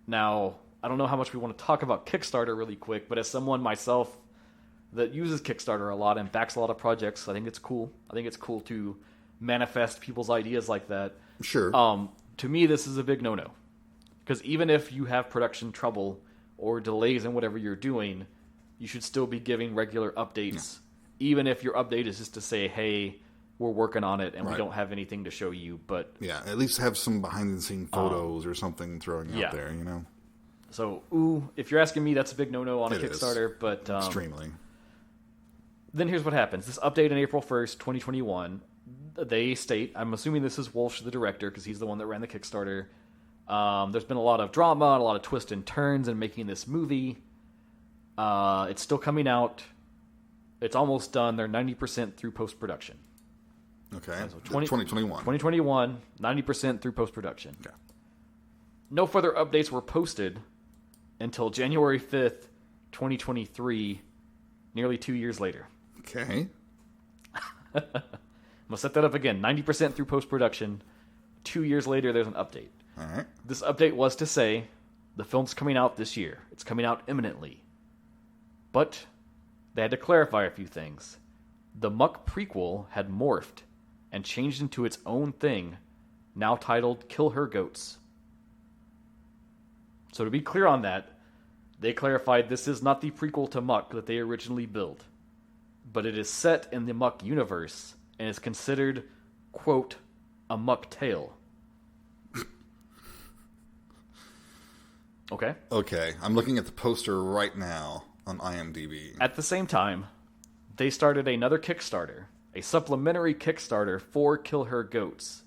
Now, I don't know how much we want to talk about Kickstarter really quick, but as someone myself that uses Kickstarter a lot and backs a lot of projects, I think it's cool. I think it's cool to manifest people's ideas like that. Sure. To me, this is a big no-no. Because even if you have production trouble or delays in whatever you're doing, you should still be giving regular updates, even if your update is just to say, hey, we're working on it and we don't have anything to show you. But yeah, at least have some behind-the-scenes photos or something throwing out there, you know? So, if you're asking me, that's a big no-no on a Kickstarter. But extremely. Then here's what happens. This update on April 1st, 2021, they state, I'm assuming this is Wolsh, the director, because he's the one that ran the Kickstarter. There's been a lot of drama and a lot of twists and turns in making this movie. It's still coming out. It's almost done. They're 90% through post-production. Okay. So 2021. 2021, 90% through post-production. Okay. No further updates were posted until January 5th, 2023, nearly 2 years later. Okay. I'm going to set that up again. 90% through post-production. 2 years later, there's an update. All right. This update was to say, the film's coming out this year. It's coming out imminently. But they had to clarify a few things. The Muck prequel had morphed and changed into its own thing, now titled Kill Her Goats. So to be clear on that, they clarified this is not the prequel to Muck that they originally built, but it is set in the Muck universe and is considered, quote, a Muck tale. Okay. Okay, I'm looking at the poster right now on IMDb. At the same time, they started another Kickstarter, a supplementary Kickstarter for Kill Her Goats.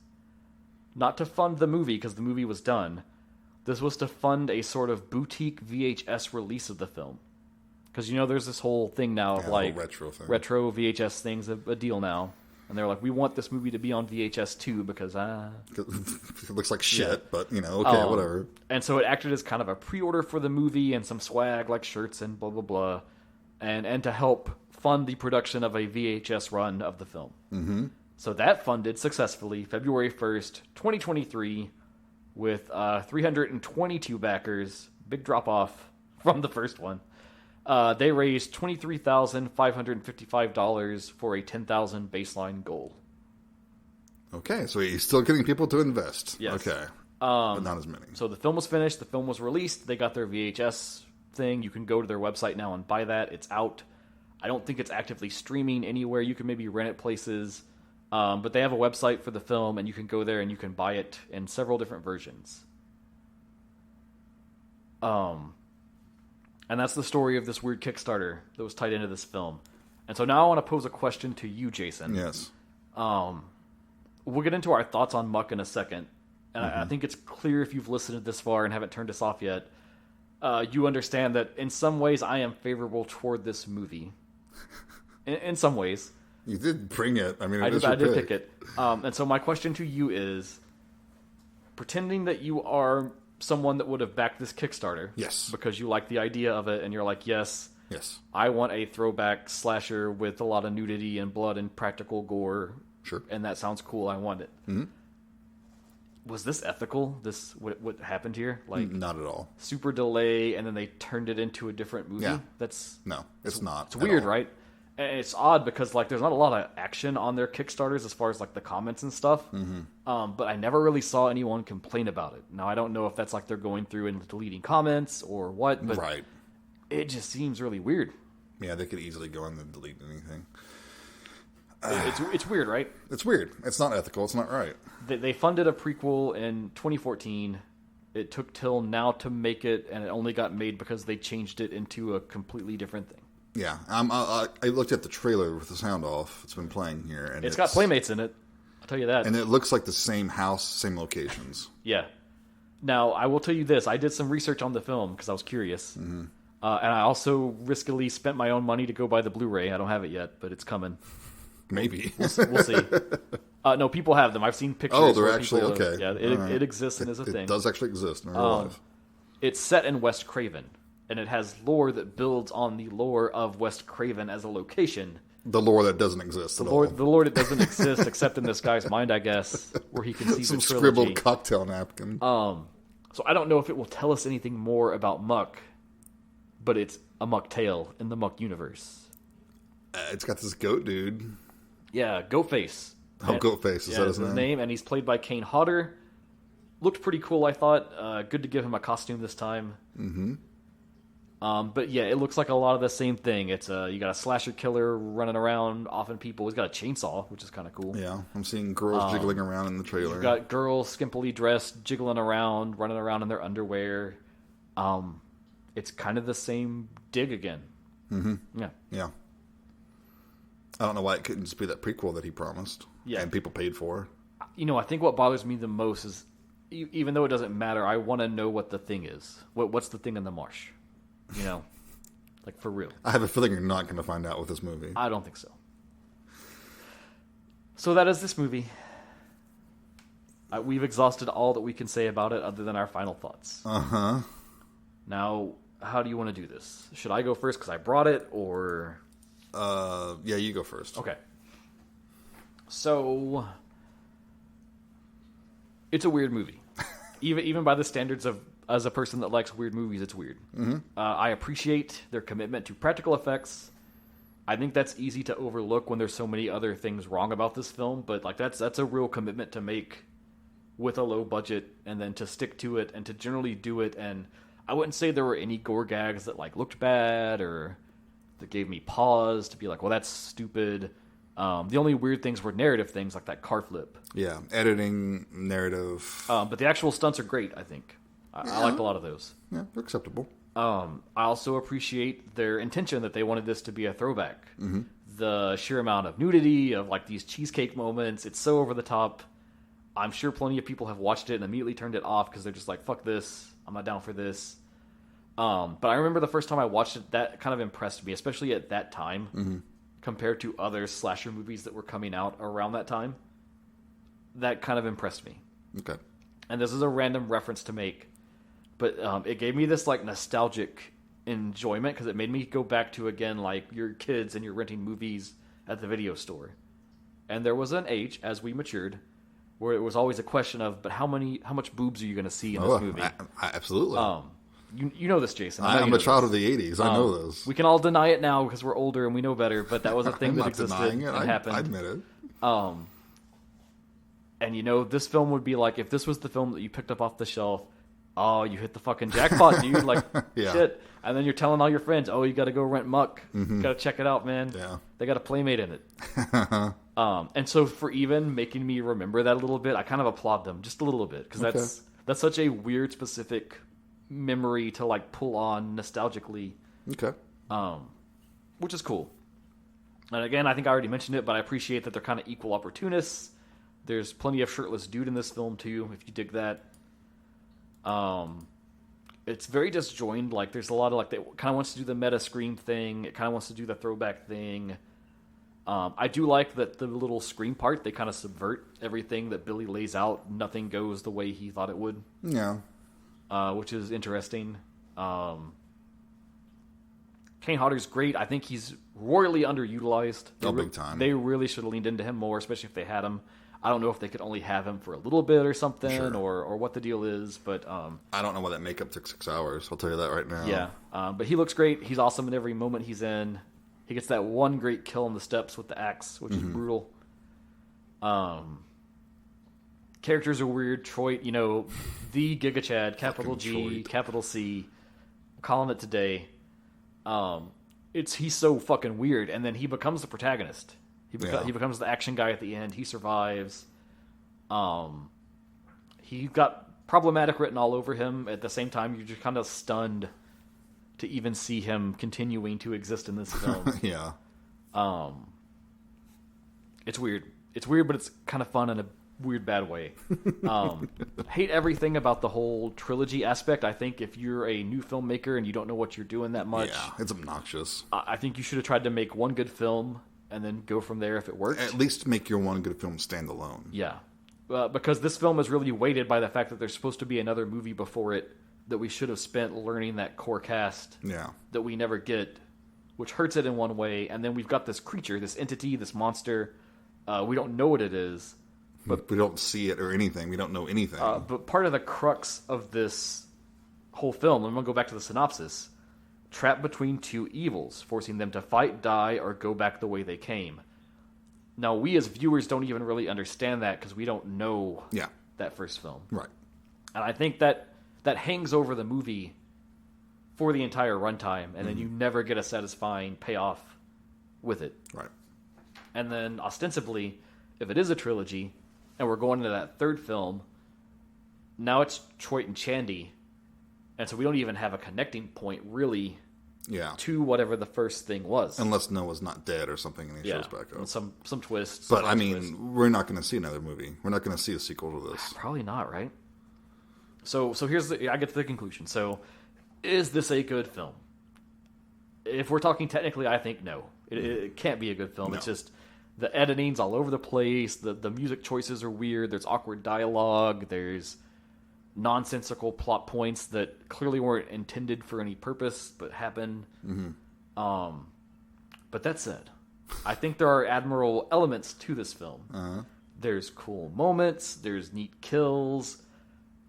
Not to fund the movie, because the movie was done. This was to fund a sort of boutique VHS release of the film. Because, there's this whole thing now of, like, retro thing. Retro VHS thing's a deal now. And they're like, we want this movie to be on VHS too because, It looks like shit, but, okay, whatever. And so it acted as kind of a pre-order for the movie and some swag, like shirts and blah, blah, blah. And to help fund the production of a VHS run of the film. Mm-hmm. So that funded successfully February 1st, 2023, with 322 backers. Big drop-off from the first one. They raised $23,555 for a $10,000 baseline goal. Okay, so he's still getting people to invest. Yes. Okay, but not as many. So the film was finished. The film was released. They got their VHS thing. You can go to their website now and buy that. It's out. I don't think it's actively streaming anywhere. You can maybe rent it places. But they have a website for the film, and you can go there and you can buy it in several different versions. And that's the story of this weird Kickstarter that was tied into this film. And so now I want to pose a question to you, Jason. Yes. We'll get into our thoughts on Muck in a second. And I think it's clear if you've listened this far and haven't turned us off yet, you understand that in some ways I am favorable toward this movie. In some ways. You did bring it. I mean, I did pick it. And so my question to you is, pretending that you are someone that would have backed this Kickstarter. Yes. Because you like the idea of it, and you're like, yes, I want a throwback slasher with a lot of nudity and blood and practical gore. Sure. And that sounds cool. I want it. Mm-hmm. Was this ethical? What happened here? Like, not at all. Super delay, and then they turned it into a different movie? Yeah. No, it's not. It's weird, right? And it's odd because, like, there's not a lot of action on their Kickstarters as far as, like, the comments and stuff. Mm-hmm. But I never really saw anyone complain about it. Now, I don't know if that's, like, they're going through and deleting comments or what, but right. It just seems really weird. Yeah, they could easily go in and delete anything. It's weird, right? It's weird. It's not ethical. It's not right. They funded a prequel in 2014. It took till now to make it, and it only got made because they changed it into a completely different thing. Yeah, I looked at the trailer with the sound off. It's been playing here, and it's got Playmates in it. I'll tell you that. And it looks like the same house, same locations. Yeah. Now, I will tell you this. I did some research on the film because I was curious. Mm-hmm. And I also riskily spent my own money to go buy the Blu-ray. I don't have it yet, but it's coming. Maybe. We'll see. No, people have them. I've seen pictures. Oh, they're actually, okay. Yeah, it exists and is a thing. It does actually exist in real life. It's set in West Craven. And it has lore that builds on the lore of West Craven as a location. The lore that doesn't exist at all. The lore that doesn't exist except in this guy's mind, I guess, where he conceives some a trilogy. Scribbled cocktail napkin. So I don't know if it will tell us anything more about Muck, but it's a Muck tale in the Muck universe. It's got this goat dude. Yeah, Goatface. Goatface, is that his name? And he's played by Kane Hodder. Looked pretty cool, I thought. Good to give him a costume this time. Mm-hmm. But yeah, it looks like a lot of the same thing. It's you got a slasher killer running around, offing people. He's got a chainsaw, which is kind of cool. Yeah, I'm seeing girls jiggling around in the trailer. You've got girls skimpily dressed, jiggling around, running around in their underwear. It's kind of the same dig again. Mm-hmm. Yeah. I don't know why it couldn't just be that prequel that he promised. Yeah. And people paid for. I think what bothers me the most is, even though it doesn't matter, I want to know what the thing is. What's the thing in the marsh? Like for real. I have a feeling you're not going to find out with this movie. I don't think so. So that is this movie. We've exhausted all that we can say about it other than our final thoughts. Uh-huh. Now, how do you want to do this? Should I go first because I brought it, or... Yeah, you go first. Okay. So, it's a weird movie. Even by the standards of, as a person that likes weird movies, it's weird. Mm-hmm. I appreciate their commitment to practical effects. I think that's easy to overlook when there's so many other things wrong about this film, but like that's a real commitment to make with a low budget, and then to stick to it and to generally do it. And I wouldn't say there were any gore gags that like looked bad or that gave me pause to be like, well, that's stupid. The only weird things were narrative things like that car flip. Yeah, editing, narrative. But the actual stunts are great, I think. I liked a lot of those. Yeah, they're acceptable. I also appreciate their intention that they wanted this to be a throwback. Mm-hmm. The sheer amount of nudity, of like these cheesecake moments, it's so over the top. I'm sure plenty of people have watched it and immediately turned it off because they're just like, fuck this, I'm not down for this. But I remember the first time I watched it, that kind of impressed me, especially at that time, compared to other slasher movies that were coming out around that time. That kind of impressed me. Okay. And this is a random reference to make, but it gave me this like nostalgic enjoyment because it made me go back to, again, like your kids and you're renting movies at the video store. And there was an age, as we matured, where it was always a question of, but how much boobs are you going to see in this movie? Absolutely. You know this, Jason. I'm a child of the 80s. I know those. We can all deny it now because we're older and we know better, but that was a thing that existed and happened. I admit it. And, this film would be like, if this was the film that you picked up off the shelf, oh, you hit the fucking jackpot, dude. Like, shit. And then you're telling all your friends, oh, you got to go rent Muck. Got to check it out, man. Yeah. They got a Playmate in it. And so for even making me remember that a little bit, I kind of applaud them just a little bit because that's such a weird, specific memory to like pull on nostalgically. Okay. Which is cool. And again, I think I already mentioned it, but I appreciate that they're kind of equal opportunists. There's plenty of shirtless dude in this film too, if you dig that. It's very disjoined. Like there's a lot of like, it kind of wants to do the meta Scream thing. It kind of wants to do the throwback thing. I do like that the little Scream part, they kind of subvert everything that Billy lays out. Nothing goes the way he thought it would. Yeah. Which is interesting. Kane Hodder's great. I think he's royally underutilized. Big time. They really should have leaned into him more, especially if they had him. I don't know if they could only have him for a little bit or something, or what the deal is, but I don't know why that makeup took 6 hours. I'll tell you that right now. Yeah, but he looks great. He's awesome in every moment he's in. He gets that one great kill on the steps with the axe, which is brutal. Characters are weird. Troit, the Giga Chad, capital G, Troit. Capital C. I'm calling it today. He's so fucking weird, and then he becomes the protagonist. He becomes the action guy at the end. He survives. He got problematic written all over him. At the same time, you're just kind of stunned to even see him continuing to exist in this film. Yeah. It's weird. It's weird, but it's kind of fun in a weird bad way. Hate everything about the whole trilogy aspect. I think if you're a new filmmaker and you don't know what you're doing that much, it's obnoxious. I think you should have tried to make one good film and then go from there if it worked. At least make your one good film stand alone. Yeah. Because this film is really weighted by the fact that there's supposed to be another movie before it that we should have spent learning that core cast that we never get, which hurts it in one way. And then we've got this creature, this entity, this monster. We don't know what it is. But we don't see it or anything. We don't know anything. But part of the crux of this whole film, I'm going to go back to the synopsis, trapped between two evils, forcing them to fight, die, or go back the way they came. Now, we as viewers don't even really understand that because we don't know that first film. Right. And I think that hangs over the movie for the entire runtime, and then you never get a satisfying payoff with it. Right. And then, ostensibly, if it is a trilogy, and we're going into that third film, now it's Troit and Chandy, and so we don't even have a connecting point, really, to whatever the first thing was. Unless Noah's not dead or something, and he shows back up. And some twists. But, we're not going to see another movie. We're not going to see a sequel to this. Probably not, right? So here's I get to the conclusion. So, is this a good film? If we're talking technically, I think no. It can't be a good film. No. It's just the editing's all over the place. The music choices are weird. There's awkward dialogue. There's nonsensical plot points that clearly weren't intended for any purpose, but happen. But that said, I think there are admirable elements to this film. There's cool moments. There's neat kills.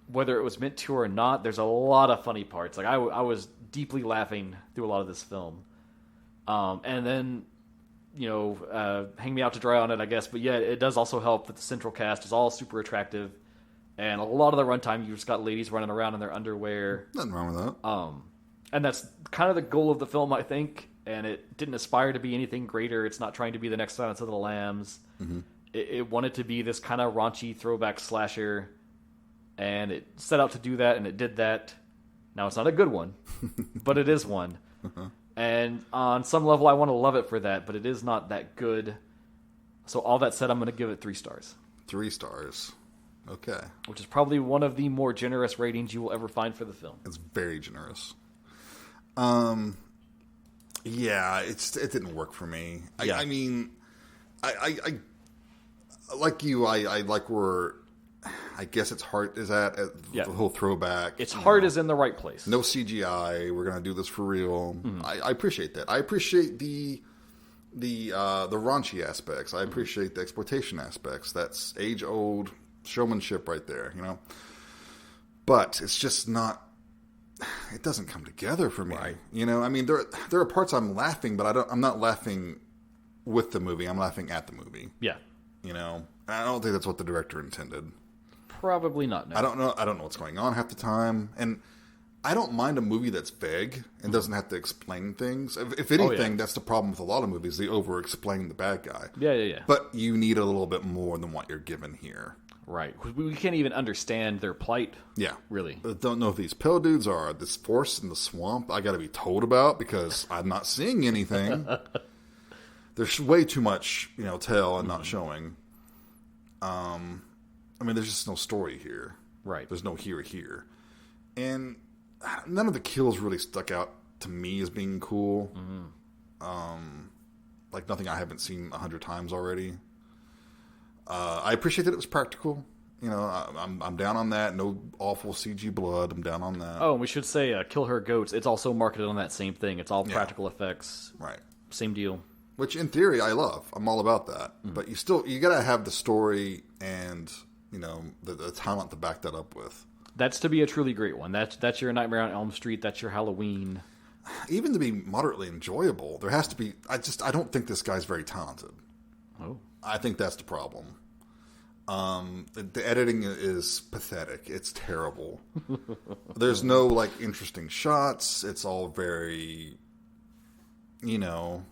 Whether it was meant to or not, there's a lot of funny parts. Like I was deeply laughing through a lot of this film. And then, hang me out to dry on it, I guess. But yeah, it does also help that the central cast is all super attractive. And a lot of the runtime, you just got ladies running around in their underwear. Nothing wrong with that. And that's kind of the goal of the film, I think. And it didn't aspire to be anything greater. It's not trying to be the next Silence of the Lambs. It wanted to be this kind of raunchy throwback slasher. And it set out to do that, and it did that. Now, it's not a good one, but it is one. And on some level, I want to love it for that, but it is not that good. So all that said, I'm going to give it 3 stars. 3 stars. Okay. Which is probably one of the more generous ratings you will ever find for the film. It's very generous. Yeah, it didn't work for me. Yeah. I mean, I like you. I like where I guess its heart is at the whole throwback. Its heart is in the right place. No CGI. We're gonna do this for real. I appreciate that. I appreciate the raunchy aspects. I appreciate the exploitation aspects. That's age old showmanship right there. But it's just not. It doesn't come together for me. Right. I mean, there are parts I'm laughing, but I'm not laughing with the movie. I'm laughing at the movie. Yeah. I don't think that's what the director intended. Probably not. No. I don't know what's going on half the time, and I don't mind a movie that's vague and doesn't have to explain things. If anything, that's the problem with a lot of movies. They over-explain the bad guy. Yeah. But you need a little bit more than what you're given here. Right. We can't even understand their plight. Yeah. Really. I don't know if these pill dudes are this force in the swamp I got to be told about because I'm not seeing anything. There's way too much, tell and not showing. I mean, there's just no story here. Right. There's no here. And none of the kills really stuck out to me as being cool. Like nothing I haven't seen 100 times already. I appreciate that it was practical. I'm down on that. No awful CG blood. I'm down on that. Oh, and we should say Kill Her Goats. It's also marketed on that same thing. It's all practical effects. Right. Same deal. Which, in theory, I love. I'm all about that. But you got to have the story and the talent to back that up with. That's to be a truly great one. That's your Nightmare on Elm Street. That's your Halloween. Even to be moderately enjoyable, there has to be. I don't think this guy's very talented. Oh. I think that's the problem. The editing is pathetic. It's terrible. There's no interesting shots. It's all very, it's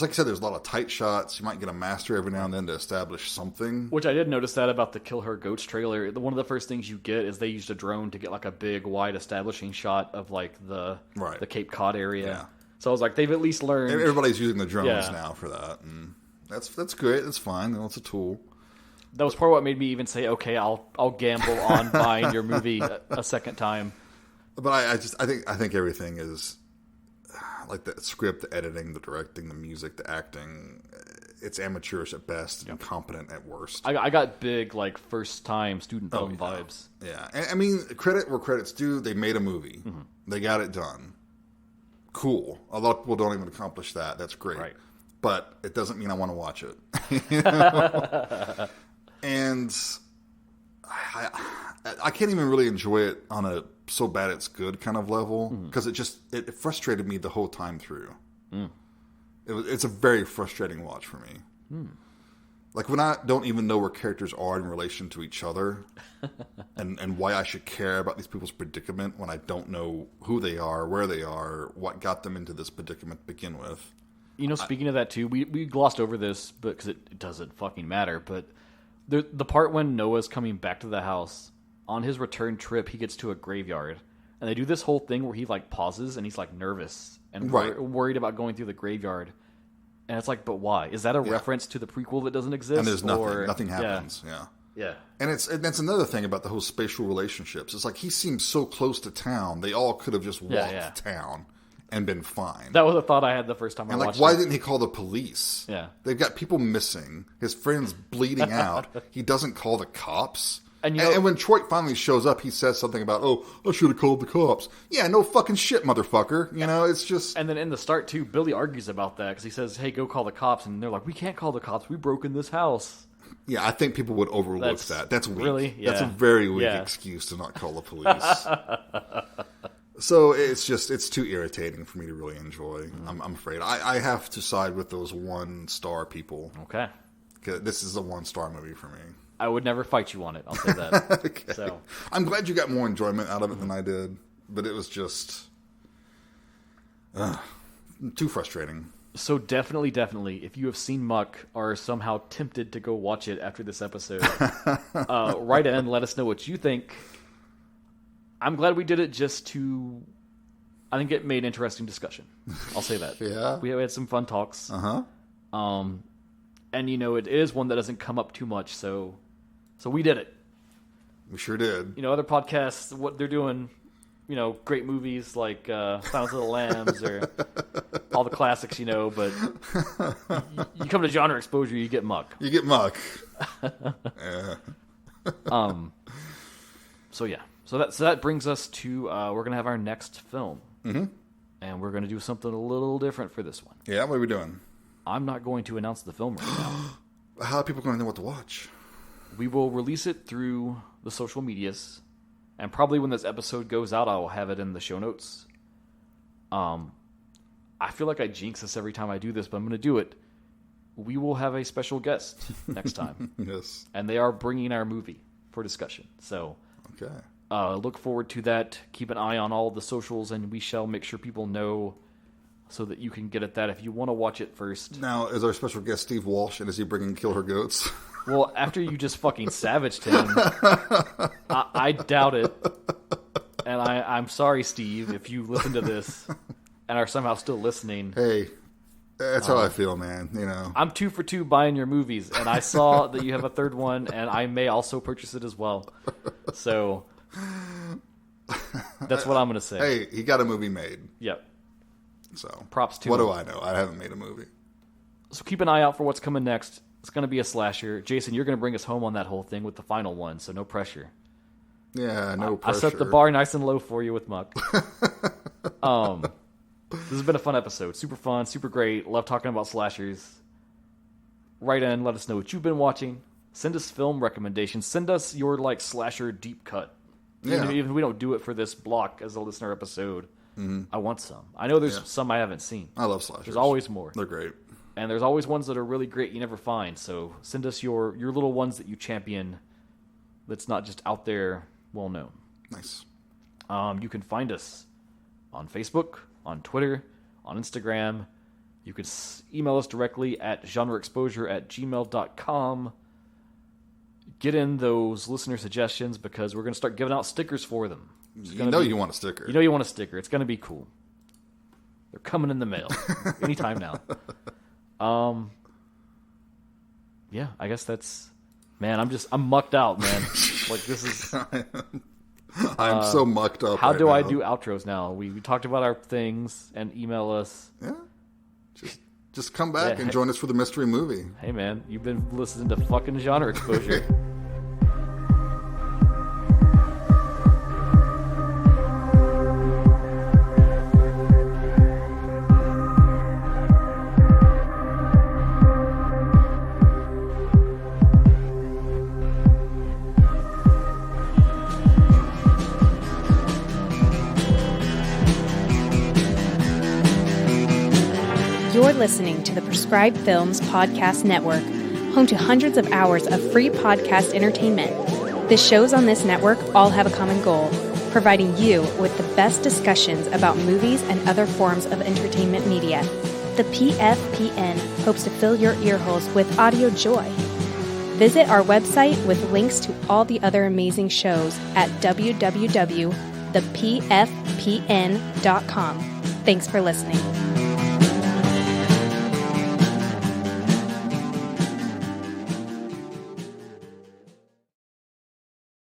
like I said. There's a lot of tight shots. You might get a master every now and then to establish something. Which I did notice that about the Kill Her Goats trailer. One of the first things you get is they used a drone to get a big, wide establishing shot of the Cape Cod area. Yeah. So I was like, they've at least learned. Everybody's using the drones now for that, and that's great. That's fine. It's a tool. That was part of what made me even say, okay, I'll gamble on buying your movie a second time. But I think everything is like the script, the editing, the directing, the music, the acting. It's amateurish at best, incompetent at worst. I got big first time student film vibes. Yeah, and, I mean, credit where credit's due. They made a movie. They got it done. Cool. A lot of people don't even accomplish that. That's great. Right. But it doesn't mean I want to watch it. And I can't even really enjoy it on a so bad it's good kind of level because it frustrated me the whole time through. It's a very frustrating watch for me. Like when I don't even know where characters are in relation to each other and why I should care about these people's predicament when I don't know who they are, where they are, what got them into this predicament to begin with. Speaking of that too, we glossed over this because it doesn't fucking matter, but the part when Noah's coming back to the house, on his return trip, he gets to a graveyard, and they do this whole thing where he pauses and he's nervous and worried about going through the graveyard. And it's but why? Is that a reference to the prequel that doesn't exist? And there's nothing happens. Yeah. And that's another thing about the whole spatial relationships. It's he seems so close to town. They all could have just walked to town and been fine. That was a thought I had the first time I watched it. Why didn't he call the police? Yeah. They've got people missing. His friend's bleeding out. He doesn't call the cops. And when Troy finally shows up, he says something about, "Oh, I should have called the cops." Yeah, no fucking shit, motherfucker. It's just. And then in the start too, Billy argues about that because he says, "Hey, go call the cops," and they're like, "We can't call the cops. We broke in this house." Yeah, I think people would overlook that. That's weak. Really? Yeah. That's a very weak excuse to not call the police. So it's too irritating for me to really enjoy. I'm afraid I have to side with those 1-star people. Okay. This is a 1-star movie for me. I would never fight you on it. I'll say that. Okay. So I'm glad you got more enjoyment out of it than I did, but it was just too frustrating. So definitely, if you have seen Muck or are somehow tempted to go watch it after this episode, write in, let us know what you think. I'm glad we did it just to... I think it made interesting discussion. I'll say that. Yeah. We had some fun talks. Uh-huh. And, it is one that doesn't come up too much, so we did it. We sure did. Other podcasts, what they're doing, great movies like Silence of the Lambs or all the classics, but you come to genre exposure, you get Muck. You get Muck. Yeah. So that brings us to we're gonna have our next film, and we're gonna do something a little different for this one. Yeah, what are we doing? I'm not going to announce the film right now. How are people going to know what to watch? We will release it through the social medias, and probably when this episode goes out, I will have it in the show notes. I feel like I jinx this every time I do this, but I'm going to do it. We will have a special guest next time. Yes. And they are bringing our movie for discussion. So okay. Look forward to that. Keep an eye on all the socials, and we shall make sure people know so that you can get at that if you want to watch it first. Now, is our special guest Steve Wolsh, and is he bringing Kill Her Goats? Well, after you just fucking savaged him, I doubt it. And I'm sorry, Steve, if you listen to this and are somehow still listening. Hey, that's how I feel, man. I'm 2 for 2 buying your movies, and I saw that you have a third one, and I may also purchase it as well. So that's what I'm going to say. Hey, he got a movie made. Yep. So props to what him. do I know? I haven't made a movie. So keep an eye out for what's coming next. It's going to be a slasher. Jason, you're going to bring us home on that whole thing with the final one, so no pressure. Yeah, no pressure. I set the bar nice and low for you with Muck. This has been a fun episode. Super fun, super great. Love talking about slashers. Write in, let us know what you've been watching. Send us film recommendations. Send us your slasher deep cut. Yeah. Even if we don't do it for this block as a listener episode, I want some. I know there's some I haven't seen. I love slashers. There's always more. They're great. And there's always ones that are really great you never find. So send us your little ones that you champion that's not just out there well known. Nice. You can find us on Facebook, on Twitter, on Instagram. You could email us directly at genreexposure@gmail.com. Get in those listener suggestions because we're going to start giving out stickers for them. You want a sticker. You know you want a sticker. It's going to be cool. They're coming in the mail anytime now. Yeah, I guess that's... Man, I'm mucked out, man. This is... I'm so mucked up. How right do now. I do outros now? We talked about our things and email us. Yeah. Just come back and join us for the mystery movie. Hey, man, you've been listening to fucking Genre Exposure. You're listening to the Prescribed Films Podcast Network, home to hundreds of hours of free podcast entertainment. The shows on this network all have a common goal, providing you with the best discussions about movies and other forms of entertainment media. The PFPN hopes to fill your earholes with audio joy. Visit our website with links to all the other amazing shows at www.thepfpn.com. Thanks for listening.